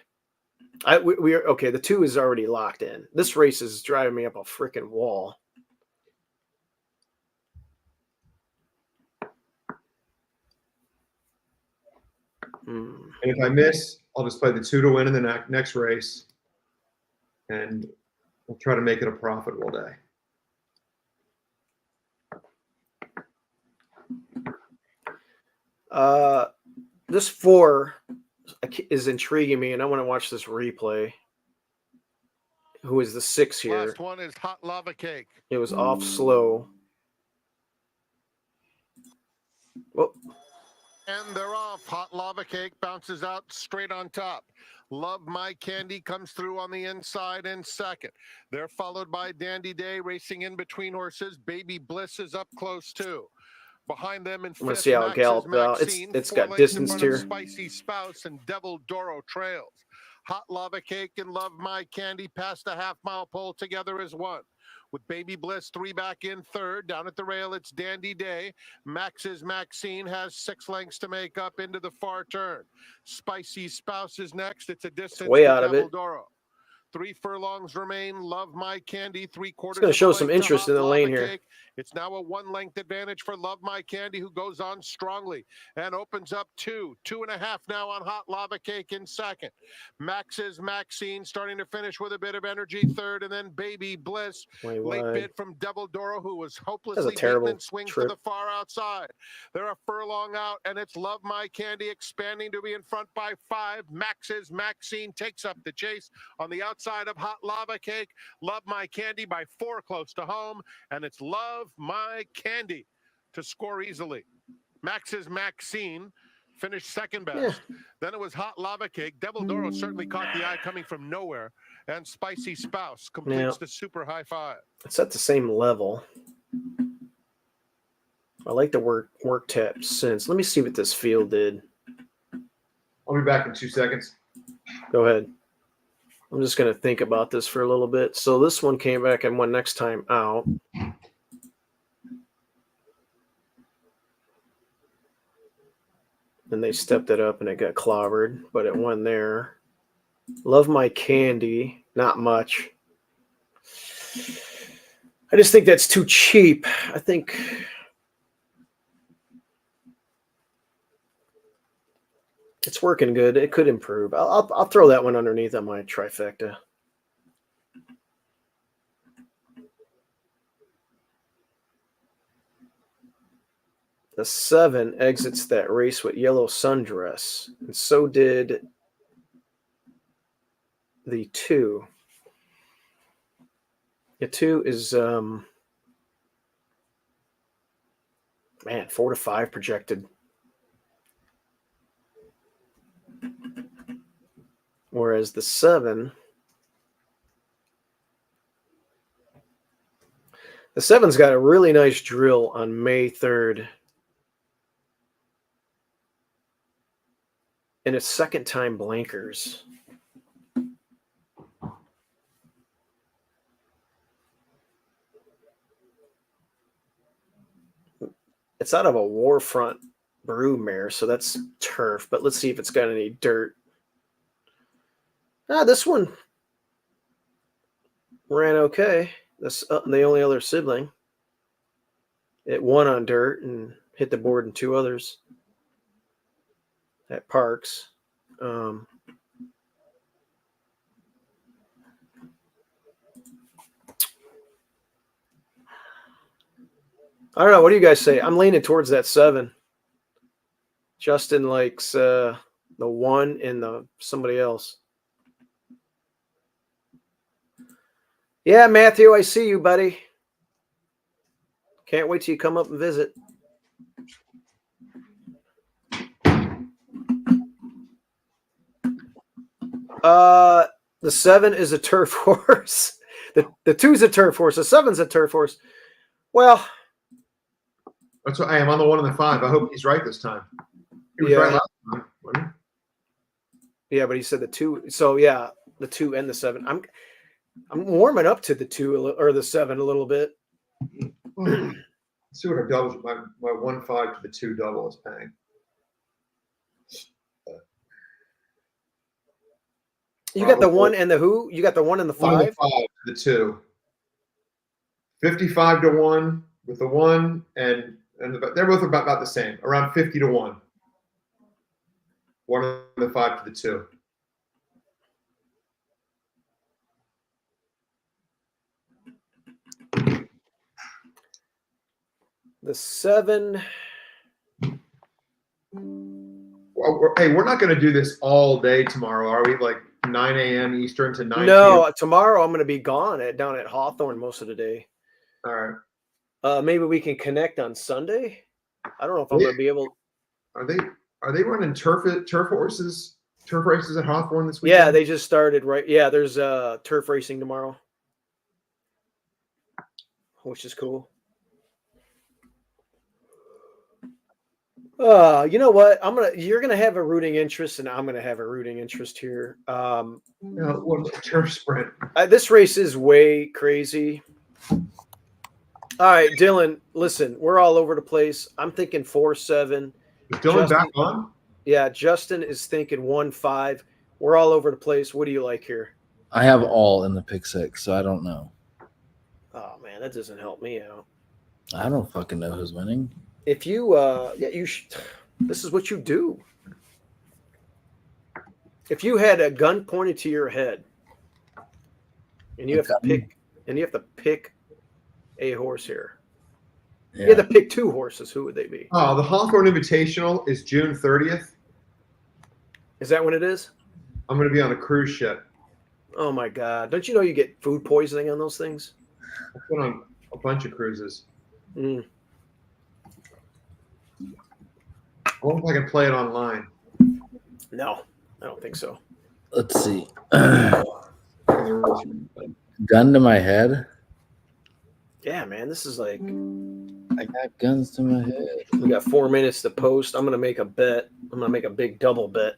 We are okay. The 2 is already locked in. This race is driving me up a freaking wall. And if I miss, I'll just play the 2 to win in the next race, and we'll try to make it a profitable day. This 4 is intriguing me, and I want to watch this replay. Who is the 6 here? Last one is Hot Lava Cake. It was off slow. Well, and they're off. Hot Lava Cake bounces out straight on top. Love My Candy comes through on the inside in second. They're followed by Dandy Day racing in between horses. Baby Bliss is up close too. Behind them in fifth, let's see how it galloped out. It's got distance here. Spicy Spouse and Devil Doro trails. Hot Lava Cake and Love My Candy past the half-mile pole together as one. With Baby Bliss 3 back in third. Down at the rail, it's Dandy Day. Max's Maxine has 6 lengths to make up into the far turn. Spicy Spouse is next. It's a distance way to out Devil of it. Doro. 3 furlongs remain. Love My Candy, 3/4. It's going to show some interest in the lane here. It's now a 1-length advantage for Love My Candy, who goes on strongly and opens up 2.5 now on Hot Lava Cake in second. Max's Maxine starting to finish with a bit of energy third, and then Baby Bliss. Late bid from Devil Doro, who was hopelessly beaten and swings to the far outside. They're a furlong out, and it's Love My Candy expanding to be in front by 5. Max's Maxine takes up the chase on the outside of Hot Lava Cake. Love My Candy by 4 close to home, and it's Love My Candy to score easily. Max's Maxine finished second best. Yeah. Then it was Hot Lava Cake. Devil Doro certainly caught the eye coming from nowhere, and Spicy Spouse completes the super high 5. It's at the same level. I like the work tap since. Let me see what this field did. I'll be back in 2 seconds. Go ahead. I'm just going to think about this for a little bit. So this one came back and won next time out. Then they stepped it up and it got clobbered, but it won there. Love My Candy, not much. I just think that's too cheap. I think it's working good. It could improve. I'll throw that one underneath on my trifecta. The 7 exits that race with yellow sundress, and so did the 2. The 2 is man, 4 to 5 projected. Whereas the 7, the 7's got a really nice drill on May 3rd. And it's second time blankers. It's out of a Warfront brood mare, so that's turf. But let's see if it's got any dirt. This one ran okay. That's the only other sibling. It won on dirt and hit the board in 2 others at Parks. I don't know. What do you guys say? I'm leaning towards that 7. Justin likes the 1 and the somebody else. Yeah, Matthew, I see you, buddy. Can't wait till you come up and visit. The 7 is a turf horse. The 2's a turf horse. The 7's a turf horse. Well, that's what I am on the 1 and the 5. I hope he's right this time. He was right last time, wasn't he? Yeah, but he said the 2. So yeah, the 2 and the 7. I'm warming up to the 2 or the 7 a little bit. Let's see what our doubles. My 1-5 to the 2 double is paying. You got the 1 and the who? You got the 1 and the 5? 1 and the 5 to the 2. 55 to 1 with the 1 and they're both about the same, around 50 to 1. 1 and the 5 to the 2. The 7. Well, hey, we're not going to do this all day tomorrow, are we? Like 9 a.m. Eastern to 9 No, p.m.? Tomorrow I'm going to be gone down at Hawthorne most of the day. All right. Maybe we can connect on Sunday. I don't know if I'm going to be able. Are they running turf races at Hawthorne this weekend? Yeah, they just started, right? Yeah, there's turf racing tomorrow, which is cool. You know what? You're gonna have a rooting interest, and I'm gonna have a rooting interest here. Turf sprint. This race is way crazy. All right, Dylan, listen, we're all over the place. I'm thinking 4-7. Is Dylan back on? Yeah, Justin is thinking 1-5. We're all over the place. What do you like here? I have all in the pick six, so I don't know. Oh man, that doesn't help me out. I don't fucking know who's winning. If you, you should. This is what you do. If you had a gun pointed to your head, and you have to pick a horse here. Yeah. You had to pick 2 horses. Who would they be? Oh, the Hawthorne Invitational is June 30th. Is that when it is? I'm going to be on a cruise ship. Oh my God! Don't you know you get food poisoning on those things? I've been on a bunch of cruises. I wonder if I can play it online. No, I don't think so. Let's see. Gun to my head. Yeah, man, this is like I got guns to my head. We got 4 minutes to post. I'm gonna make a bet. I'm gonna make a big double bet.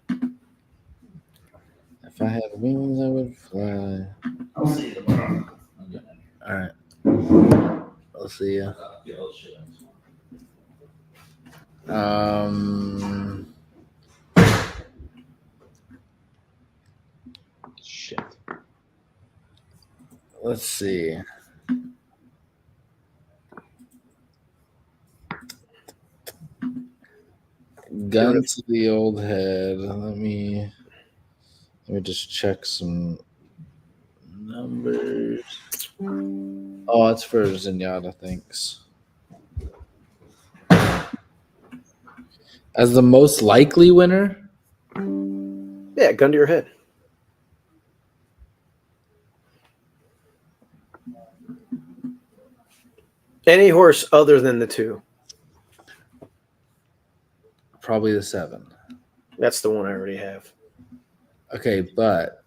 If I had wings, I would fly. I'll see you tomorrow. Okay. All right. I'll see you. Shit. Let's see. Gun to the old head. Let me just check some numbers. Oh, it's for Zenyatta, thanks. As the most likely winner? Yeah, gun to your head. Any horse other than the 2. Probably the 7. That's the one I already have. Okay, but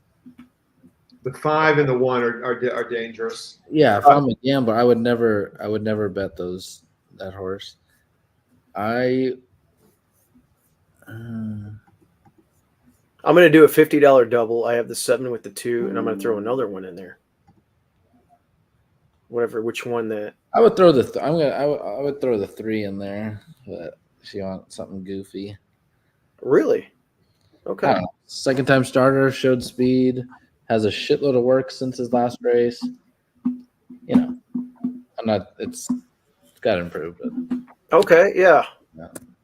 the 5 and the 1 are dangerous. Yeah, if I'm a gambler, I would never bet that horse. I'm gonna do a $50 double. I have the 7 with the 2, and I'm gonna throw another one in there. Which one that I would throw I would throw the 3 in there, but if you want something goofy. Really? Okay. Second time starter, showed speed, has a shitload of work since his last race. You know, it's got to improve, but okay, yeah.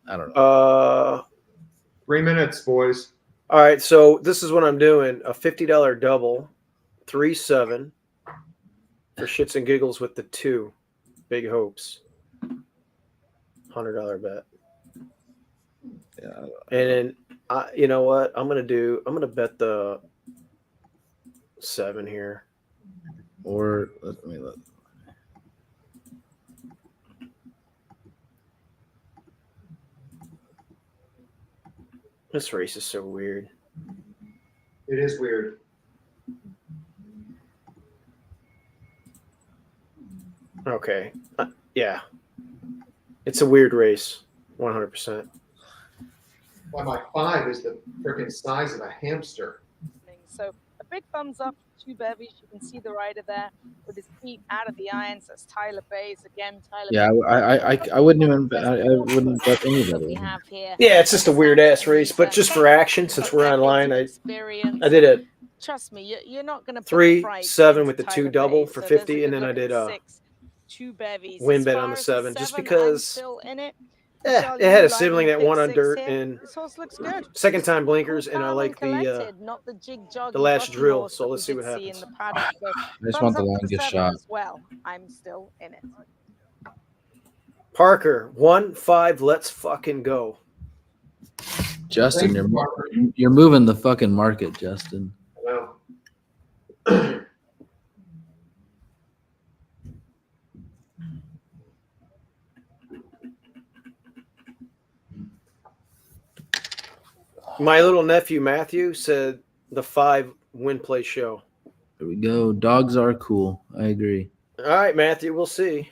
I don't know. 3 minutes, boys. All right, so this is what I'm doing: a $50 double, 3-7 for shits and giggles with the 2. Big hopes. $100 bet. Yeah. And then you know what? I'm gonna bet the 7 here. Or let me look. This race is so weird. It is weird. Okay. Yeah. It's a weird race. 100%. Well, my 5 is the freaking size of a hamster. So a big thumbs up to 2 bevies. You can see the rider there with his feet out of the irons. That's Tyler Bays again. Yeah, I wouldn't even bet. I wouldn't bet anybody. Yeah, it's just a weird ass race, but just for action, since we're online, I did a trust me, you're not going to 3-7 with the 2 double for 50, and then I did a 2 bevies win bet on the 7 just because. Yeah, it had a sibling that won on dirt, and second time blinkers, and I like the last drill. So let's see what happens. I just want the longest shot. Well, I'm still in it. Parker, 1-5. Let's fucking go. Justin, you're moving the fucking market, Justin. Well. My little nephew Matthew said the 5 win play show. There we go. Dogs are cool. I agree. All right, Matthew. We'll see.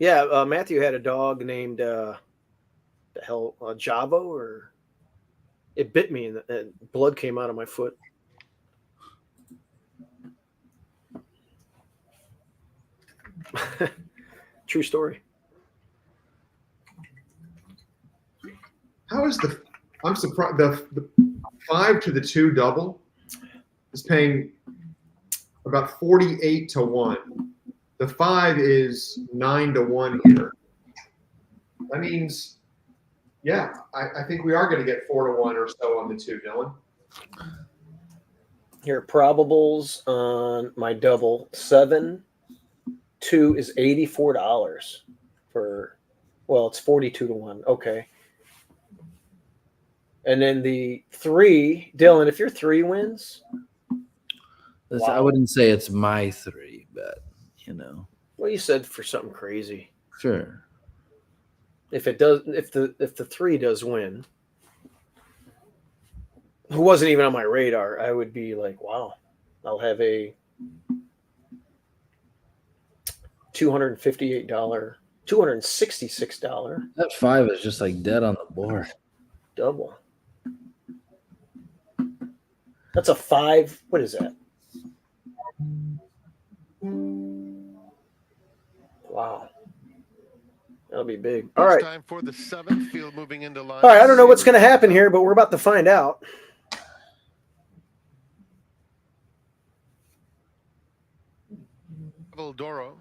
Yeah, Matthew had a dog named Javo, or it bit me and blood came out of my foot. True story. How is I'm surprised the 5 to the 2 double is paying about 48 to 1. The 5 is 9 to 1 here. That means, yeah, I think we are going to get 4 to 1 or so on the 2, Dylan. Here, probables on my double 7-2 is $84 for, well, it's 42 to 1. Okay. And then the 3, Dylan, if your 3 wins, wow. I wouldn't say it's my 3, but well, you said for something crazy. Sure. If it does, if the 3 does win, who wasn't even on my radar, I would be like, wow, I'll have a $266. That 5 is just like dead on the board. Double. That's a 5. What is that? Wow. That'll be big. All right. Time for the 7th field moving into line. All right. I don't know what's going to happen here, but we're about to find out. Doro.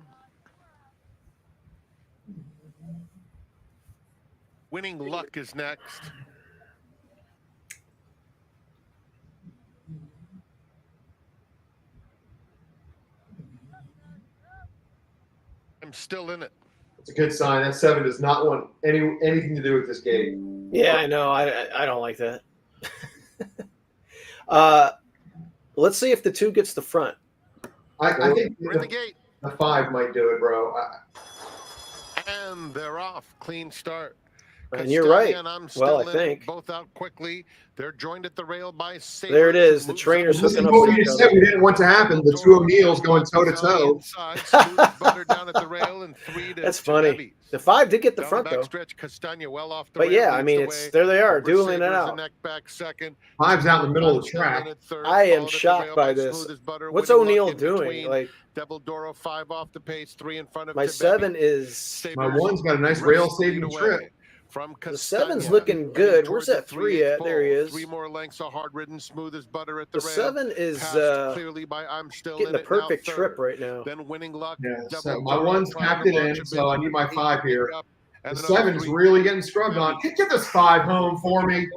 Winning Luck is next. I'm still in it. It's a good sign. That 7 does not want anything to do with this game. Yeah, I know. I don't like that. Let's see if the 2 gets the front. I think we're in the gate. The 5 might do it, bro. And they're off. Clean start. And you're right. Well, I think both out quickly. They're joined at the rail by Sabres. There it is. The trainer's hooking up. What we just said we didn't want to happen. The 2 O'Neills going toe to toe. That's funny. The 5 did get the front though. But yeah, I mean, it's there. They are dueling it out. 5's out in the middle of the track. I am shocked by this. What's O'Neill doing? Like Devil Doro 5 off the pace, 3 in front of my 7 is. My 1's got a nice rail saving trip. From the 7's looking good. Where's that 3 at? There he is. 3 more lengths, a hard ridden, smooth as butter at the rail. 7 is clearly by I'm still getting the perfect trip right now. Then Winning Luck. Yeah, so my 1's capped it in, so I need my 5 here. The 7's really getting scrubbed on. Get this 5 home for me.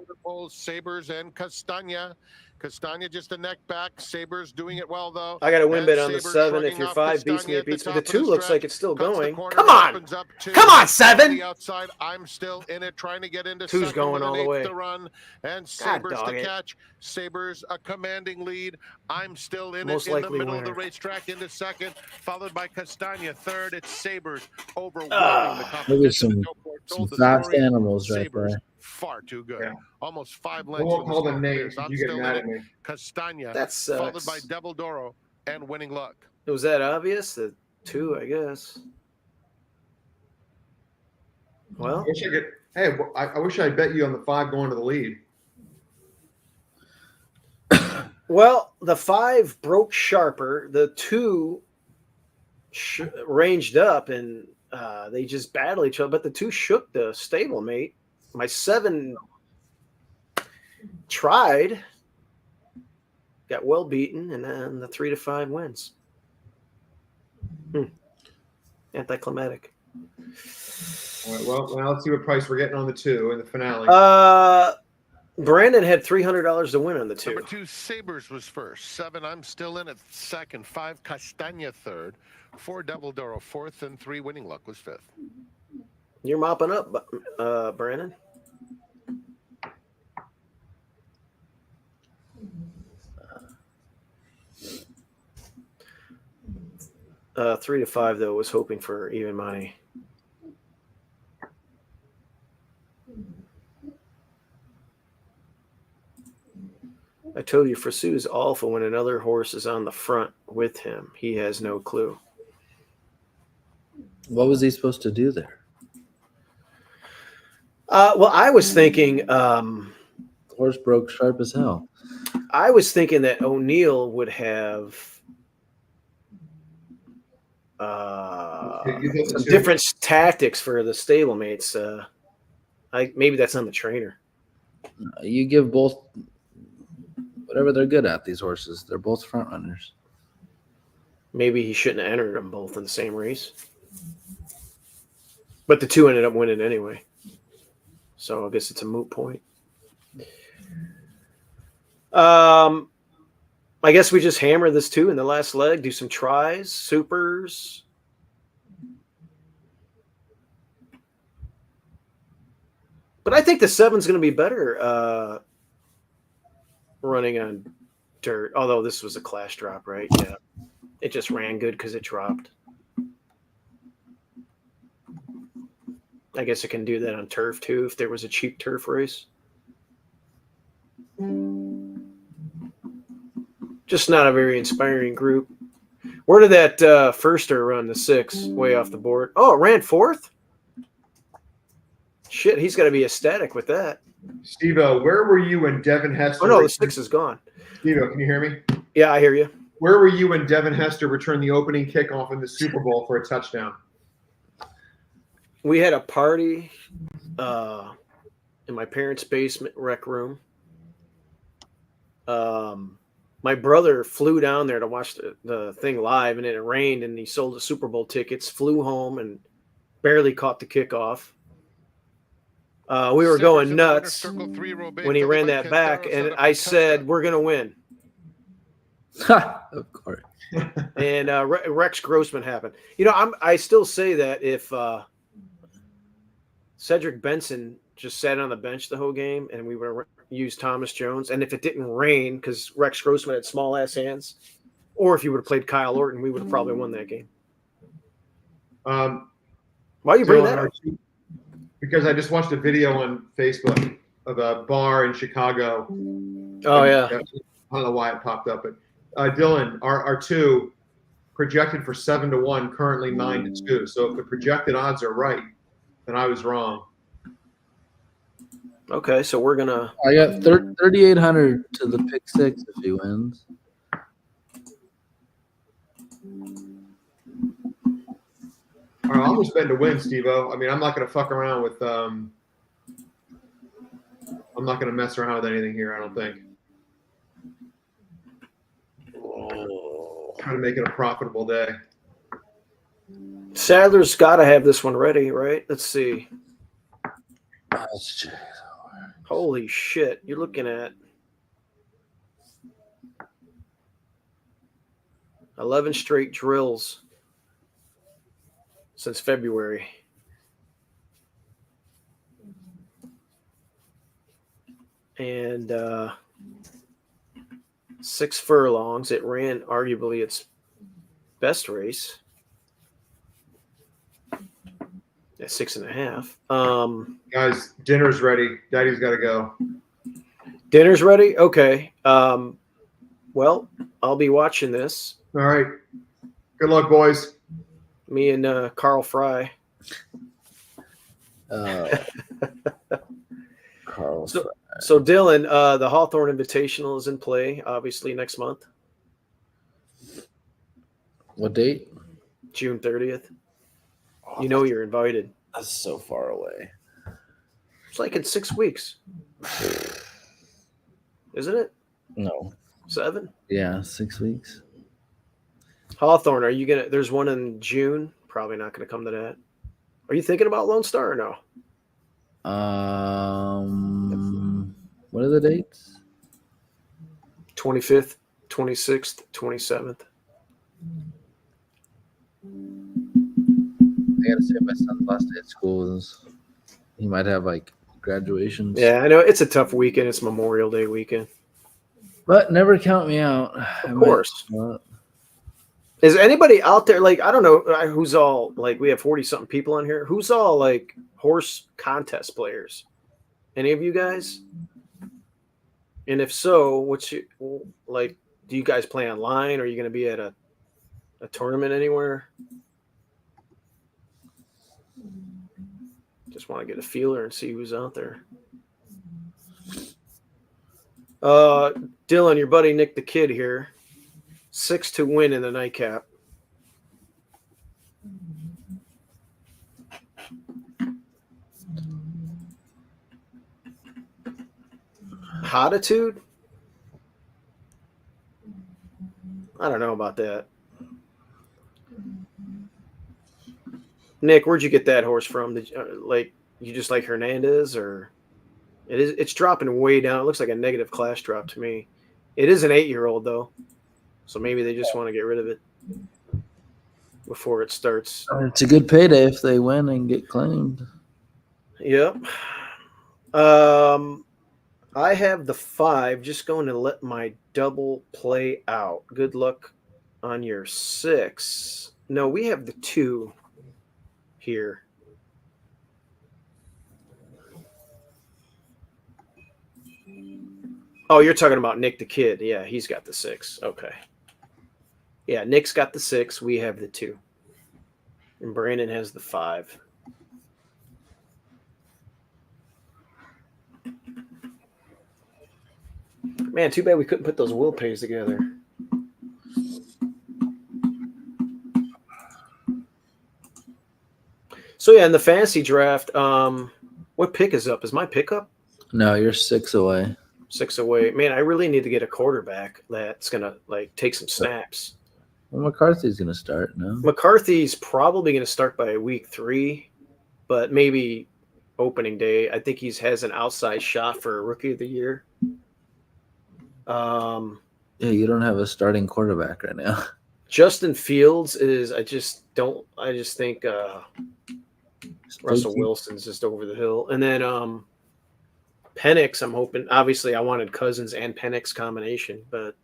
Sabres and Castagna. Castagna just a neck back. Sabres doing it well, though. I got a win bet on the 7. If your 5 beats me, it beats me. The 2 looks like it's still going. Come on. Come on, 7. Outside, I'm still in it, trying to get into 2's going all the way. To run, and Sabres to catch. Sabres a commanding lead. I'm still in it in the middle of the racetrack into 2nd, followed by Castagna 3rd. It's Sabres overwhelming the competition. Some fast animals right there. Far too good. Yeah. Almost 5 lengths. We'll call them names. You get mad at me. Castagna. That sucks. Followed by Devil Doro and Winning Luck. Was that obvious? The 2, I guess. Well, I wish I bet you on the 5 going to the lead. Well, the 5 broke sharper. The 2 ranged up, and they just battled each other. But the 2 shook the stablemate. My 7 tried, got well beaten, and then the 3 to 5 wins. Anticlimactic. All right, well, now let's see what price we're getting on the 2 in the finale. Brandon had $300 to win on the 2. Number 2, Sabres was first. 7, I'm still in at 2nd. 5, Castagna 3rd. 4, Devil Doro 4th, and 3, Winning Luck was 5th. You're mopping up, Brandon. Uh, 3 to 5 though was hoping for even money. I told you, Frasue is awful when another horse is on the front with him. He has no clue. What was he supposed to do there? Well, I was thinking horse broke sharp as hell. I was thinking that O'Neill would have some different tactics for the stablemates. Maybe that's on the trainer. You give both whatever they're good at, these horses. They're both front runners. Maybe he shouldn't have entered them both in the same race. But the two ended up winning anyway. So I guess it's a moot point. I guess we just hammer this 2 in the last leg, do some tries, supers. But I think the 7's going to be better running on dirt, although this was a clash drop, right? Yeah. It just ran good because it dropped. I guess it can do that on turf too if there was a cheap turf race. Just not a very inspiring group. Where did that firster run, the 6, way off the board? Oh, it ran 4th? Shit, he's got to be ecstatic with that. Steve-O, where were you when Devin Hester... Oh, no, the 6 is gone. Steve-O, can you hear me? Yeah, I hear you. Where were you when Devin Hester returned the opening kickoff in the Super Bowl for a touchdown? We had a party in my parents' basement rec room. My brother flew down there to watch the thing live, and it rained, and he sold the Super Bowl tickets, flew home, and barely caught the kickoff. We were going nuts when he ran that back, and I said, we're going to win. Of course. And Rex Grossman happened. You know, I still say that if Cedric Benson just sat on the bench the whole game and we would have used Thomas Jones, and if it didn't rain because Rex Grossman had small-ass hands, or if you would have played Kyle Orton, we would have probably won that game. Why you bring that up? Because I just watched a video on Facebook of a bar in Chicago. Oh, yeah. I don't know why it popped up, but Dylan, our 2 projected for 7-1, currently 9-2. So if the projected odds are right, then I was wrong. Okay, so we're gonna. I got 3,800 to the pick 6 if he wins. All right, I'll just bet to win, Steve-O. I mean, I'm not going to fuck around with. I'm not going to mess around with anything here. I don't think. Trying to make it a profitable day. Sadler's got to have this one ready, right? Let's see. Holy shit. You're looking at 11 straight drills since February. And 6 furlongs. It ran arguably its best race at 6.5. Guys, dinner's ready. Daddy's got to go. Dinner's ready? Okay. Well, I'll be watching this. All right. Good luck, boys. Me and Carl Fry. Carl Fry. So Dylan, the Hawthorne Invitational is in play, obviously, next month. What date? June 30th. You know you're invited. That's so far away. It's like in 6 weeks. Isn't it? No. 7? Yeah, 6 weeks. Hawthorne, are you gonna? There's one in June. Probably not gonna come to that. Are you thinking about Lone Star or no? What are the dates? 25th, 26th, 27th. I gotta say my son's last day at school is he might have like graduations. Yeah, I know it's a tough weekend. It's Memorial Day weekend. But never count me out. Of course. Is anybody out there, like, I don't know who's all, like, we have 40-something people on here. Who's all, like, horse contest players? Any of you guys? And if so, what's your, like, do you guys play online? Or are you going to be at a tournament anywhere? Just want to get a feeler and see who's out there. Dylan, your buddy Nick the Kid here. 6 to win in the nightcap. Hotitude? I don't know about that. Nick, where'd you get that horse from? Did you, you just like Hernandez, or it's dropping way down? It looks like a negative class drop to me. It is an 8-year-old though, so maybe they just want to get rid of it before it starts. It's a good payday if they win and get claimed. Yep. I have the 5. Just going to let my double play out. Good luck on your 6. No, we have the 2 here. Oh, you're talking about Nick the Kid. Yeah, he's got the 6. Okay. Yeah, Nick's got the 6. We have the 2. And Brandon has the 5. Man, too bad we couldn't put those will pays together. So yeah, in the fantasy draft, what pick is up? Is my pick up? No, you're 6 away. 6 away. Man, I really need to get a quarterback that's gonna take some snaps. Well, McCarthy's gonna start. No, McCarthy's probably gonna start by week 3, but maybe opening day. I think he has an outside shot for a rookie of the year. Yeah, you don't have a starting quarterback right now. Justin Fields is. I just think Russell Wilson's just over the hill, and then Penix. I'm hoping. Obviously, I wanted Cousins and Penix combination, but.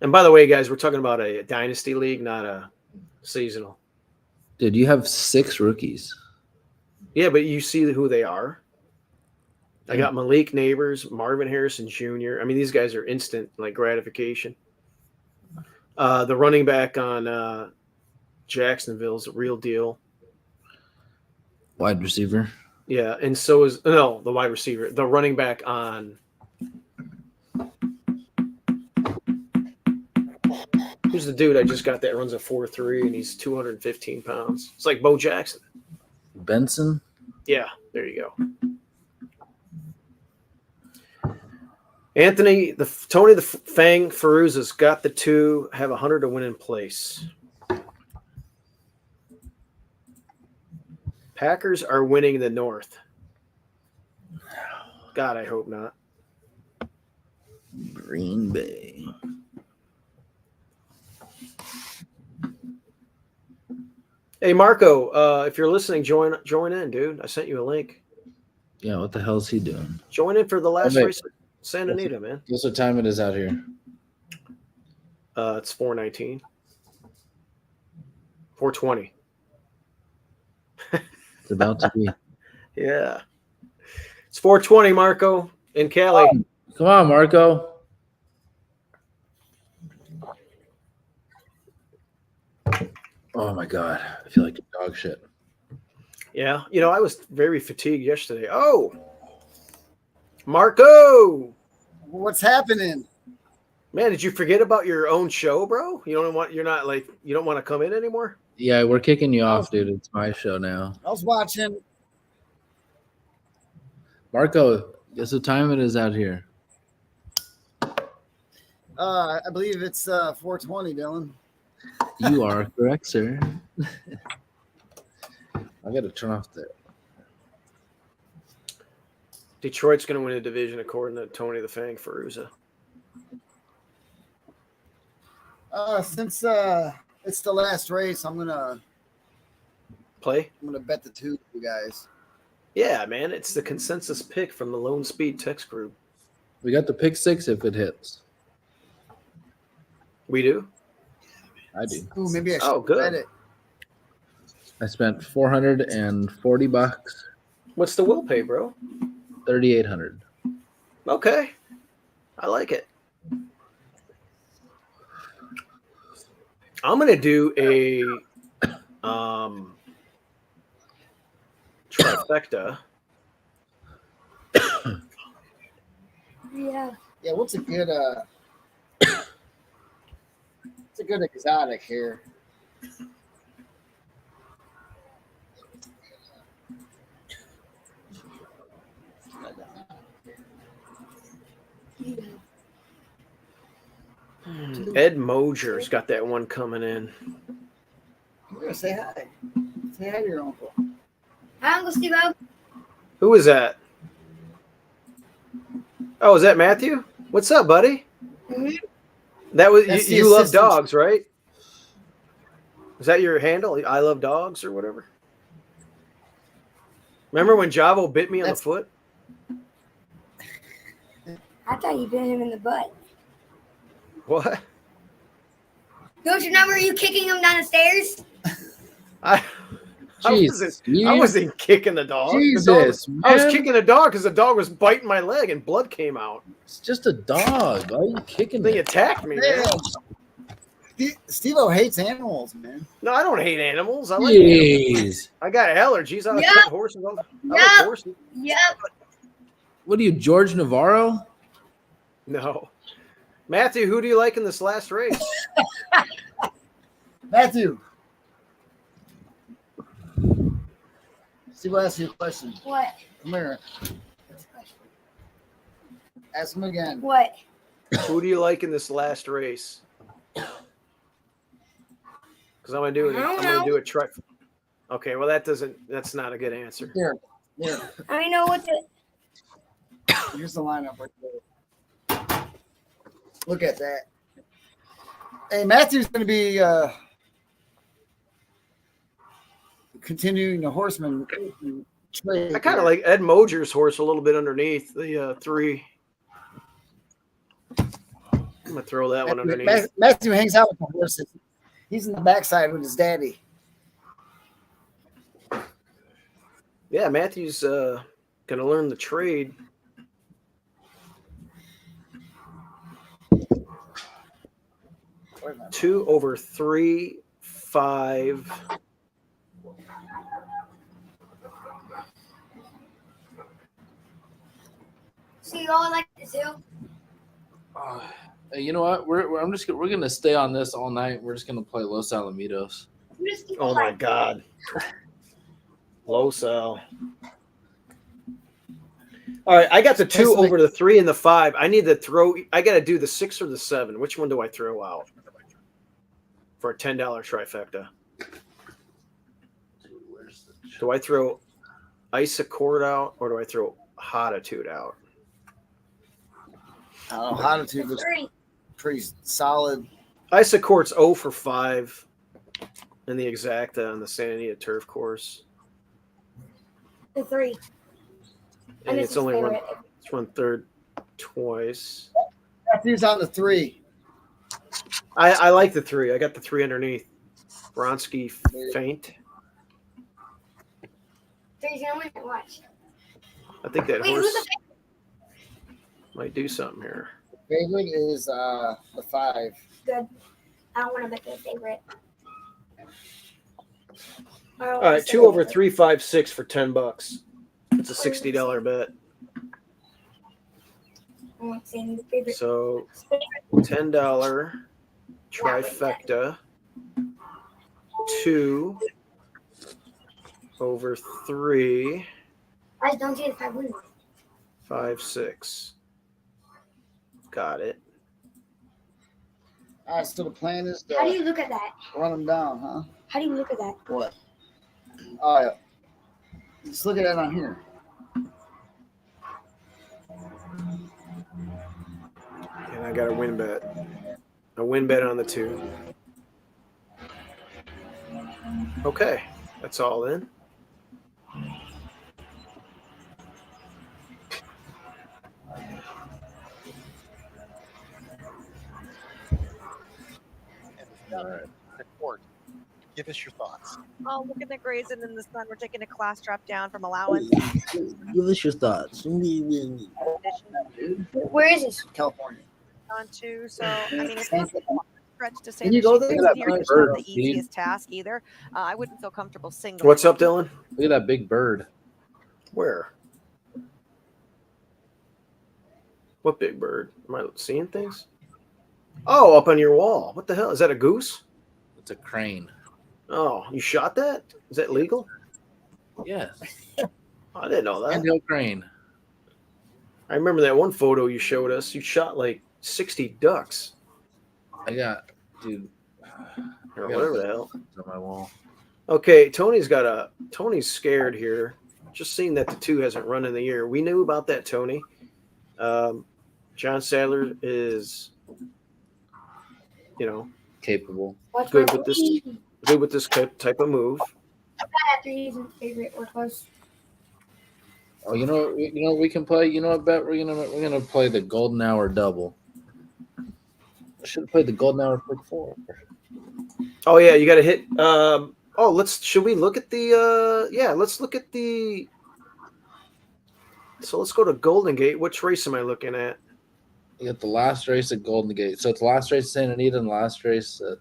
And by the way, guys, we're talking about a dynasty league, not a seasonal. Dude, you have 6 rookies. Yeah, but you see who they are. I got Malik Neighbors, Marvin Harrison Jr. I mean, these guys are instant gratification. The running back on Jacksonville's a real deal. Wide receiver. Yeah, and so is the wide receiver. The running back on who's the dude I just got that runs a 4.3 and he's 215 pounds. It's like Bo Jackson. Benson? Yeah, there you go. Tony the Fang Ferruza's got the 2, have 100 to win in place. Packers are winning the North. God, I hope not. Green Bay. Hey, Marco, if you're listening, join in, dude. I sent you a link. Yeah, what the hell is he doing? Join in for the last race at Santa Anita, man. Guess what time it is out here? It's 4:19. 4:20. It's about to be. Yeah. It's 4:20, Marco, in Cali. Come on, Marco. Oh, my God. I feel like dog shit. Yeah. I was very fatigued yesterday. Oh, Marco. What's happening? Man, did you forget about your own show, bro? You don't want to come in anymore? Yeah, we're kicking you off, dude. It's my show now. I was watching. Marco, guess what time it is out here? I believe it's 4:20, Dylan. You are correct, sir. I got to turn off the. Detroit's going to win a division according to Tony the Fang Ferruza. Since it's the last race, I'm gonna play. I'm gonna bet the 2 you guys. Yeah, man, it's the consensus pick from the Lone Speed text group. We got the pick 6 if it hits. We do. I do. Ooh, maybe I should bet it. I spent $440. What's the will pay, bro? 3,800. Okay, I like it. I'm gonna do a trifecta. Yeah. Yeah. What's a good it's a good exotic here. Ed Moger's got that one coming in. Yeah, say hi. Say hi to your uncle. Hi, Uncle Steve. Who is that? Oh, is that Matthew? What's up, buddy? Mm-hmm. That was That's you love dogs, right? Is that your handle? I love dogs or whatever. Remember when Javo bit me on the foot? I thought you bit him in the butt. What? Don't you remember you kicking him down the stairs? I wasn't kicking the dog. Jesus, I was kicking the dog because the dog was biting my leg and blood came out. It's just a dog. Why are you kicking They it? attacked me, man. Steve-O hates animals, man. No, I don't hate animals. I like animals. Jeez. I got allergies. I Yep. pet horses. I like horses. Yep. What are you, George Navarro? No. Matthew, who do you like in this last race? Matthew. Steve-O asked you a question. What? Come here. Ask him again. What? Who do you like in this last race? Because I'm gonna do a try. Okay, well that's not a good answer. Here. I know what the. Here's the lineup right there. Look at that. Hey, Matthew's going to be continuing the horseman trade. I kind of like Ed Moger's horse a little bit underneath the 3. I'm gonna throw that one underneath. Matthew hangs out with the horses. He's in the backside with his daddy. Yeah, Matthew's gonna learn the trade. Two over 3, 5. So you all like this too? Hey, you know what? We're gonna stay on this all night. We're just gonna play Los Alamitos. Oh my God, Los Al. All right, I got the 2 over the 3 and the 5. I need to throw. I got to do the 6 or the 7. Which one do I throw out for a $10 trifecta? Do I throw Ice Accord out or do I throw Hotitude out? I don't know. Hotitude was pretty solid. Ice Accord's 0 for 5 in the exacta on the Santa Anita turf course. The 3. And it's only one third twice. Matthew's on the 3. I like the 3. I got the 3 underneath. Bronski faint. 3's gonna win. Watch. I think that Wait, who's horse the might do something here. Favorite is the 5. Good. I don't want to bet the favorite. All right, 2 over 3, 5, 6 for $10. It's a $60 bet. So $10 trifecta. 2 over 3. I just don't see if I win. 5, 6. Got it. All right, so the plan is to How do you look at that? run them down, huh? How do you look at that? What? Oh, yeah. Just look at that on here. And I got a win bet. A win bet on the 2. Okay, that's all in. All right. Court. Give us your thoughts. Oh, look at the grazing in the sun. We're taking a class drop down from allowance. Give us your thoughts. Where is this? California. On to, so I mean, it's not a stretch to say Can you that go she's there? here. It's not the easiest task either. I wouldn't feel comfortable singling. What's up, Dylan? Look at that big bird. Where? What big bird? Am I seeing things? Oh, up on your wall. What the hell? Is that a goose? It's a crane. Oh, you shot that? Is that legal? Yes. I didn't know that. Handheld crane. I remember that one photo you showed us. You shot like 60 ducks. I got, dude, or whatever the hell. On my wall. Okay, Tony's scared here. Just seeing that the 2 hasn't run in the year. We knew about that, Tony. John Sadler is, capable. Good with this type of move. After using favorite or close. Oh, we can play. You know what bet we're gonna play the golden hour double. I should have played the golden hour pick 4. Oh yeah, you got to hit. Should we look at the? Let's look at the. So let's go to Golden Gate. Which race am I looking at? You got the last race at Golden Gate. So it's the last race at Santa Anita and the last race at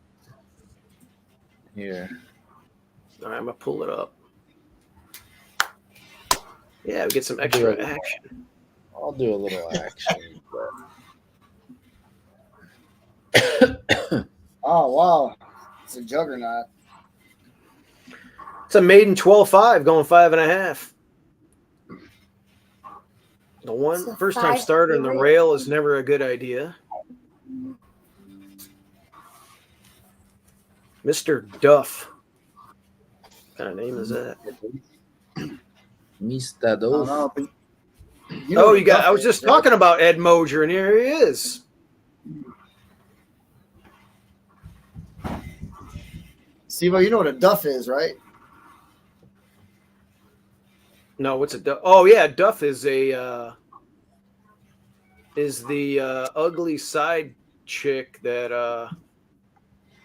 here. All right, I'm gonna pull it up. Yeah, we get some extra action. I'll do a little action. Oh wow, it's a juggernaut. It's a maiden 12-5 going 5.5. The first time starter in the rail is never a good idea. Mr. Duff. What kind of name is that? Mr. Duff. I was just talking about Ed Moser, and here he is. Steve-O, you know what a duff is, right? No, what's a Duff? Oh yeah, Duff is the ugly side chick that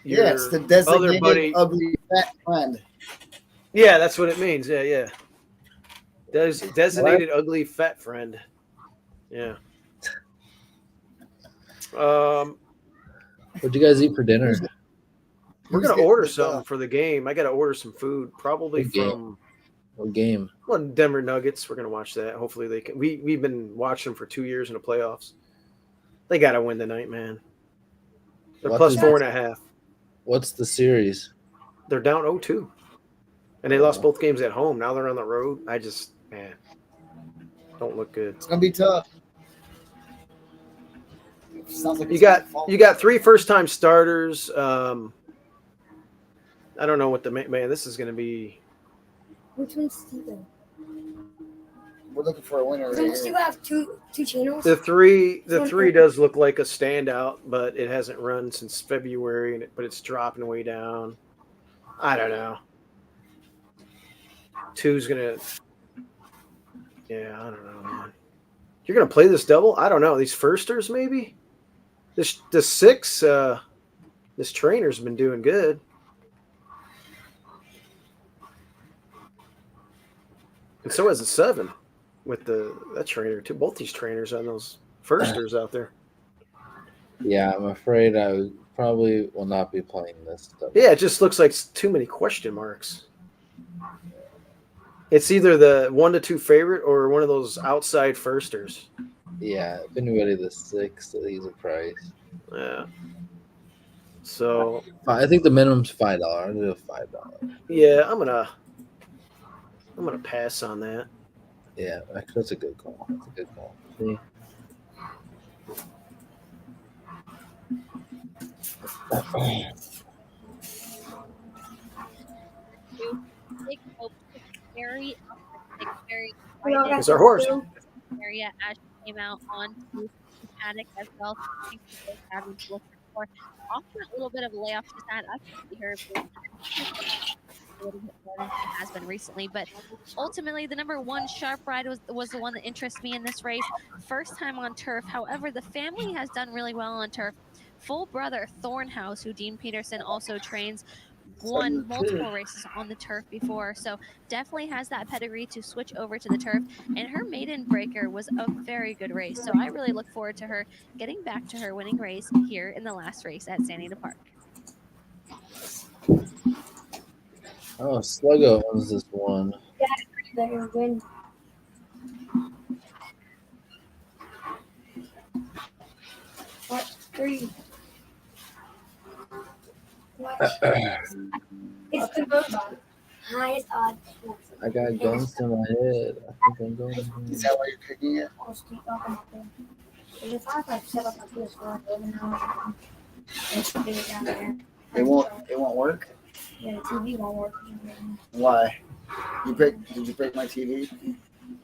it's the designated ugly fat friend. Yeah, that's what it means. Yeah. Designated ugly fat friend. Yeah. What'd you guys eat for dinner? We're gonna order something for the game. I gotta order some food, probably from. What game? Well, Denver Nuggets. We're gonna watch that. Hopefully they can. We've been watching them for 2 years in the playoffs. They gotta win tonight, man. They're plus 4.5. What's the series? They're down 0-2. And they lost both games at home. Now they're on the road. Don't look good. It's gonna be tough. Sounds like you got 3 first-time starters. I don't know what this is gonna be. Which one's Steven? We're looking for a winner. Doesn't Steve have two channels? The three does look like a standout, but it hasn't run since February, but it's dropping way down. I don't know. 2's gonna. Yeah, I don't know, man. You're gonna play this double? I don't know. These firsters, maybe. The 6. This trainer's been doing good. And so has a 7 with that trainer too. Both these trainers on those firsters out there. Yeah, I'm afraid I probably will not be playing this stuff. Yeah, it just looks like too many question marks. It's either the 1 to 2 favorite or one of those outside firsters. Yeah, if anybody the 6, he's a price. Yeah. So I think the minimum's $5. I'll do a $5. Yeah, I'm gonna pass on that. Yeah, actually, that's a good call. See? It's our horse. Area as she came out on the paddock as well. I think she was having to look for often a little bit of a layoff. She's had us see her a little bit more than she has been recently, but ultimately the number 1 Sharp Ride was the one that interests me in this race. First time on turf. However, the family has done really well on turf. Full brother Thornhouse, who Dean Peterson also trains, won multiple races on the turf before, so definitely has that pedigree to switch over to the turf. And her maiden breaker was a very good race, so I really look forward to her getting back to her winning race here in the last race at Santa Anita Park. Oh, Sluggo owns this one. Yeah, better win. What? 3. It's the most highest odds. I got guns to my head. I think I'm going. Is that why you're kicking it? If I set up a PS4 and it's down there. It won't work. Yeah, the TV won't work. Why? Did you break my TV?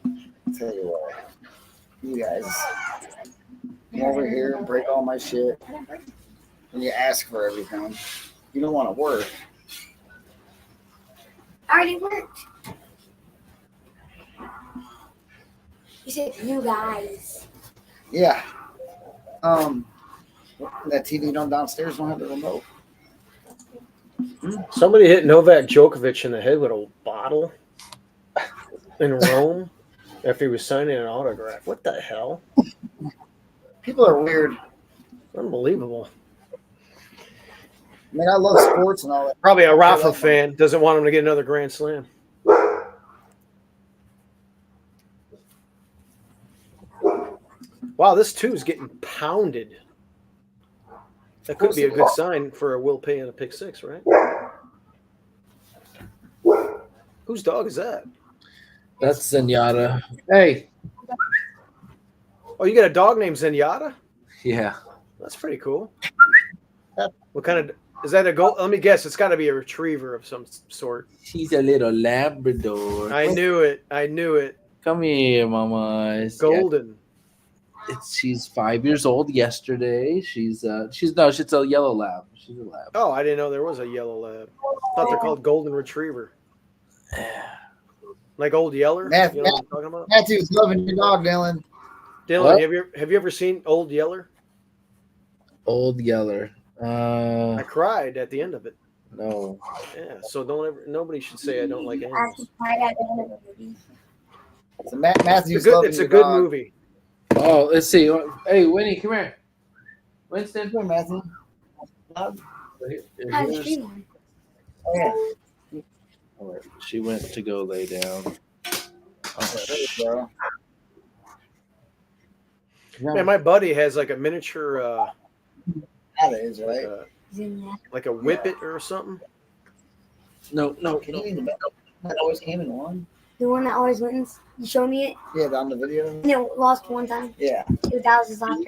I'll tell you what. You guys come over here and break all my shit. And you ask for everything. You don't want to work. Already worked. You said you guys. Yeah. That TV downstairs don't have the remote. Somebody hit Novak Djokovic in the head with a bottle in Rome after he was signing an autograph. What the hell? People are weird. Unbelievable. I mean, I love sports and all that. Probably a Rafa fan. Doesn't want him to get another Grand Slam. Wow, this two is getting pounded. That could be a good sign for a Will Pay and a pick six, right? Whose dog is that? That's Zenyatta. Hey. Oh, you got a dog named Zenyatta? Yeah. That's pretty cool. What kind of is that? A gold? Let me guess. It's got to be a retriever of some sort. She's a little Labrador. I knew it. I knew it. Come here, Mama. Golden. She's 5 years old. Yesterday, she's a yellow lab. She's a lab. Oh, I didn't know there was a yellow lab. I thought they're called golden retriever. Like Old Yeller. You know what I'm talking about? Matthew's loving your dog, Dylan. Dylan, have you ever seen Old Yeller? Old Yeller. I cried at the end of it. No. Yeah. So nobody should say I don't like animals. So Matthew's it's a good movie. Oh, let's see. Hey, Winnie, come here. Winston. Come here, Matthew. All right. She went to go lay down. Man, my buddy has like a miniature. That is right. Like a whippet or something. No. Can you mean that always came in one? The one that always wins. You showed me it. Yeah, on the video. And it lost one time. Yeah. That was his last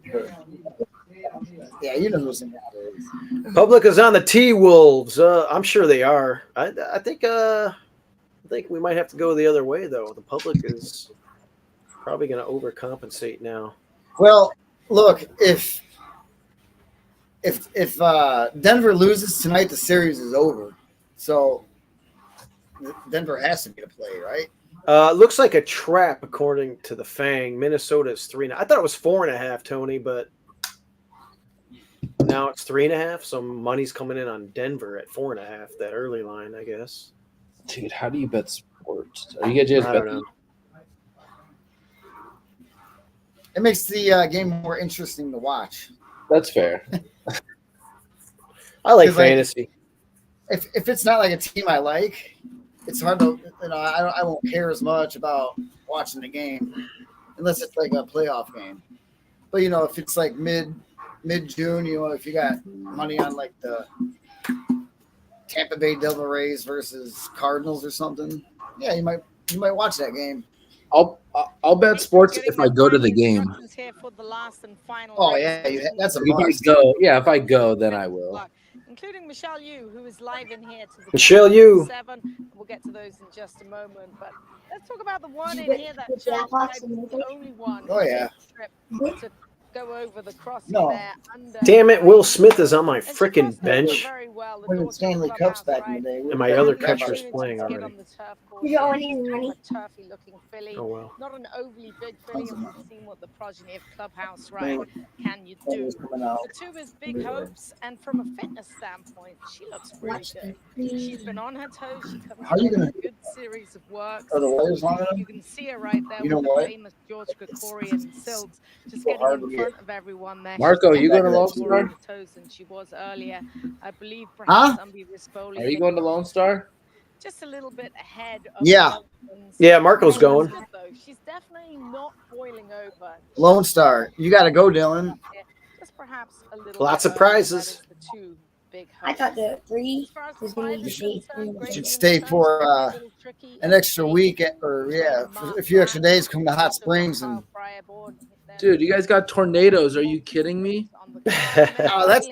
trip. Yeah, you know who's in that is. Public is on the T-Wolves. I'm sure they are. I think we might have to go the other way though. The public is probably going to overcompensate now. Well, look, if Denver loses tonight, the series is over. So Denver has to be a play, right? Looks like a trap according to the Fang. Minnesota is 3. I thought it was 4.5, Tony, but now it's 3.5. So money's coming in on Denver at 4.5. That early line, I guess. Dude, how do you bet sports? Are you guys I don't know. It makes the game more interesting to watch. That's fair. I like fantasy. If it's not like a team I like, it's hard to, I won't care as much about watching the game unless it's like a playoff game. But if it's like mid-June, if you got money on like the Tampa Bay Devil Rays versus Cardinals or something, yeah, you might watch that game. I'll bet sports if I go to the game. Oh yeah, that's a must. If I go, then I will. Including Michelle Yu, who is live in here to the Michelle Yu. 7. We'll get to those in just a moment, but let's talk about the one in here that the only one. Oh yeah. To go over the crossing there. Damn it, Will Smith is on my freaking bench. When Stanley Cups back in the day. And my other catcher's playing already. You don't need any money. Turfy looking filly. Oh well. Not an overly big filly, and we've seen what the progeny of Clubhouse can you do. The 2 is Big Hopes, and from a fitness standpoint, she looks really good. She's been on her toes. She comes in a good series of work. Are the wires long enough? You can see her right there You know with what? the famous George Gregorian silks, just getting in front of everyone there. Marco, She's you going to more Lone on Star? her toes than she was earlier. I believe perhaps Umbi Rispoli. Are you going to Lone Star? Just a little bit ahead of Yeah, Marco's going. She's definitely not boiling over. Lone Star, you got to go, Dylan. Just perhaps a little. Lots of prizes. I thought the 3 was going to be safe. You should stay for an extra week, or a few extra days. Come to Hot Springs and. Dude, you guys got tornadoes. Are you kidding me? Oh,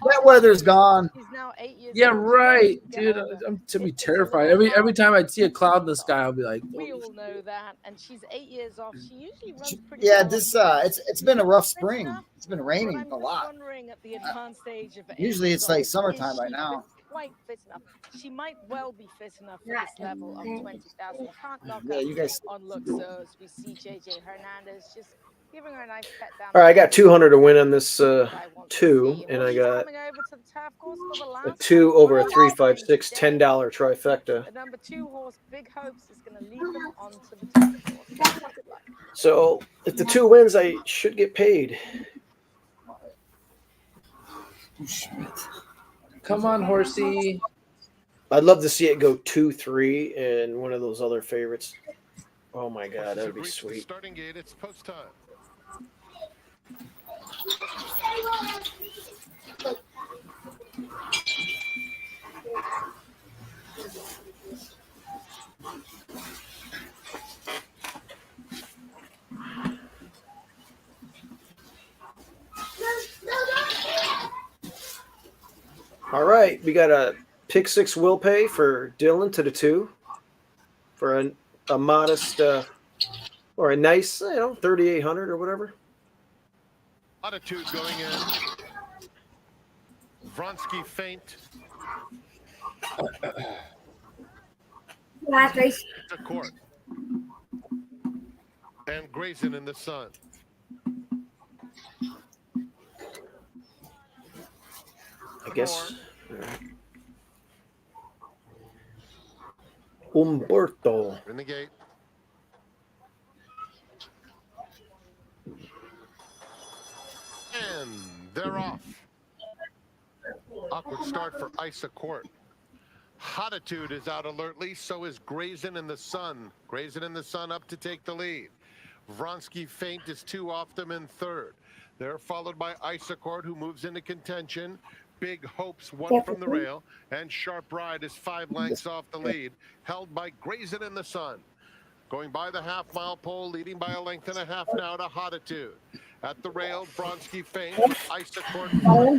That weather's gone. He's now 8 years Yeah, old. right, Get dude. older. I'm to be It's a terrified. little Every hard time to I'd see a cloud in the sky, I'll be like, We "Holy all know that, and she's 8 years off. She usually runs pretty Yeah, well. this it's been a rough spring. It's been raining a lot. Wondering at the advanced age of 8 Usually years it's like old, summertime is right she now. quite fit enough. She might well be fit enough for this level of 20,000. Can't knock Yeah, her you guys. on looks. So as we see JJ Hernandez just giving her a nice pet down. All right, I got 200 to win on this 2, and I got Coming over to the turf course for the a last 2 over a time. 3, 5, 6, $10 trifecta. The number 2 horse, Big Hopes, is going to lead them onto the turf course. Good luck. So if the 2 wins, I should get paid. come on, horsey." I'd love to see it go 2-3 and one of those other favorites. Oh my God, that would be sweet. Starting gate, it's post time. All right, we got a pick 6 will pay for Dylan to the 2 for a modest or a nice, 3,800 or whatever. Attitude going in. Vronsky feint. Last race. To court. And Grayson in the sun. I guess. Umberto. In the gate. And they're off. Awkward start for Isa Court. Hottitude is out alertly, so is Grayson in the sun. Grayson in the sun up to take the lead. Vronsky feint is 2 off them in third. They're followed by Isa Court, who moves into contention. Big Hopes 1 from the rail, and Sharp Ride is 5 lengths off the lead, held by Grayson in the sun. Going by the half-mile pole, leading by a length and a half now to Hottitude. At the rail, Vronsky feint with Isa Court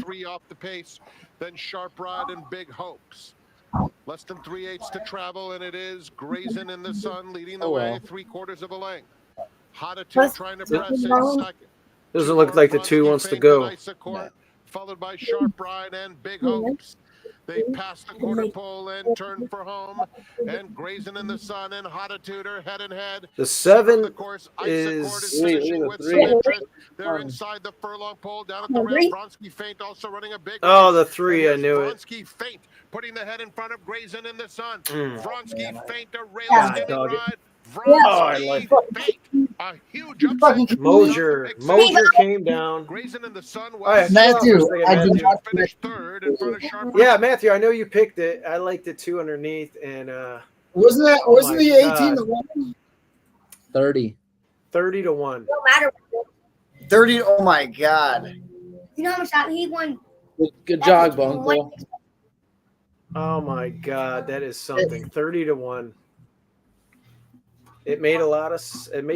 3 off the pace, then Sharp Ride and Big Hopes. Less than 3/8 to travel, and it is Grayson in the sun leading the way, 3/4 of a length. Hottitude trying to press in second. Doesn't look like the 2 wants to go. Followed by Sharp Ride and Big Hopes. They pass the quarter pole and turn for home. And Grayson in the sun and Hottitude are head and head. The 7 the course, is finishing with some interest. They're inside the furlong pole down at the rail. Vronsky feint also running a big Oh, race. the 3, I knew it. Vronsky feint, putting the head in front of Grayson in the sun. Mm. Vronsky feint, a rail God, standing dog it. ride. Oh, I like Feint, a huge upset. Moser came down. Grayson in the sun. Matthew, I did not finished third in front of Sharp. Yeah, Matthew, I know you picked it. I liked it 2 underneath, and wasn't my the 18 to God. 1? 30. 30 to 1. No matter. 30. Oh my God. You know how much that he won? Good jog, Bunko. Oh my God, that is something. 30 to 1. It made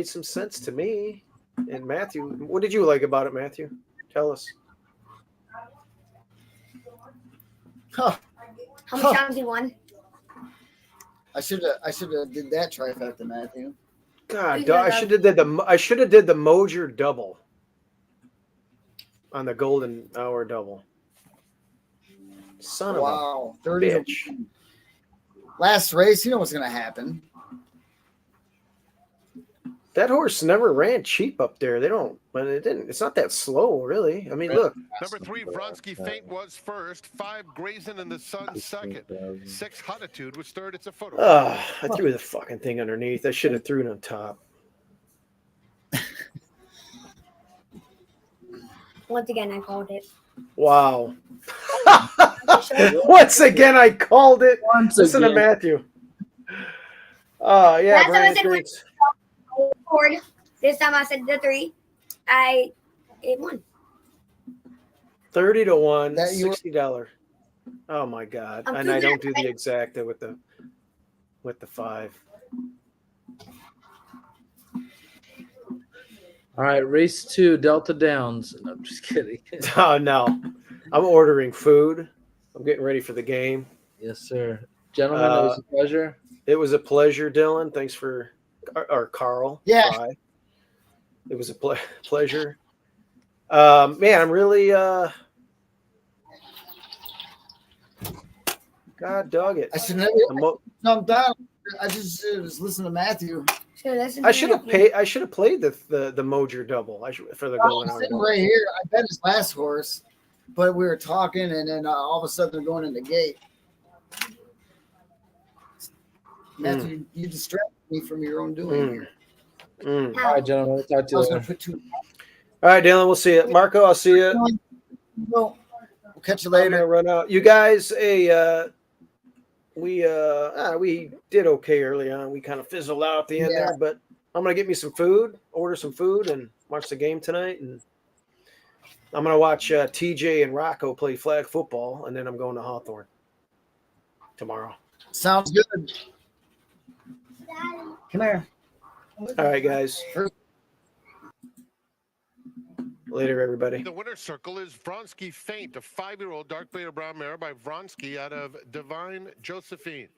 some sense to me. And Matthew, what did you like about it, Matthew? Tell us. Huh. How many times he won? I should have did that trifecta, Matthew. God, I should have did the Moser double on the golden hour double. Son Wow, of a 30. bitch. Last race, you know what's gonna happen. That horse never ran cheap up there. They don't, but it didn't. It's not that slow, really. I mean, look. Number 3, Vronsky feint was first. 5, Grayson in the sun second. 6, Hottitude was third. It's a photo. I threw the fucking thing underneath. I should have threw it on top. Once again, I called it. Wow. Once again, I called it. Listen to Matthew. Oh, yeah. Last time I Brandon said drinks. Ford. This time I said the 3. It won. 30 to 1, $60. Oh my God. And I don't do the exacta with the 5. All right, race 2, Delta Downs. No, I'm just kidding. Oh no. I'm ordering food. I'm getting ready for the game. Yes, sir. Gentlemen, it was a pleasure. It was a pleasure, Dylan. Thanks for or Carl. Yeah. Bye. It was a pleasure. Man, I'm really God dog it. I should never come down. I just was listening to Matthew. I should have played the Mojer double. For the golden hour. Sitting right here. I bet his last horse, but we were talking, and then all of a sudden they're going in the gate. Matthew, you distracted me from your own doing. All right, gentlemen. We'll talk to you later. All right, Dylan. We'll see you. Marco, I'll see you. We'll catch you later. I'm gonna run out. You guys, we did okay early on. We kind of fizzled out at the end there, but I'm gonna get me some food, order some food, and watch the game tonight. And I'm gonna watch TJ and Rocco play flag football, and then I'm going to Hawthorne tomorrow. Sounds good. Come here. All right, guys. Later, everybody. The winner's circle is Vronsky Feint, a 5-year-old dark beta brown mare by Vronsky out of Divine Josephine.